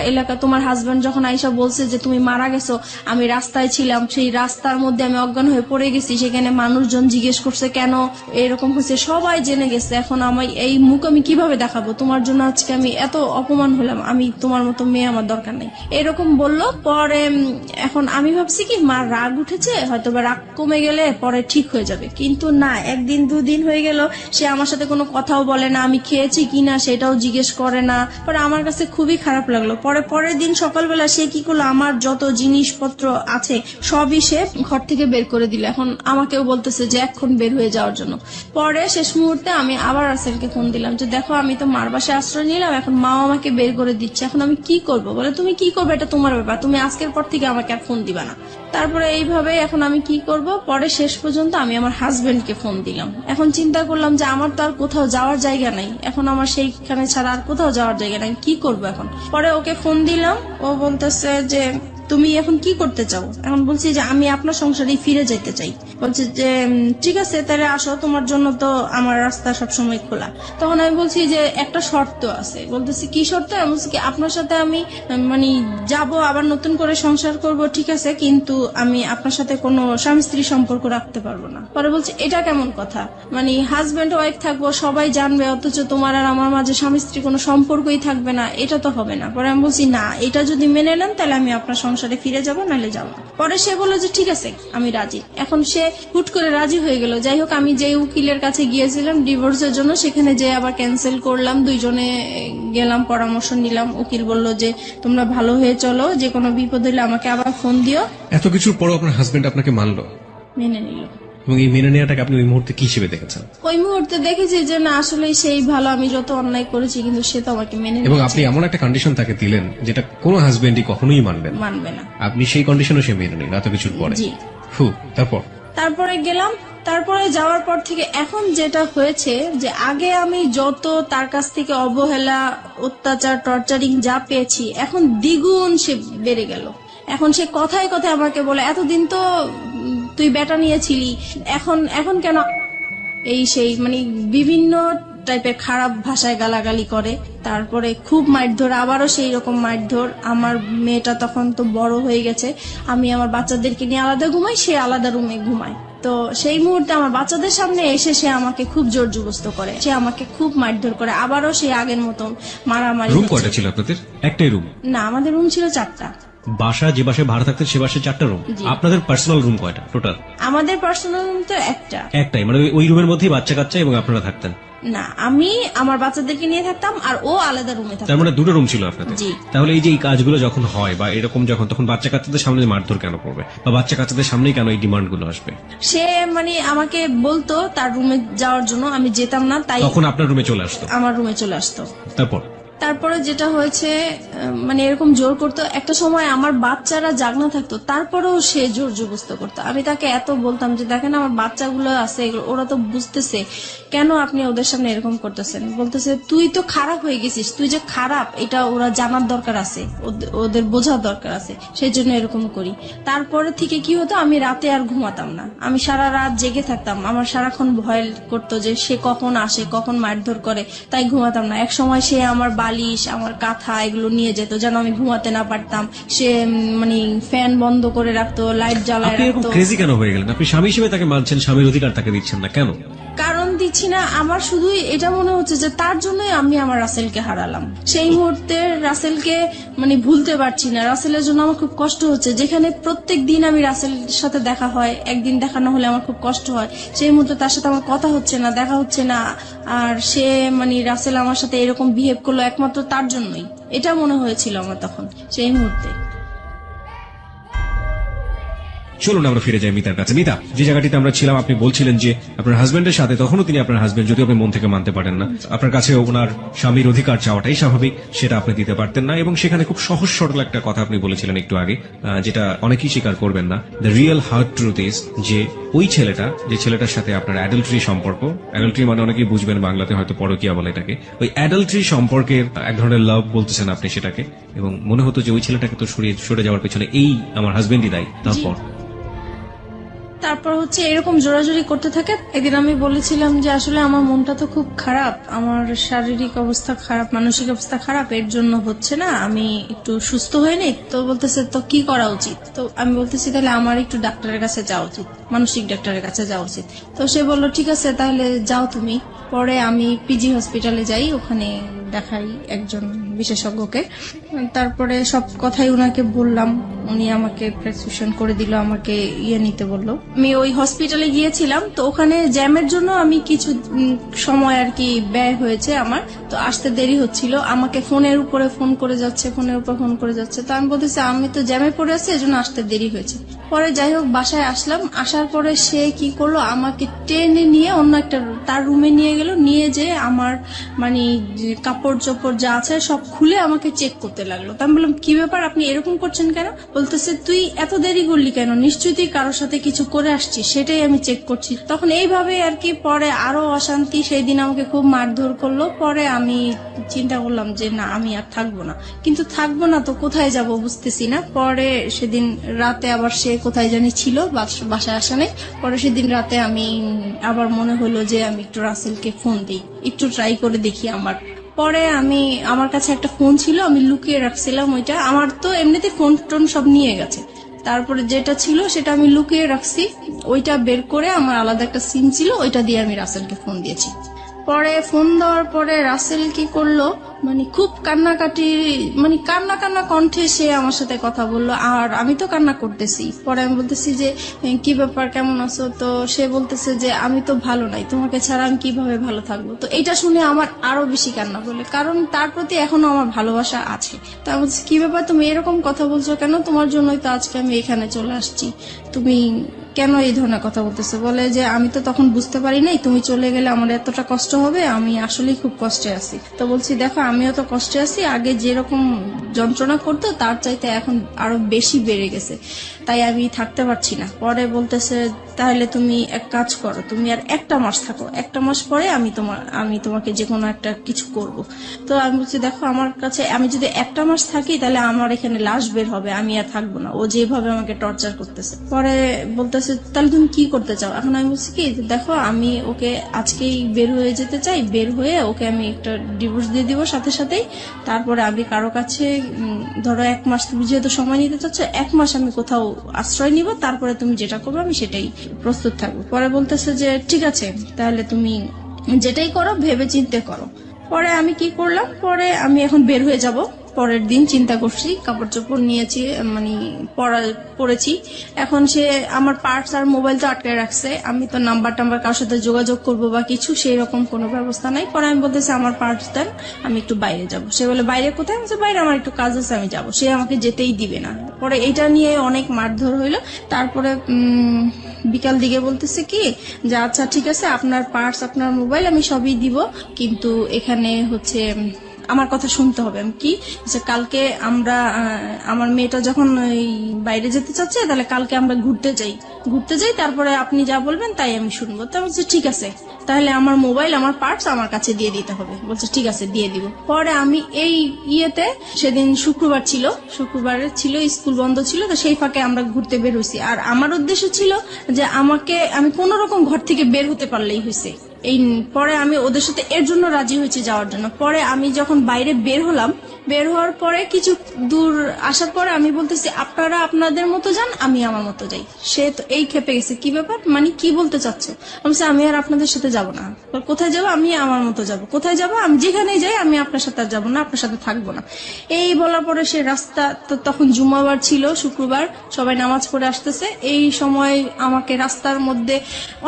এলাকা তোমার হাজবেন্ড যখন আইসা বলছে যে তুমি মারা গেছো, আমি রাস্তায় ছিলাম, সেই রাস্তার মধ্যে আমি অজ্ঞান হয়ে পড়ে গেছি, সেখানে মানুষজন জিজ্ঞেস করছে কেন এরকম হয়েছে, সবাই জেনে গেছে। এখন আমি এই মুখ আমি কিভাবে দেখাবো, তোমার জন্য আজকে আমি এত অপমান হলাম, আমি তোমার মতো মেয়ে আমার দরকার নেই, এরকম বললো। পরে এখন আমি ভাবছি কি মার রাগ উঠেছে, হয়তো বা রাগ কমে গেলে পরে ঠিক হয়ে যাবে, কিন্তু না, একদিন দুদিন হয়ে গেল, সে আমার সাথে কোনো কথাও বলে না, আমি খেয়েছি কিনা সেটাও জিজ্ঞেস করে না। পরে আমার কাছে খুবই খারাপ লাগলো। পরের দিন সকালবেলা সে কি করলো, আমার যত জিনিসপত্র আছে সবই সে ঘর থেকে বের করে দিল। এখন আমাকেও বলতেছে যে এখন বের হয়ে যাওয়ার জন্য। পরে শেষ মুহূর্তে আমি আবার রাসেলকে ফোন দিলাম যে দেখো, আমি তো মার বাসায় আশ্রয় নিলাম, এখন মাও আমাকে বের করে দিচ্ছে, এখন আমি কি করবো? বলে তুমি কি করবে এটা তোমার ব্যাপার, তুমি আজকের পর থেকে আমাকে আর ফোন দিবা না। তারপরে এইভাবে এখন আমি কি করব, পরে শেষ পর্যন্ত আমি আমার হাজবেন্ডকে ফোন দিলাম। এখন চিন্তা করলাম যে আমার তো আর কোথাও যাওয়ার জায়গা নাই, এখন আমার সেইখানে ছাড়া আর কোথাও যাওয়ার জায়গা নাই, কি করব এখন? পরে ওকে ফোন দিলাম, ও বলতেছে যে তুমি এখন কি করতে চাও? এখন বলছি যে আমি আপনার সংসারে ফিরে যেতে চাই। বলছে যে ঠিক আছে, তাহলে আসো, তোমার জন্য তো আমার রাস্তা সবসময় খোলা। তখন আমি বলছি যে একটা শর্ত আছে। বলতেছি কি শর্ত? আমি বলছি কি আপনার সাথে আমি মানে যাব, আবার নতুন করে সংসার করব, ঠিক আছে, কিন্তু আমি আপনার সাথে কোনো স্বামী স্ত্রী সম্পর্ক রাখতে পারবো না। পরে বলছে এটা কেমন কথা, মানে হাজবেন্ড ওয়াইফ থাকবো, সবাই জানবে, অথচ তোমার আর আমার মাঝে স্বামী স্ত্রী কোনো সম্পর্কই থাকবে না, এটা তো হবে না। পরে আমি বলছি না, এটা যদি মেনে নেন তাহলে আমি আপনার সংসারে ফিরে যাব, নাহলে যাব না। পরে সে বললো যে ঠিক আছে, আমি রাজি। এখন সে হুট করে রাজি হয়ে গেল। যাই হোক, আমি যে উকিলের কাছে গিয়েছিলাম ডিভোর্সের জন্য, সেখানে যে আবার ক্যান্সেল করলাম, দুইজনে গেলাম, পরামর্শ নিলাম। উকিল বলল যে তোমরা ভালো হয়ে চলো, যে কোনো বিপদ হলে আমাকে আবার ফোন দিও। এত কিছুর পরও আপনার হাজবেন্ড আপনাকে মানলো, মেনে নিল। এবং এই মেনে নেওয়াটাকে আপনি ওই মুহূর্তে কি হিসেবে দেখেছেন? ওই মুহূর্তে দেখেছি যে না, আসলে সেই ভালো, আমি যত অন্যায় করেছি কিন্তু সে তো আমাকে মেনে এবং নিয়েছে। আপনি এমন একটা কন্ডিশন তাকে দিলেন যেটা কোনো হাজবেন্ডই কখনোই মানবে না। আপনি সেই কন্ডিশনও সে মেনে নিল এত কিছুর পরে। জি। তারপরে গেলাম। তারপরে যাওয়ার পর থেকে এখন যেটা হয়েছে, যে আগে আমি যত তার কাছ থেকে অবহেলা, অত্যাচার, টর্চারিং যা পেয়েছি, এখন দ্বিগুণ সে বেড়ে গেল। এখন সে কথায় কথায় আমাকে বলে, এতদিন তো তুই বেটা নিয়েছিলি, এখন কেন এই সেই, মানে বিভিন্ন টাইপের খারাপ ভাষায় গালাগালি করে। তারপরে খুব মারধর, আবারও সেই রকম মারধর। আমার মেয়েটা তখন তো বড় হয়ে গেছে, আমি আমার বাচ্চাদেরকে নিয়ে আলাদা ঘুমাই, সে আলাদা রুমে ঘুমায়। তো সেই মুহূর্তে আমার বাচ্চাদের সামনে এসে সে আমাকে খুব জোর জবরদস্ত করে, সে আমাকে খুব মারধর করে। আবারও সেই আগের মতন মারামারি। রুম কয়টা ছিল আপনাদের? একটাই রুম? না, আমাদের রুম ছিল 4টা। বাসা যে বাসায় ভাড়া থাকতেন সে বাসায় 4টা রুম? আপনাদের পার্সোনাল রুম কয়টা টোটাল? আমাদের পার্সোনাল রুম তো একটাই, মানে ওই রুমের মধ্যেই বাচ্চা কাচ্চা এবং আপনারা থাকতেন? না, আমি আমার বাচ্চাদেরকে নিয়ে থাকতাম আর ও আলাদা রুমে থাকতো। তার মানে 2টো রুম ছিল আপনাদের? জি। তাহলে এই যে এই কাজগুলো যখন হয় বা এরকম যখন, তখন বাচ্চা কাচ্চাদের সামনে মারধর কেন করবে, বা বাচ্চা কাচ্চাদের সামনেই কেন এই ডিমান্ড গুলো আসবে? সে মানে আমাকে বলতো তার রুমে যাওয়ার জন্য, আমি যেতাম না, তাই তখন আপনার রুমে চলে আসতো? আমার রুমে চলে আসতো। তারপরে যেটা হয়েছে, মানে এরকম জোর করতো। একটা সময় আমার বাচ্চারা জাগনা থাকতো, তারপরেও সে জোর জবরদস্ত করতো। আমি তাকে এত বলতাম যে দেখেন আমার বাচ্চাগুলো আছে, ওরা তো বুঝতেছে, কেন আপনি ওদের সামনে এরকম করতেছেন? বলতেছে তুই তো খারাপ হয়ে গেছিস, তুই যে খারাপ এটা ওরা জানার দরকার আছে, ওদের বোঝার দরকার আছে, সেই জন্য এরকম করি। তারপরে থেকে কি হতো, আমি রাতে আর ঘুমাতাম না, আমি সারা রাত জেগে থাকতাম। আমার সারাক্ষণ ভয় করতো যে সে কখন আসে, কখন মারধর করে, তাই ঘুমাতাম না। এক সময় সে আমার বাড়ি বালিশ, আমার কাঁথা এগুলো নিয়ে যেত যেন আমি ঘুমাতে না পারতাম। সে মানে ফ্যান বন্ধ করে রাখতো, লাইট জ্বালায় আপনি এরকম রাখতো। ক্রেজি কেন হয়ে গেলেন? আপনি স্বামী হিসেবে তাকে মানছেন, স্বামীর অধিকার তাকে দিচ্ছেন না কেন? কারণ দিচ্ছি না, আমার শুধুই এটা মনে হচ্ছে যে তার জন্যই আমি আমার রাসেলকে হারালাম। সেই মুহূর্তে রাসেলকে মানে ভুলতে পারছি না। রাসেলের জন্য আমার খুব কষ্ট হচ্ছে। যেখানে প্রত্যেক দিন আমি রাসেলের সাথে দেখা হয়, একদিন দেখা না হলে আমার খুব কষ্ট হয়। সেই মুহূর্তে তার সাথে আমার কথা হচ্ছে না, দেখা হচ্ছে না, আর সে মানে রাসেল আমার সাথে এরকম বিহেভ করলো একমাত্র তার জন্যই। এটা মনে হয়েছিল আমার তখন সেই মুহূর্তে। চলুন আমরা ফিরে যাই মিতার কাছে। মিতা, যে জায়গাটিতে আমরা ছিলাম, আপনি বলছিলেন যে আপনার হাজবেন্ডের সাথে, তখনও তিনি আপনার হাজবেন্ড, যদিও আপনি মন থেকে মানতে পারেন না, আপনার কাছে ওনার স্বামীর অধিকার চাওয়াটাই স্বাভাবিক, সেটা আপনি দিতে পারতেন না। এবং সেখানে খুব সহজ সরল একটা কথা আপনি বলেছিলেন একটু আগে, যেটা অনেকেই স্বীকার করবেন না। The real hard truth is যে ওই ছেলেটা, যে ছেলেটার সাথে আপনার অ্যাডাল্টারি সম্পর্ক, অ্যাডাল্টারি মানে অনেকেই বুঝবেন বাংলাতে হয়তো পরকীয়া বলে এটাকে, ওই অ্যাডাল্টারি সম্পর্কের এক ধরনের লাভ বলতেছেন আপনি সেটাকে, এবং মনে হতো যে ওই ছেলেটাকে তো সরে যাওয়ার পেছনে এই আমার হাজবেন্ডই দায়ী। তারপর হচ্ছে এরকম জোরাজোরি করতে থাকে। একদিন আমি বলেছিলাম যে আসলে আমার মনটা তো খুব খারাপ, আমার শারীরিক অবস্থা খারাপ, মানসিক অবস্থা খারাপ, এর জন্য হচ্ছে না, আমি একটু সুস্থ হয়ে নেই। তো বলতেছে তো কি করা উচিত? তো আমি বলতেছি তাহলে আমার একটু ডাক্তারের কাছে যাওয়া উচিত, মানসিক ডাক্তারের কাছে যাওয়া উচিত। তো সে বলল ঠিক আছে তাহলে যাও তুমি। পরে আমি পিজি হসপিটালে যাই, ওখানে দেখাই একজন বিশেষজ্ঞকে। তারপরে সব কথাই উনাকে বললাম, উনি আমাকে প্রেসক্রিপশন করে দিল, আমাকে নিতে বললো। আমি ওই হসপিটালে গিয়েছিলাম, তো ওখানে জ্যামের জন্য আমি কিছু সময় আর কি ব্যয় হয়েছে আমার, তো আসতে দেরি হচ্ছিল। আমাকে ফোনের উপরে ফোন করে যাচ্ছে, ফোনের উপর ফোন করে যাচ্ছে। তো আমি বলতেছি আমি তো জ্যামে পড়ে আছি, এজন্য আসতে দেরি হয়েছে। পরে যাই হোক বাসায় আসলাম, আসার পরে সে কি করলো, আমাকে টেনে নিয়ে অন্য একটা তার রুমে নিয়ে গেল, নিয়ে যে আমার মানে কাপড় চোপড় যা আছে সব খুলে আমাকে চেক করতে লাগলো। তো আমি বললাম কি ব্যাপার, আপনি এরকম করছেন কেন? বলতেছে তুই এত দেরি করলি কেন, নিশ্চয়ই তুই কারোর সাথে কিছু করে আসছিস, সেটাই আমি চেক করছি। তখন এইভাবে আর কি পরে আরো অশান্তি, সেই দিন আমাকে খুব মারধর করলো। পরে আমি চিন্তা করলাম যে না আমি আর থাকবো না, কিন্তু থাকবো না তো কোথায় যাব বুঝতেছি না। পরে সেদিন রাতে আবার সে কোথায় জানি ছিল, বাসায় আসা নেই। পরে সেদিন রাতে আমি আবার মনে হলো যে আমি একটু রাসেলকে ফোন দিই, একটু ট্রাই করে দেখি আমার। পরে আমার কাছে একটা ফোন ছিল, আমি লুকিয়ে রাখছিলাম ওইটা। আমার তো এমনিতে ফোন টোন সব নিয়ে গেছে, তারপরে যেটা ছিল সেটা আমি লুকিয়ে রাখছি। ওইটা বের করে আমার আলাদা একটা সিম ছিল, ওইটা দিয়ে আমি রাসেলকে ফোন দিয়েছি। পরে ফোন দেওয়ার পরে রাসেল কি করলো, মানে খুব কান্নাকাটি, মানে কান্না কান্না কণ্ঠে সে আমার সাথে কথা বললো, আর আমি তো কান্না করতেছি। পরে আমি বলতেছি যে কি ব্যাপার, কেমন আছো? তো সে বলতেছে যে আমি তো ভালো নাই, তোমাকে ছাড়া আমি কিভাবে ভালো থাকবো? তো এটা শুনে আমার আরো বেশি কান্না করলো, কারণ তার প্রতি এখনো আমার ভালোবাসা আছে। তো আমি বলছি কি ব্যাপার, তুমি এরকম কথা বলছো কেন? তোমার জন্যই তো আজকে আমি এখানে চলে আসছি, তুমি কেন এই ধরনের কথা বলতেছে? বলে যে আমি তো তখন বুঝতে পারি নাই, তুমি চলে গেলে আমার এতটা কষ্ট হবে, আমি আসলেই খুব কষ্টে আছি। তো বলছি দেখো আমিও তো কষ্টে আছি, আগে যেরকম যন্ত্রণা করতো তার চাইতে এখন আরো বেশি বেড়ে গেছে, তাই আমি থাকতে পারছি না। পরে বলতেছে তাহলে তুমি এক কাজ করো, তুমি আর একটা মাস থাকো, একটা মাস পরে আমি তোমাকে যে কোনো একটা কিছু করব। তো আমি বলছি দেখো আমার কাছে আমি যদি একটা মাস থাকি তাহলে আমার এখানে লাশ বের হবে, আমি আর থাকবো না, ও যেভাবে আমাকে টর্চার করতেছে। পরে বলতেছে তাহলে তুমি কি করতে চাও? এখন আমি বলছি কি দেখো আমি ওকে আজকেই বের হয়ে যেতে চাই, বের হয়ে ওকে আমি একটা ডিভোর্স দিয়ে দিব সাথে সাথেই। তারপরে আমি কারো কাছে ধরো এক মাস, তুমি যেহেতু সময় নিতে চাচ্ছ, এক মাস আমি কোথাও আশ্রয় নিব, তারপরে তুমি যেটা করবে আমি সেটাই প্রস্তুত থাকবো। পরে বলতেছে যে ঠিক আছে তাহলে তুমি যেটাই করো ভেবে চিন্তে করো। পরে আমি কি করলাম, পরে আমি এখন বের হয়ে যাব। পরের দিন চিন্তা করছি, কাপড় চোপড় নিয়েছি, মানে পড়েছি। এখন সে আমার পার্স আর মোবাইল তো আটকে রাখছে, আমি তো নাম্বার কারোর সাথে যোগাযোগ করবো বা কিছু সেই রকম কোনো ব্যবস্থা নাই। পরে আমি বলতেছি আমার পার্স দেন, আমি একটু বাইরে যাব। সে বলে বাইরে কোথায়? আমি বাইরে আমার একটু কাজ আছে, আমি যাব। সে আমাকে যেতেই দিবে না। পরে এটা নিয়ে অনেক মারধর হইলো। তারপরে বিকাল দিকে বলতেছে কি যে আচ্ছা ঠিক আছে আপনার পার্স আপনার মোবাইল আমি সবই দিব, কিন্তু এখানে হচ্ছে আমার কথা শুনতে হবে। আমি কি যে কালকে আমরা আমার মেয়েটা যখন বাইরে যেতে চাচ্ছে তাহলে কালকে আমরা ঘুরতে যাই, তারপরে আপনি যা বলবেন তাই আমি শুনবো। তা বলছে ঠিক আছে তাহলে আমার মোবাইল আমার পার্টস আমার কাছে দিয়ে দিতে হবে। বলছে ঠিক আছে দিয়ে দিব। পরে আমি এই সেদিন শুক্রবার ছিল, স্কুল বন্ধ ছিল, তো সেই ফাঁকে আমরা ঘুরতে বের হয়েছি। আর আমার উদ্দেশ্য ছিল যে আমি কোন রকম ঘর থেকে বের হতে পারলেই হয়েছে, এই পরে আমি ওদের সাথে এর জন্য রাজি হয়েছি যাওয়ার জন্য। পরে আমি যখন বাইরে বের হলাম, বের হওয়ার পরে কিছু দূর আসার পরে আমি বলতেছি আপনারা আপনাদের মতো যান, আমি আমার মতো যাই। সে তো এই খেপে গেছে, কি ব্যাপার, মানে কি বলতে চাচ্ছ? আমি বলছি আমি আর আপনাদের সাথে যাব না। কোথায় যাবো? আমি আমার মতো যাব। কোথায় যাবো? আমি যেখানেই যাই, আমি আপনার সাথে আর যাবো না, আপনার সাথে থাকবো না। এই বলার পরে সে রাস্তা, তো তখন জুমাবার ছিল, শুক্রবার, সবাই নামাজ পড়ে আসতেছে। এই সময় আমাকে রাস্তার মধ্যে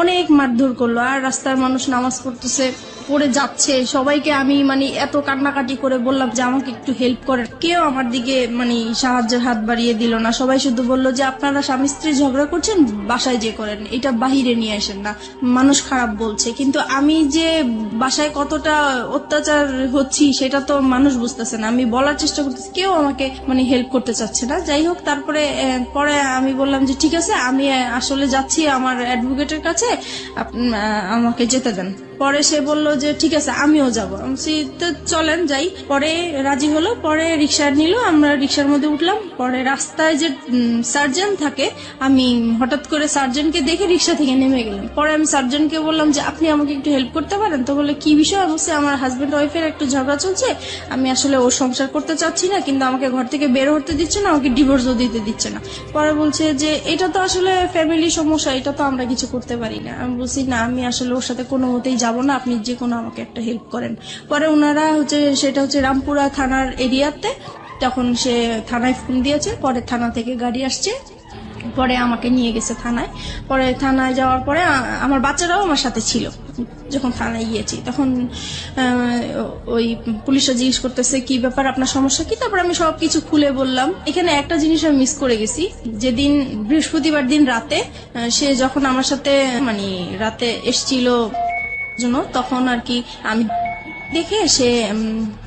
অনেক মারধর করলো। আর রাস্তার মানুষ নামাজ পড়তেছে, পড়ে যাচ্ছে, সবাইকে আমি মানে এত কান্নাকাটি করে বললাম যে আমাকে একটু হেল্প করেন, কেউ আমার দিকে মানে সাহায্যের হাত বাড়িয়ে দিল না। সবাই শুধু বললো যে আপনারা স্বামী স্ত্রী ঝগড়া করছেন, বাসায় যে করেন, এটা বাহিরে নিয়ে আসেন না, মানুষ খারাপ বলছে। কিন্তু আমি যে বাসায় কতটা অত্যাচার হচ্ছি সেটা তো মানুষ বুঝতেছে না। আমি বলার চেষ্টা করতেছি, কেউ আমাকে মানে হেল্প করতে চাচ্ছে না। যাই হোক, তারপরে পরে আমি বললাম যে ঠিক আছে, আমি আসলে যাচ্ছি আমার অ্যাডভোকেটের কাছে, আমাকে যেতে দেন। পরে সে বলল যে ঠিক আছে আমিও যাবো। আমি তো চলেন যাই। পরে রাজি হলো, পরে রিক্সা নিল, আমরা রিক্সার মধ্যে উঠলাম। পরে রাস্তায় যে সার্জন থাকে, আমি হঠাৎ করে সার্জনকে দেখে রিক্সা থেকে নেমে গেলাম। পরে আমি সার্জনকে বললাম যে আপনি আমাকে একটু হেল্প করতে পারেন? তো বললো কি বিষয়? অবশ্যই আমার হাজবেন্ড ওয়াইফের একটু ঝগড়া চলছে, আমি আসলে ওর সংসার করতে চাচ্ছি না, কিন্তু আমাকে ঘর থেকে বের হতে দিচ্ছে না, আমাকে ডিভোর্সও দিতে দিচ্ছে না। পরে বলছে যে এটা তো আসলে ফ্যামিলি সমস্যা, এটা তো আমরা কিছু করতে পারি না। আমি বলছি না, আমি আসলে ওর সাথে কোনো মতেই যাব না, আপনি যে কোনো আমাকে একটা হেল্প করেন। পরে ওনারা সেটা হচ্ছে রামপুরা থানার এরিয়াতে, তখন সে থানায় ফোন দিয়েছে। পরে থানা থেকে গাড়ি আসছে, পরে আমাকে নিয়ে গেছে থানায়। পরে থানায় যাওয়ার পরে আমার বাচ্চারাও আমার সাথে ছিল। যখন থানায় গিয়েছি তখন ওই পুলিশরা জিজ্ঞেস করতেছে কি ব্যাপার, আপনার সমস্যা কি? তারপর আমি সবকিছু খুলে বললাম। এখানে একটা জিনিস আমি মিস করে গেছি, যেদিন বৃহস্পতিবার দিন রাতে সে যখন আমার সাথে মানে রাতে এসছিল জন্য, তখন আর কি আমি দেখে সে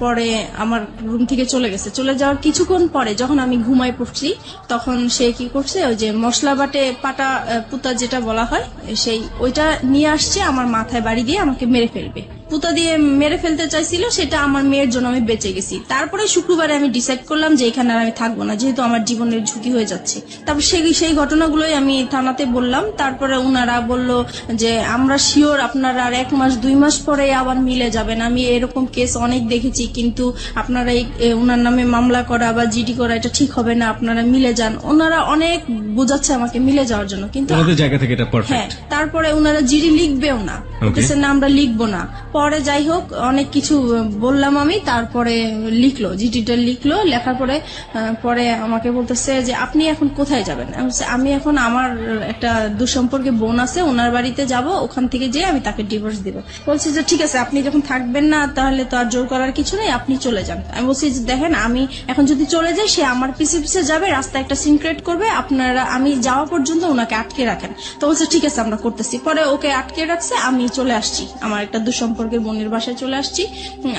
পরে আমার রুম থেকে চলে গেছে। চলে যাওয়ার কিছুক্ষণ পরে যখন আমি ঘুমায় পড়ছি, তখন সে কি করছে, ওই যে মশলা বাটে পাটা পুতা যেটা বলা হয়, সেই ওইটা নিয়ে আসছে, আমার মাথায় বাড়ি দিয়ে আমাকে মেরে ফেলবে। পুতা দিয়ে মেরে ফেলতে চাইছিল, সেটা আমার মেয়ের জন্য আমি বেঁচে গেছি। তারপরে শুক্রবারে আমি ডিসাইড করলাম যে এখানে আর আমি থাকবো না, যেহেতু আমার জীবনের ঝুঁকি হয়ে যাচ্ছে। তারপর সেই ঘটনাগুলোই আমি থানাতে বললাম। তারপরে উনারা বলল যে আমরা শিওর আপনারা আর 1 মাস 2 মাস পরে আবার মিলে যাবেন। আমি এরকম কেস অনেক দেখেছি, কিন্তু আপনারা উনার নামে মামলা করা বা জিডি করা এটা ঠিক হবে না, আপনারা মিলে যান। ওনারা অনেক বোঝাচ্ছে আমাকে মিলে যাওয়ার জন্য, কিন্তু জায়গা থেকে এটা পারফেক্ট। হ্যাঁ, তারপরে উনারা জিডি লিখবেও না, বলতেছেন না আমরা লিখবো না। পরে যাই হোক অনেক কিছু বললাম আমি, তারপরে লিখলো, জিডিটা লিখলো। লেখার পরে পরে আমাকে বলতেছে যে আপনি এখন কোথায় যাবেন? আমি এখন আমার একটা দুঃসম্পর্কে বোন আছে, ওনার বাড়িতে যাব, ওখান থেকে যেয়ে আমি তাকে ডিভোর্স দিব। বলছি যে ঠিক আছে, আপনি যখন থাকবেন না তাহলে তো আর জোর করার কিছু নেই, আপনি চলে যান। আমি বলছি যে দেখেন, আমি এখন যদি চলে যাই, সে আমার পিছে পিছে যাবে, রাস্তায় একটা সিন ক্রিয়েট করবে, আপনারা আমি যাওয়া পর্যন্ত ওনাকে আটকে রাখেন। তো বলছে ঠিক আছে আমরা করতেছি। পরে ওকে আটকে রাখছে, আমি চলে আসছি আমার একটা দুঃসম্পর্কের বোনের বাসায় চলে আসছি।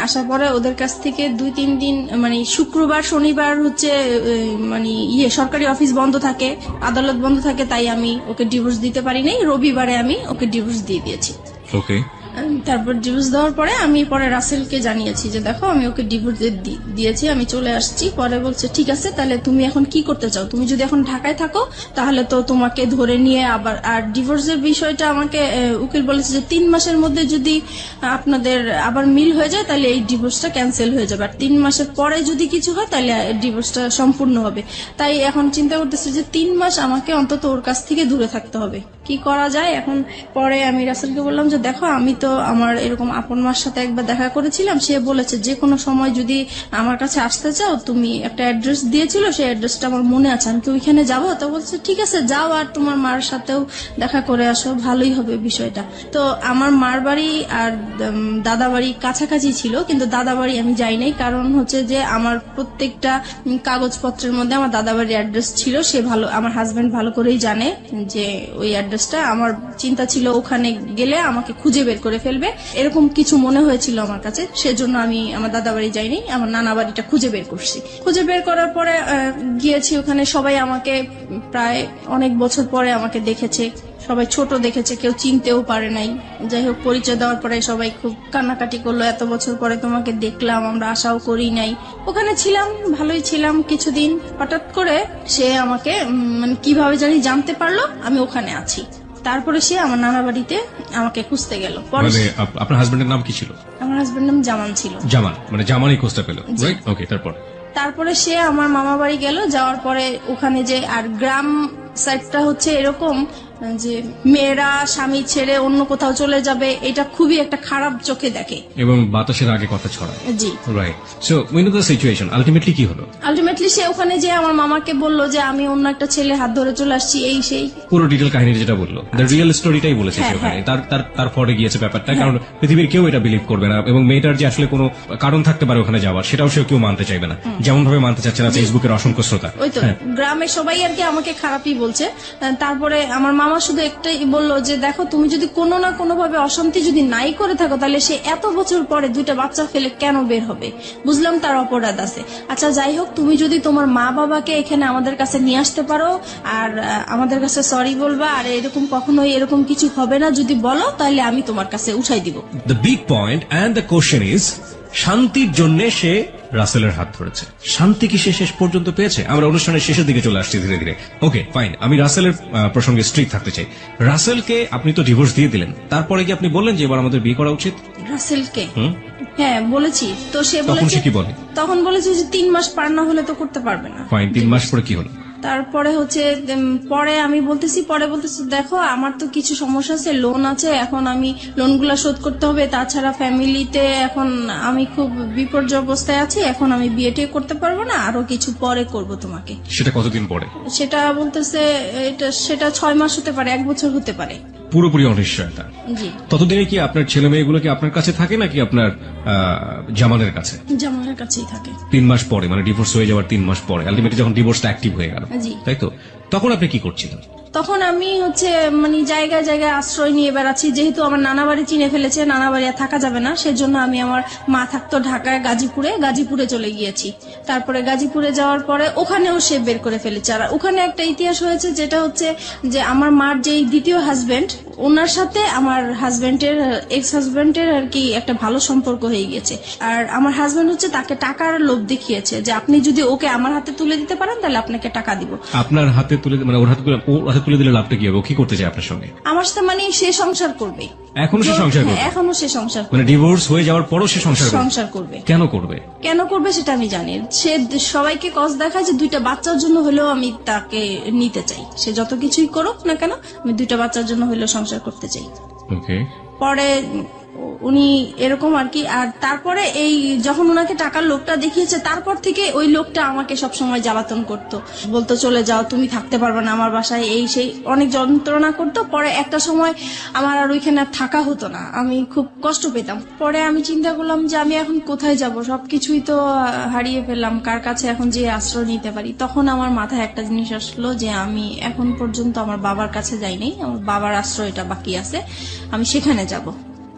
আসার পরে ওদের কাছ থেকে 2-3 দিন মানে শুক্রবার শনিবার হচ্ছে মানে সরকারি অফিস বন্ধ থাকে, আদালত বন্ধ থাকে, তাই আমি ওকে ডিভোর্স দিতে পারি নাই। রবিবারে আমি ওকে ডিভোর্স দিয়ে দিয়েছি। ওকে। তারপর ডিভোর্স দেওয়ার পরে আমি পরে রাসেলকে জানিয়েছি যে দেখো আমি ওকে ডিভোর্স দিয়েছি, আমি চলে আসছি। পরে বলছে ঠিক আছে, তাহলে তুমি এখন কি করতে চাও? তুমি যদি এখন ঢাকায় থাকো তাহলে তো তোমাকে ধরে নিয়ে আবার, আর ডিভোর্সের বিষয়টা আমাকে উকিল বলেছে যে 3 মাসের মধ্যে যদি আপনাদের আবার মিল হয়ে যায় তাহলে এই ডিভোর্সটা ক্যান্সেল হয়ে যাবে, আর 3 মাসের পরে যদি কিছু হয় তাহলে ডিভোর্সটা সম্পূর্ণ হবে। তাই এখন চিন্তা করতেছি যে 3 মাস আমাকে অন্তত ওর কাছ থেকে দূরে থাকতে হবে, কি করা যায় এখন। পরে আমি রাসেলকে বললাম যে দেখো আমি তো আমার এরকম আপন মার সাথে একবার দেখা করেছিলাম, সে বলেছে যে কোনো সময় যদি আমার কাছে আসতে চাও, তুমি একটা অ্যাড্রেস দিয়েছিল, সেই অ্যাড্রেসটা আমার মনে আছে, আমি কি ওইখানে যাবো? তো বলছে ঠিক আছে যাও, আর তোমার মার সাথেও দেখা করে আসো, ভালোই হবে বিষয়টা। তো আমার মার বাড়ি আর দাদা বাড়ি কাছাকাছি ছিল, কিন্তু দাদা বাড়ি আমি যাই নাই, কারণ হচ্ছে যে আমার প্রত্যেকটা কাগজপত্রের মধ্যে আমার দাদা বাড়ির অ্যাড্রেস ছিল। সে ভালো, আমার হাজবেন্ড ভালো করেই জানে যে ওই অ্যাড্রেসটা। আমার চিন্তা ছিল ওখানে গেলে আমাকে খুঁজে বের করে ফেলবে, এরকম কিছু মনে হয়েছিল আমার কাছে, সেজন্য আমি আমার দাদা বাড়ি যাইনি, আমার নানা বাড়িটা খুঁজে বের করছি। খুঁজে বের করার পরে গিয়েছি ওখানে, সবাই আমাকে প্রায় অনেক বছর পরে আমাকে দেখেছে, সবাই ছোট দেখেছে, কেউ চিনতেও পারে নাই। যাই হোক পরিচয় দেওয়ার পরে সবাই খুব কান্নাকাটি করলো, এত বছর পরে তোমাকে দেখলাম, আমরা আশাও করি নাই। ওখানে ছিলাম, ভালোই ছিলাম কিছুদিন। হঠাৎ করে সে আমাকে মানে কিভাবে জানি জানতে পারলো আমি ওখানে আছি। তারপরে সে আমার নানা বাড়িতে আমাকে খুঁজতে গেল। পরে মানে আপনার হাজবেন্ডের নাম কি ছিল? আমার হাজবেন্ডের নাম জামান ছিল। জামান, মানে জামানই খোঁজটা পেল, রাইট? ওকে, তারপরে সে আমার মামা বাড়ি গেল, যাওয়ার পরে ওখানে যে আর গ্রাম সাইডটা হচ্ছে এরকম যে মেয়েরা স্বামী ছেড়ে অন্য কোথাও চলে যাবে, এটা খুবই একটা খারাপ চোখে দেখে এবং বাতাসের আগে কথা ছড়ায়। জি, right. So we know the situation. Ultimately কি হলো? আলটিমেটলি সে ওখানে যে আমার মামাকে বলল যে আমি অন্য একটা ছেলে হাত ধরে চলে আসছি, এই সেই পুরো ডিটেল কাহিনী যেটা বললো, দ্য রিয়েল স্টোরিটাই বলেছে সে ওখানে। তার ফরে গিয়েছে ব্যাপারটা, কারণ পৃথিবীর কেউ এটা বিলিভ করবে না, এবং মেয়েটার যে আসলে কোনো কারণ থাকতে পারে ওখানে যাওয়ার, সেটাও সে কেউ মানতে চাইবে না, যেমন ভাবে মানতে চাচ্ছে না ফেসবুকের অসংখ্য শ্রোতা। ওই তো গ্রামের সবাই আর কি আমাকে খারাপই বলছে। তারপরে আমার মামা শুধু একটাই বললো যে দেখো, তুমি যদি কোনো না কোনো ভাবে অশান্তি যদি নাই করে থাকো, তাহলে সে এত বছর পরে 2টা বাচ্চা ফেলে কেন বের হবে? বুঝলাম তার অপরাধ আছে। আচ্ছা যাই হোক, তুমি যদি তোমার মা বাবাকে এখানে আমাদের কাছে নিয়ে আসতে পারো আর আমাদের কাছে সরি বলবা, আর এরকম কখনোই এরকম কিছু হবে না, যদি বলো তাহলে আমি তোমার কাছে উঠাই দিব। The big point and the question is, শান্তির জন্য সে রাসেলের হাত ধরেছে। শান্তি কি সে শেষ পর্যন্ত পেয়েছে? আমরা অনুষ্ঠানের শেষের দিকে চলে আসছি ধীরে ধীরে। ওকে ফাইন, আমি রাসেলের প্রসঙ্গে স্ট্রিক্ট থাকতে চাই। রাসেলকে আপনি তো ডিভোর্স দিয়ে দিলেন, তারপরে কি আপনি বললেন যে এবার আমাদের বিয়ে করা উচিত? রাসেলকে হ্যাঁ বলেছি, তো সে তখন বলেছে সে কি বলে? তখন বলেছে যে 3 মাস পার না হলে তো করতে পারবে না। ফাইন, 3 মাস পরে কি হলো? তারপরে হচ্ছে পরে বলতেছি দেখো আমার তো কিছু সমস্যা আছে, লোন আছে, এখন আমি লোনগুলা শোধ করতে হবে, তাছাড়া ফ্যামিলিতে এখন আমি খুব বিপর্যয় অবস্থায় আছি, এখন আমি বিয়েটা করতে পারবো না, আরো কিছু পরে করব তোমাকে। সেটা কতদিন পরে? সেটা বলতেছে সেটা 6 মাস হতে পারে, 1 বছর হতে পারে। পুরোপুরি অনিশ্চয়তা। জি। ততদিনে কি আপনার ছেলে মেয়েগুলো কি আপনার কাছে থাকে নাকি আপনার জামানের কাছে? জামানের কাছেই থাকে। 3 মাস পরে, মানে ডিভোর্স হয়ে যাওয়ার 3 মাস পরে, আলটিমেটলি যখন ডিভোর্সটা অ্যাক্টিভ হয়ে গেল, জি। তাই তো? তখন আপনি কি করছিলেন? তখন আমি হচ্ছে মানে জায়গায় জায়গায় আশ্রয় নিয়ে বেড়াচ্ছি, যেহেতু আমার নানা বাড়ি চিনে ফেলেছে, নানা বাড়ি আর থাকা যাবে না, সেজন্য আমি আমার মা থাকতো ঢাকায় গাজীপুরে চলে গিয়েছি। তারপরে গাজীপুরে যাওয়ার পরে ওখানেও সে বের করে ফেলেছে। আর ওখানে একটা ইতিহাস হয়েছে, যেটা হচ্ছে যে আমার মার যে দ্বিতীয় হাজবেন্ড, ওনার সাথে আমার এক্স হাজবেন্ডের আর কি একটা ভালো সম্পর্ক হয়ে গেছে। আর আমার হাজবেন্ড হচ্ছে তাকে টাকার লোভ দেখিয়েছে যে আপনি যদি ওকে আমার হাতে তুলে দিতে পারেন তাহলে আপনাকে টাকা দিব। আপনার হাতে তুলে, মানে ওর হাতে তুলে দিলে লাভটা কি হবে? ও কি করতে চায় আপনার সঙ্গে? আমার সাথে মানে সে সংসার করবে। এখনো সে সংসার করবে? এখনো সে সংসার করবে, মানে ডিভোর্স হয়ে যাওয়ার পরও সে সংসার করবে। কেন করবে সেটা আমি জানি। সে সবাইকে কস দেখায় যে 2টা বাচ্চার জন্য হলেও আমি তাকে নিতে চাই, সে যত কিছুই করুক না কেন, আমি 2টা বাচ্চার জন্য হলেও সংসার করতে চাই। ওকে। পরে উনি এরকম আর কি। আর তারপরে এই যখন ওনাকে টাকার লোকটা দেখিয়েছে, তারপর থেকে ওই লোকটা আমাকে সবসময় জ্বালাতন করতো, বলতো চলে যাও, তুমি থাকতে পারবে না আমার বাসায়, এই সেই অনেক যন্ত্রণা করতো। পরে একটা সময় আমার আর ওইখানে থাকা হতো না, আমি খুব কষ্ট পেতাম। পরে আমি চিন্তা করলাম যে আমি এখন কোথায় যাব, সবকিছুই তো হারিয়ে ফেললাম, কার কাছে এখন যে আশ্রয় নিতে পারি। তখন আমার মাথায় একটা জিনিস আসলো যে আমি এখন পর্যন্ত আমার বাবার কাছে যাইনি, আমার বাবার আশ্রয়টা বাকি আছে, আমি সেখানে যাব।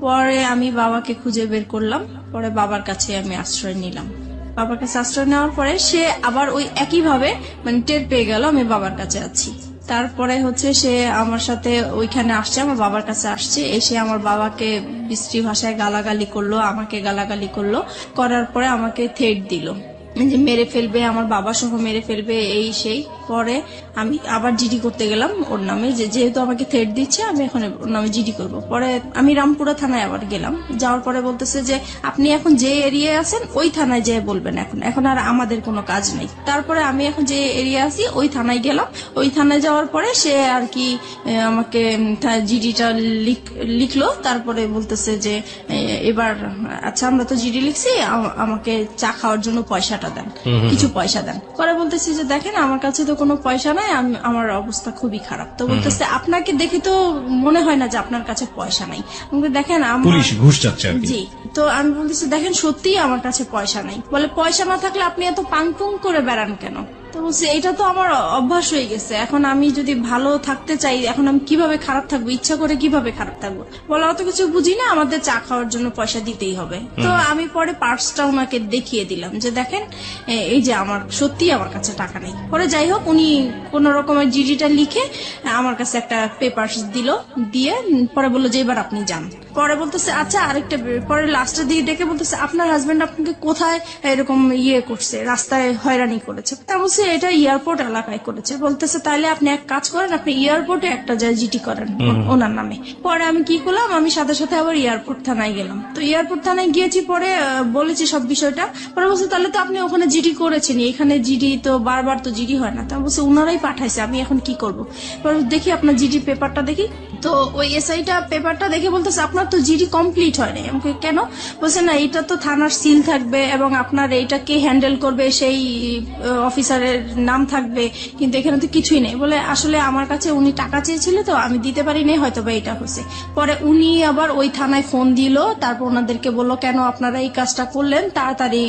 পরে আমি বাবাকে খুঁজে বের করলাম, পরে বাবার কাছে আমি আশ্রয় নিলাম। বাবার কাছে আশ্রয় নেওয়ার পরে সে আবার ওই একইভাবে মানে টের পেয়ে গেল আমি বাবার কাছে আছি। তারপরে হচ্ছে সে আমার সাথে ওইখানে আসছে, আমার বাবার কাছে আসছে, এসে আমার বাবাকে বিশ্রী ভাষায় গালাগালি করলো, আমাকে গালাগালি করলো, করার পরে আমাকে থ্রেট দিল যে মেরে ফেলবে, আমার বাবা সহ মেরে ফেলবে, এই সেই। পরে আমি আবার জিডি করতে গেলাম ওর নামে, যেহেতু আমাকে থ্রেট দিচ্ছে আমি এখন ওর নামে জিডি করব। পরে আমি রামপুরা থানায় আবার গেলাম, যাওয়ার পরে বলতেছে যে আপনি এখন যে এরিয়ায় আছেন ওই থানায় যেয়ে বলবেন, এখন আর আমাদের কোনো কাজ নেই। তারপরে আমি এখন যে এরিয়া আছি ওই থানায় গেলাম, ওই থানায় যাওয়ার পরে সে আর কি আমাকে জিডিটা লিখলো। তারপরে বলতেছে যে এবার আচ্ছা আমরা তো জিডি লিখছি, আমাকে চা খাওয়ার জন্য পয়সাটা দেন, কিছু পয়সা দেন। পরে বলতেছি যে দেখেন আমার কাছে তো কোনো পয়সা নাই, আমার অবস্থা খুবই খারাপ। তো বলতেছে আপনাকে দেখে তো মনে হয় না যে আপনার কাছে পয়সা নাই, দেখেন পুলিশ ঘুষ চাচ্ছে আর কি। জি। তো আমি বলতেছি দেখেন সত্যিই আমার কাছে পয়সা নাই। বলে পয়সা না থাকলে আপনি এত পাংপুং করে বেড়ান কেন? তো বলছি এটা তো আমার অভ্যাস হয়ে গেছে, এখন আমি যদি ভালো থাকতে চাই এখন আমি কিভাবে খারাপ থাকবো, ইচ্ছা করে কিভাবে খারাপ থাকবো? বলে অত কিছু বুঝি না, আমাদের চা খাওয়ার জন্য পয়সা দিতেই হবে। তো আমি পরে পার্সটা ওনাকে দেখিয়ে দিলাম যে দেখেন এই যে আমার সত্যি আমার কাছে টাকা নেই। পরে যাই হোক উনি কোন রকমের জিডিটা লিখে আমার কাছে একটা পেপারস দিল, দিয়ে পরে বললো যে এবার আপনি যান। পরে বলতেছে আচ্ছা আরেকটা পরে লাস্টের দিকে ডেকে বলতেছে আপনার হাজবেন্ড আপনাকে কোথায় এরকম করছে, রাস্তায় হয়রানি করেছে। তা বলছে এটা এয়ারপোর্ট এলাকায় করেছে। বলতেছে তাহলে আপনি এক কাজ করেন, আপনি এয়ারপোর্টে একটা যায় জিডি করেন ওনার নামে। পরে আমি কি করলাম, আমি সাথে সাথে আবার এয়ারপোর্ট থানায় গেলাম। তো এয়ারপোর্ট থানায় গিয়েছি, পরে বলেছি সব বিষয়টা। পরে বলছে তাহলে তো আপনি ওখানে জিডি করেছেন, এখানে জিডি তো বারবার তো জিডি হয় না। তা বলছে উনারাই পাঠাইছে, আমি এখন কি করব। পরে দেখি আপনার জিডি পেপারটা দেখি, তো ওই এসআইটা পেপারটা দেখে বলতেছে আপনার তো জিডি কমপ্লিট হয় নাই। আমাকে কেন? বলছে না এটা তো থানার সিল থাকবে এবং আপনার এইটা কে হ্যান্ডেল করবে সেই অফিসারের নাম থাকবে, কিন্তু এখানে তো কিছুই নেই। বলে আসলে আমার কাছে উনি টাকা চেয়েছিল তো আমি দিতে পারি নাই, হয়তো বা এটা হচ্ছে। পরে উনি আবার ওই থানায় ফোন দিল, তারপর ওনাদেরকে বললো কেন আপনারা এই কাজটা করলেন, তাড়াতাড়ি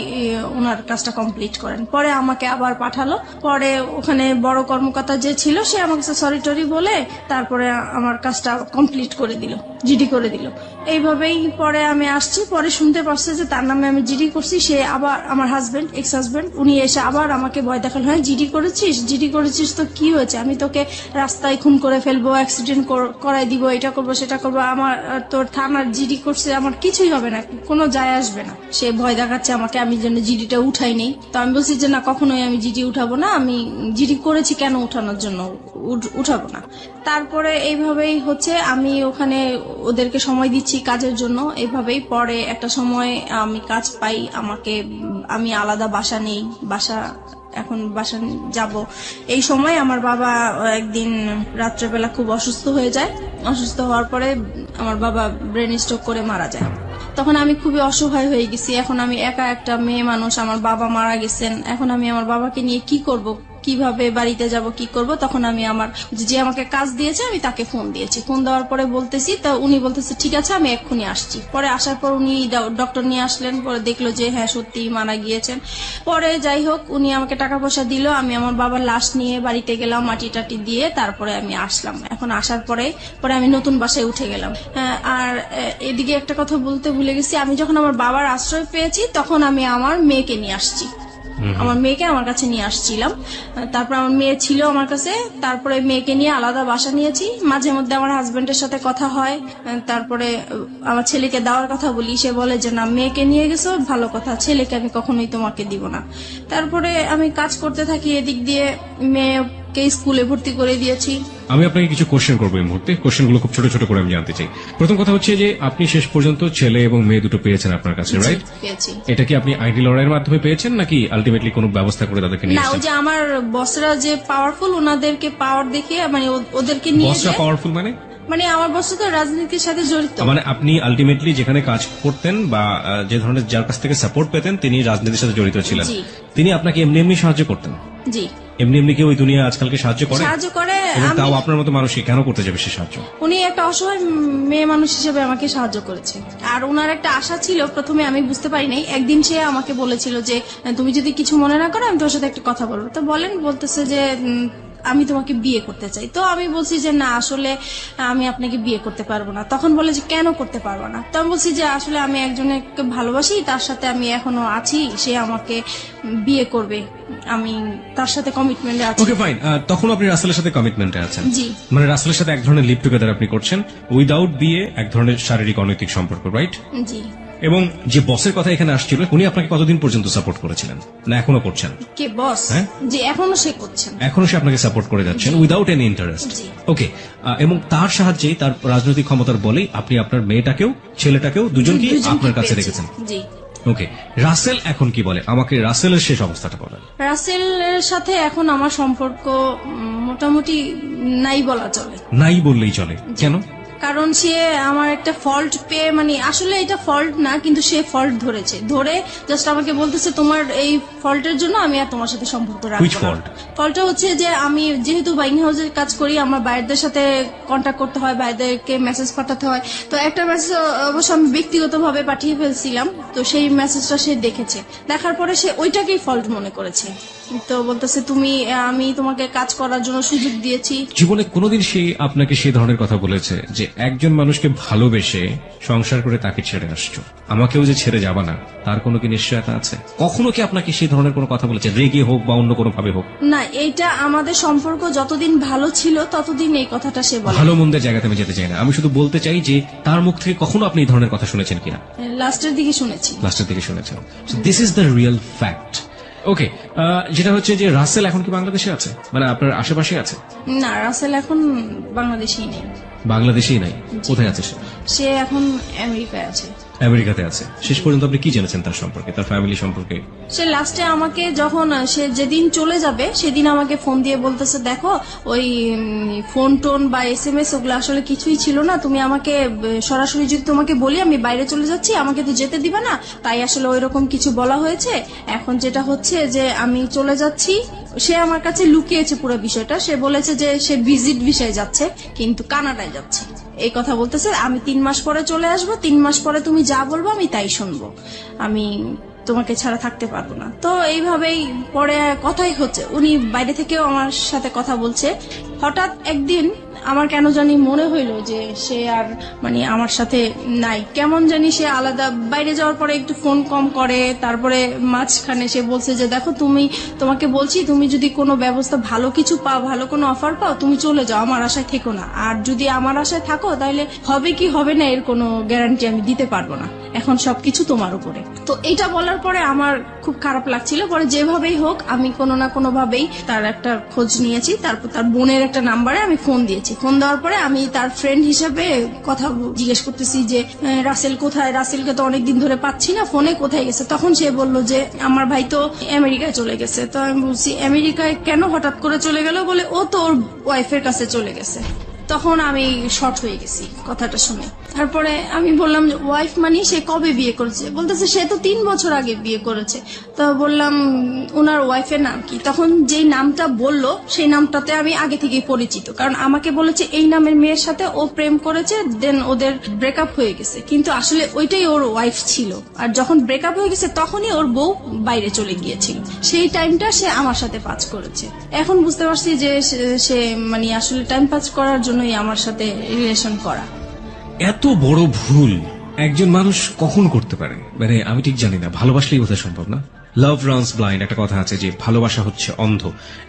ওনার কাজটা কমপ্লিট করেন। পরে আমাকে আবার পাঠালো। পরে ওখানে বড় কর্মকর্তা যে ছিল সে আমাকে সরি টরি বলে তারপরে আমার কাজটা কমপ্লিট করে দিল, জিডি করে দিল। এইভাবেই পরে আমি আসছি, পরে শুনতে পারছে যে তার নামে আমি জিডি করছি। সে আবার আমার হাজবেন্ড, এক্স হাজবেন্ড, উনি এসে আবার আমাকে ভয় দেখাল, হ্যাঁ জিডি করেছিস তো কি হয়েছে, আমি তোকে রাস্তায় খুন করে ফেলবো, অ্যাক্সিডেন্ট করাই দিব, এটা করবো সেটা করবো, আমার তোর থানার জিডি করছে, আমার কিছুই হবে না, কোনো যায় আসবে না। সে ভয় দেখাচ্ছে আমাকে, আমি যেন জিডিটা উঠাই নেই। তো আমি বলছি যে না কখনোই আমি জিডি উঠাবো না, আমি জিডি করেছি কেন উঠানোর জন্য উঠাবো না। তারপরে এইভাবেই হচ্ছে আমি ওখানে ওদেরকে সময় দিচ্ছি কাজের জন্য। এইভাবেই পরে একটা সময় আমি কাজ পাই, আমি আলাদা বাসা নেই, এখন বাসা যাব। এই সময় আমার বাবা একদিন রাত্রেবেলা খুব অসুস্থ হয়ে যায়। অসুস্থ হওয়ার পরে আমার বাবা ব্রেন স্ট্রোক করে মারা যায়। তখন আমি খুবই অসহায় হয়ে গেছি। এখন আমি একা একটা মেয়ে মানুষ, আমার বাবা মারা গেছেন, এখন আমি আমার বাবাকে নিয়ে কি করব, কিভাবে বাড়িতে যাব, কি করব। তখন আমি যে আমাকে কাজ দিয়েছে আমি তাকে ফোন দিয়েছি। ফোন দেওয়ার পরে বলতেছি, তা উনি বলতেছে ঠিক আছে আমি এক্ষুনি আসছি। পরে আসার পর উনি ডক্টর নিয়ে আসলেন, পরে দেখলো যে হ্যাঁ সত্যি মারা গিয়েছেন। পরে যাই হোক উনি আমাকে টাকা পয়সা দিল, আমি আমার বাবার লাশ নিয়ে বাড়িতে গেলাম, মাটি টাটি দিয়ে তারপরে আমি আসলাম। এখন আসার পরে আমি নতুন বাসায় উঠে গেলাম। আর এদিকে একটা কথা বলতে ভুলে গেছি, আমি যখন আমার বাবার আশ্রয় পেয়েছি তখন আমি আমার মেয়েকে নিয়ে আসছি, আমার মেয়েকে আমার কাছে নিয়ে আসছিলাম। তারপর আমার মেয়ে ছিল আমার কাছে, তারপরে মেয়েকে নিয়ে আলাদা বাসা নিয়েছি। মাঝে মধ্যে আমার হাজবেন্ডের সাথে কথা হয়, তারপরে আমার ছেলেকে দেওয়ার কথা বলি, সে বলে যে না মেয়েকে নিয়ে গেছো ভালো কথা, ছেলেকে আমি কখনোই তোমাকে দিব না। তারপরে আমি কাজ করতে থাকি, এদিক দিয়ে মেয়েকে স্কুলে ভর্তি করে দিয়েছি। আমি আপনাকে কিছু কোশ্চেন করবো এই মুহূর্তে, কোশ্চেনগুলো খুব ছোট ছোট করে আমি জানতে চাই। প্রথম কথা হচ্ছে যে আপনি শেষ পর্যন্ত ছেলে এবং মেয়ে দুটো পেয়েছেন আপনার কাছে, রাইট? পেয়েছি। এটা কি আপনি আইডি লড়াইয়ের মাধ্যমে পেয়েছেন নাকি আলটিমেটলি কোনো ব্যবস্থা করে তাদেরকে নিয়ে না, ওই যে আমার বসরা যে পাওয়ারফুল, ওনাদেরকে পাওয়ার দেখিয়ে মানে ওদেরকে নিয়ে বসরা পাওয়ারফুল মানে আমার বস তো রাজনীতির সাথে জড়িত। মানে আপনি আলটিমেটলি যেখানে কাজ করতেন বা যে ধরনের যার কাছ থেকে সাপোর্ট পেতেন তিনি রাজনীতির সাথে জড়িত ছিলেন, তিনি আপনাকে এমনি এমনি সাহায্য করতেন? জি। এমনি এমনি কি ওই দুনিয়া আজকালকে সাহায্য করে? এবং তাও আপনার মতো মানুষকে কেন করতে যাবে সে সাহায্য? উনি একটা অসহায় মেয়ে মানুষ হিসেবে আমাকে সাহায্য করেছে। আর ওনার একটা আশা ছিল, প্রথমে আমি বুঝতে পারি নাই। একদিন সে আমাকে বলেছিল যে তুমি যদি কিছু মনে না করো আমি তোর সাথে একটা কথা বলবো। তো বলতেছে যে আমি তোমাকে বিয়ে করতে চাই। তো আমি বলছি যে না আসলে আমি আপনাকে বিয়ে করতে পারবো না। তখন বলে যে কেন করতে পারবো না? তো আমি বলছি যে আসলে আমি একজনকে ভালোবাসি, তার সাথে আমি এখনো আছি, সে আমাকে বিয়ে করবে, আমি তার সাথে কমিটমেন্টে আছি। Okay fine. তখন আপনি রাসেলের সাথে কমিটমেন্টে আছেন? জি। মানে রাসেলের সাথে এক ধরনের লিভ টুগেদার আপনি করছেন উইদাউট বিয়ে, এক ধরনের শারীরিক অনৈতিক সম্পর্ক, রাইট? জি। এবং যে বসের কথা এখানে আসছিল উনি আপনাকে কতদিন পর্যন্ত সাপোর্ট করেছিলেন, না এখনো করছেন? কে বস? যে এখনো সে করছেন, এখনো সে আপনাকে সাপোর্ট করে যাচ্ছেন উইদাউট এনি ইন্টারেস্ট? ওকে। এবং তার সাহায্যে, তার রাজনৈতিক ক্ষমতার বলেই আপনি আপনার মেয়েটাকেও ছেলেটাকেও দুজনকে আপনার কাছে রেখেছেন? জি। ওকে। রাসেল এখন কি বলে, আমাকে রাসেলের শেষ অবস্থাটা বলেন। রাসেলের সাথে এখন আমার সম্পর্ক মোটামুটি নাই বলা চলে। নাই বললেই চলে? কেন? কারণ সে আমার একটা ফল্ট পেয়ে, মানে আসলে এটা ফল্ট না, কিন্তু সে ফল্ট ধরে জাস্ট আমাকে বলতেছে তোমার এই ফল্টের জন্য আমি আর তোমার সাথে সম্পর্ক রাখবো না। ফল্টটা হচ্ছে যে আমি যেহেতু বাইং হাউসের কাজ করি, আমার বাইরেদের সাথে কন্ট্যাক্ট করতে হয়, বাইরেদেরকে মেসেজ পাঠাতে হয়। তো একটা মেসেজ অবশ্য আমি ব্যক্তিগতভাবে পাঠিয়ে ফেলছিলাম, তো সেই মেসেজটা সে দেখেছে, দেখার পরে সে ওইটাকেই ফল্ট মনে করেছে। তো বলতেছে আমি তোমাকে কাজ করার জন্য সুযোগ দিয়েছি। জীবনে কোনোদিন সে আপনাকে সে ধরনের কথা বলেছে যে একজন মানুষকে ভালোবেসে সংসার করে তাকে ছেড়ে আসছো, আমাকেও যে ছেড়ে যাবা না তার কোনো কি নিশ্চয়তা আছে? কখনো কি আপনাকে সেই ধরনের কোনো কথা বলেছে, রেগে হোক বা অন্য কোনো ভাবে হোক? না, এইটা আমাদের সম্পর্ক যতদিন ভালো ছিল ততদিন এই কথাটা সে বলে। ভালো মন্দের জায়গাতে আমি যেতে চাই না, আমি শুধু বলতে চাই যে তার মুখ থেকে কখনো আপনি এই ধরনের কথা শুনেছেন কিনা? লাস্টের দিকে শুনেছি। লাস্টের দিকে শুনেছেন। This is the real fact. Okay, যেটা হচ্ছে যে রাসেল এখন কি বাংলাদেশে আছে, মানে আপনার আশেপাশে আছে? না, রাসেল এখন বাংলাদেশেই নেই। বাংলাদেশেই নাই? কোথায় আছে সে? সে এখন আমেরিকায় আছে। আমেরিকাতে আছে। শেষ পর্যন্ত আপনি কি জেনেছেন তার সম্পর্কে, তার ফ্যামিলি সম্পর্কে? সে লাস্টে আমাকে যখন সে যেদিন চলে যাবে সেদিন আমাকে ফোন দিয়ে বলতেছে, দেখো ওই ফোন টোন বা SMS ওগুলো আসলে কিছুই ছিল না, তুমি আমাকে সরাসরি যদি তোমাকে বলি আমি বাইরে চলে যাচ্ছি, আমাকে তো যেতে দিবে না, তাই আসলে ওইরকম কিছু বলা হয়েছে। এখন যেটা হচ্ছে যে আমি চলে যাচ্ছি, সে আমার কাছে লুকিয়েছে পুরো বিষয়টা। সে বলেছে যে সে ভিজিট ভিসায় যাচ্ছে কিন্তু কানাডায় যাচ্ছে, এই কথা বলতেছে। আমি 3 মাস পরে চলে আসবো, 3 মাস পরে তুমি যা বলবো আমি তাই শুনবো, আমি তোমাকে ছাড়া থাকতে পারবো না। তো এইভাবেই পরে কথাই হচ্ছে, উনি বাইরে থেকেও আমার সাথে কথা বলছে। হঠাৎ একদিন আমার কেন জানি মনে হইলো যে সে আর মানে আমার সাথে নাই, কেমন জানি সে আলাদা। বাইরে যাওয়ার পরে একটু ফোন কম করে, তারপরে মাঝখানে সে বলছে যে দেখো তোমাকে বলছি, তুমি যদি কোনো ব্যবস্থা ভালো কিছু পাও, ভালো কোনো অফার পাও, তুমি চলে যাও, আমার আশায় থেকো না। আর যদি আমার আশায় থাকো তাহলে হবে কি হবে না এর কোনো গ্যারান্টি আমি দিতে পারবো না, এখন সবকিছু তোমার উপরে। তো এটা বলার পরে আমার খুব খারাপ লাগছিল। পরে যেভাবেই হোক আমি কোনো না কোনো ভাবেই তার একটা খোঁজ নিয়েছি, তারপর তার বোনের একটা নাম্বারে আমি ফোন দিয়েছি। ফোন দেওয়ার পরে আমি তার ফ্রেন্ড হিসেবে কথা জিজ্ঞেস করতেছি যে রাসেল কোথায়, রাসেলকে তো অনেকদিন ধরে পাচ্ছি না, ফোনে কোথায় গেছে। তখন সে বলল যে আমার ভাই তো আমেরিকায় চলে গেছে। তো আমি বলছি আমেরিকায় কেন হঠাৎ করে চলে গেল? বলে ও তো ওর ওয়াইফের কাছে চলে গেছে। তখন আমি শর্ট হয়ে গেছি কথাটা শুনে। তারপরে আমি বললাম যে ওয়াইফ মানে সে কবে বিয়ে করেছে? বলতেছে সে তো 3 বছর আগে বিয়ে করেছে। তো বললাম ওনার ওয়াইফের নাম কি? তখন যেই নামটা বললো সেই নামটাতে আমি আগে থেকেই পরিচিত, কারণ আমাকে বলেছে এই নামের মেয়ের সাথে ও প্রেম করেছে, দেন ওদের ব্রেকআপ হয়ে গেছে, কিন্তু আসলে ওইটাই ওর ওয়াইফ ছিল। আর যখন ব্রেকআপ হয়ে গেছে তখনই ওর বউ বাইরে চলে গিয়েছিল, সেই টাইমটা সে আমার সাথে পাস করেছে। এখন বুঝতে পারছি যে সে মানে আসলে টাইম পাস করার জন্যই আমার সাথে রিলেশন করা। এত বড় ভুল একজন মানুষ কখন করতে পারে? মানে আমি ঠিক জানি না, ভালোবাসলেই বোঝা সম্ভব না। লাভ রানস ব্লাইন্ড একটা কথা আছে যে ভালোবাসা হচ্ছে অন্ধ,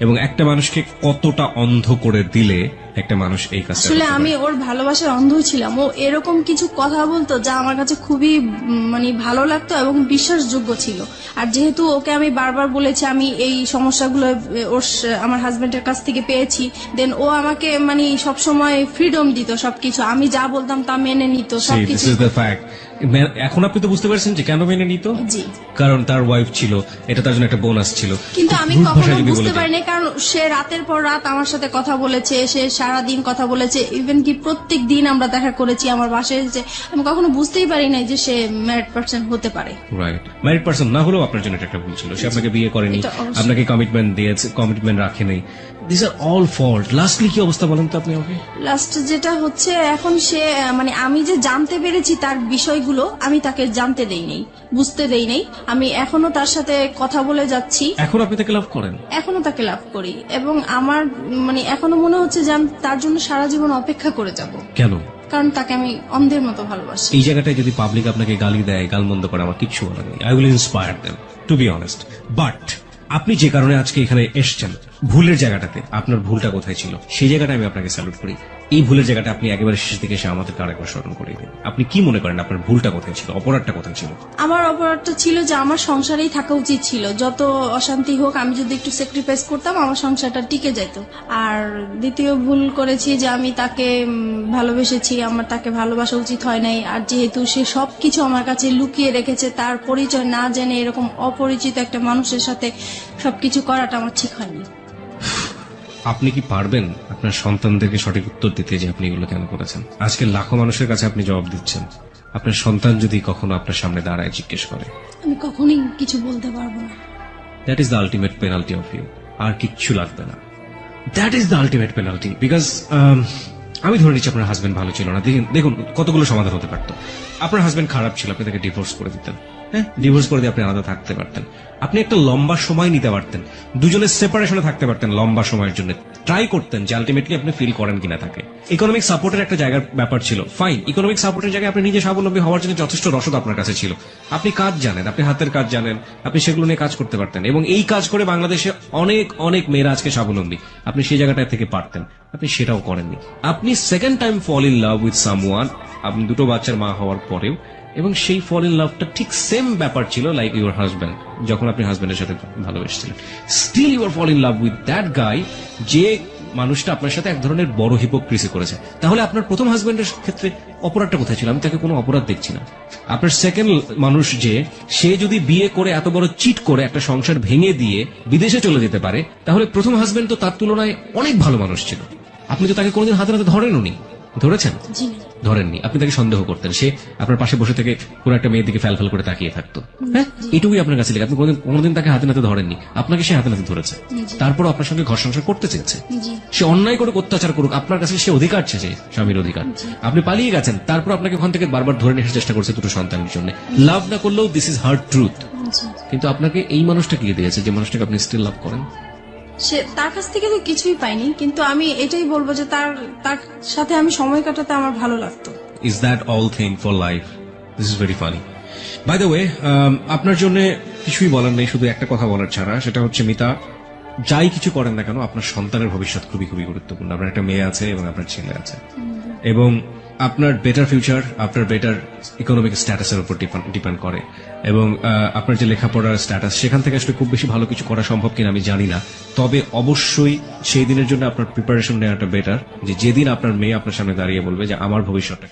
এবং একটা মানুষকে কতটা অন্ধ করে দিলে একটা মানুষ এই কাজটা আসলে আমি ওর ভালোবাসার অন্ধ ছিলাম। ও এরকম কিছু কথা বলতো যা আমার কাছে খুবই মানে ভালো লাগতো এবং বিশ্বাসযোগ্য ছিল। আর যেহেতু ওকে আমি বারবার বলেছি আমি এই সমস্যাগুলো আমার হাজবেন্ডের কাছ থেকে পেয়েছি, দেন ও আমাকে মানে সবসময় ফ্রিডম দিত, সবকিছু আমি যা বলতাম তা মেনে নিত সবকিছু। এখন আপনি তো বুঝতে পারছেন যে কেন মেনে নিত? জি, কারণ তার ওয়াইফ ছিল, এটা তার জন্য একটা বোনাস ছিল। কিন্তু আমি কখনো বুঝতে পারিনি, কারণ সে রাতের পর রাত আমার সাথে কথা বলেছে, সে সারাদিন কথা বলেছে, ইভেন কি প্রত্যেক দিন আমরা দেখা করেছি আমার বাসায় এসেছে। আমি কখনো বুঝতেই পারি নাই যে সে ম্যারিড পার্সন হতে পারে। রাইট, ম্যারিড পার্সন না হলেও আপনার জন্য এটা একটা ভুল ছিল। সে আপনাকে বিয়ে করেনি, আপনাকে কমিটমেন্ট দিয়েছে, কমিটমেন্ট রাখেনি। This are all fault. Lastly কি অবস্থা বলেন তো আপনি আমাকে? লাস্ট যেটা হচ্ছে এখন সে মানে আমি যে জানতে পেরেছি তার বিষয়গুলো আমি তাকে জানতে দেই নাই, বুঝতে দেই নাই। আমি এখনো তার সাথে কথা বলে যাচ্ছি। এখন আপনি তাকে লাভ করেন? এখনো তাকে লাভ করি, এবং আমার মানে এখনো মনে হচ্ছে যে আমি তার জন্য সারা জীবন অপেক্ষা করে যাব। কেন? কারণ তাকে আমি অন্ধের মতো ভালোবাসি। এই জায়গাটায় যদি পাবলিক আপনাকে গালি দেয়, গালমন্দ করে, আমার কিচ্ছু বলার নেই। I will inspire them to be honest. But আপনি যে কারণে আজকে এখানে এসছেন, ভুলের জায়গাটাতে আপনার ভুলটা কোথায় ছিল সেই জায়গাটা আমি আপনাকে স্যালুট করি। এই ভুলের জায়গাটা আপনি একেবারে শেষ দিকে এসে আমাদেরকে আরেকবার স্মরণ করিয়ে দিন। আপনি কি মনে করেন আপনার ভুলটা কোথায় ছিল, অপরাধটা কোথায় ছিল? আমার অপরাধটা ছিল যে আমার সংসারেই থাকা উচিত ছিল। যত অশান্তি হোক আমি যদি একটু স্যাক্রিফাইস করতাম আমার সংসারটা টিকে যেত। আর দ্বিতীয় ভুল করেছি যে আমি তাকে ভালোবেসেছি, আমার তাকে ভালোবাসা উচিত হয় নাই। আর যেহেতু সে সবকিছু আমার কাছে লুকিয়ে রেখেছে, তার পরিচয় না জেনে এরকম অপরিচিত একটা মানুষের সাথে সবকিছু করাটা আমার ঠিক হয়নি। আপনি কি পারবেন আপনার সন্তানদেরকে সঠিক উত্তর দিতে যে আপনি এগুলো কেন করেছেন? আজকে লাখো মানুষের কাছে আপনি জবাব দিচ্ছেন। আপনার সন্তান যদি কখনো আপনার সামনে দাঁড়ায় জিজ্ঞেস করে, আমি কখনোই কিছু বলতে পারবো না। That is the ultimate penalty of you. আর কিচ্ছু লাগবে না। That is the ultimate penalty. Because আমি ধরে নিচ্ছি আপনার হাজবেন্ড ভালো ছিল না। দেখুন কতগুলো সমাধান হতে পারতো। আপনার হাজবেন্ড খারাপ ছিল, আপনি তাকে ডিভোর্স করে দিতেন। হ্যাঁ, ডিভোর্স করে দিয়ে আপনি আলাদা থাকতে পারতেন, আপনি একটা লম্বা সময় নিতে পারতেন, দুজনের সেপারেশনে থাকতে পারতেন লম্বা সময়ের জন্য, ট্রাই করতেন যে আলটিমেটলি আপনি ফিল করেন কিনা তাকে। ইকোনমিক সাপোর্টের একটা জায়গার ব্যাপার ছিল, ফাইন, ইকোনমিক সাপোর্টের জায়গায় আপনি নিজে স্বাবলম্বী হওয়ার জন্য যথেষ্ট রসদ আপনার কাছে ছিল, আপনি কাজ জানেন, আপনি হাতের কাজ জানেন, আপনি সেগুলো নিয়ে কাজ করতে পারতেন, এবং এই কাজ করে বাংলাদেশে অনেক অনেক মেয়েরা আজকে স্বাবলম্বী, আপনি সেই জায়গাটা থেকে পারতেন, আপনি সেটাও করেননি। আপনি second time fall in love with someone, আপনি দুটো বাচ্চার মা হওয়ার পরেও, এবং সেই ফল ইন লাভটা ঠিক সেম ব্যাপার ছিল লাইক ইউর হাজব্যান্ড, যখন আপনি হাজব্যান্ডের সাথে ভালোবেসেছিলেন, still you are fall in love with that guy, যে মানুষটা আপনার সাথে এক ধরনের বড় হিপোক্রিসি করেছে। তাহলে আপনার প্রথম হাজব্যান্ডের ক্ষেত্রে অপরাধটা কোথায় ছিল? আমি তাকে কোনো অপরাধ দেখছি না। আপনার সেকেন্ড মানুষ যে, সে যদি বিয়ে করে এত বড় চিট করে একটা সংসার ভেঙে দিয়ে বিদেশে চলে যেতে পারে, তাহলে প্রথম হাজব্যান্ড তো তার তুলনায় অনেক ভালো মানুষ ছিল। আপনি তো তাকে কোনোদিন হাতে হাতে ধরেননি, ধরেছেন? ধরেননি, আপনি তাকে সন্দেহ করতেন, সে আপনার পাশে বসে থেকে পুরো একটা মেয়ের দিকে ফ্যাল করে তাকিয়ে থাকতো। হ্যাঁ, এটুকুই আপনার কাছে লেগে, আপনি কোনোদিন তাকে হাতে নাতে ধরেননি, আপনাকে সে হাতে নাতে ধরেছে, তারপর আপনার সঙ্গে ঘর সংসার করতে চেয়েছে। সে অন্যায় করুক, অত্যাচার করুক, আপনার কাছে সে অধিকার চেয়েছে, স্বামীর অধিকার, আপনি পালিয়ে গেছেন, তারপর আপনাকে ওখান থেকে বারবার ধরে নিয়ে আসার চেষ্টা করছে দুটো সন্তানের জন্য। লাভ না করলেও দিস ইজ হার্ড ট্রুথ। কিন্তু আপনাকে এই মানুষটা কি দিয়েছে যে মানুষটাকে আপনি স্টিল লাভ করেন? সে তার কাছ থেকে তো কিছুই পাইনি, কিন্তু আমি এটাই বলবো যে তার সাথে আমি সময় কাটাতে আমার ভালো লাগতো। Is that all thing for life? This is very funny. By the way, আপনার জন্য কিছুই বলার নেই, শুধু একটা কথা বলার ছাড়া, সেটা হচ্ছে মিতা, যাই কিছু করেন না কেন, আপনার সন্তানের ভবিষ্যৎ খুবই খুবই গুরুত্বপূর্ণ। আপনার একটা মেয়ে আছে এবং আপনার ছেলে আছে, এবং আপনার বেটার ফিউচার আপনার বেটার ইকোনমিক স্ট্যাটাসের উপর ডিপেন্ড করে, এবং আপনার যে লেখাপড়ার স্ট্যাটাস, সেখান থেকে আসলে খুব বেশি ভালো কিছু করা সম্ভব কিনা আমি জানি না, তবে অবশ্যই সেই দিনের জন্য আপনার প্রিপারেশন নেওয়াটা বেটার, যে যেদিন আপনার মেয়ে আপনার সামনে দাঁড়িয়ে বলবে যে আমার ভবিষ্যৎটা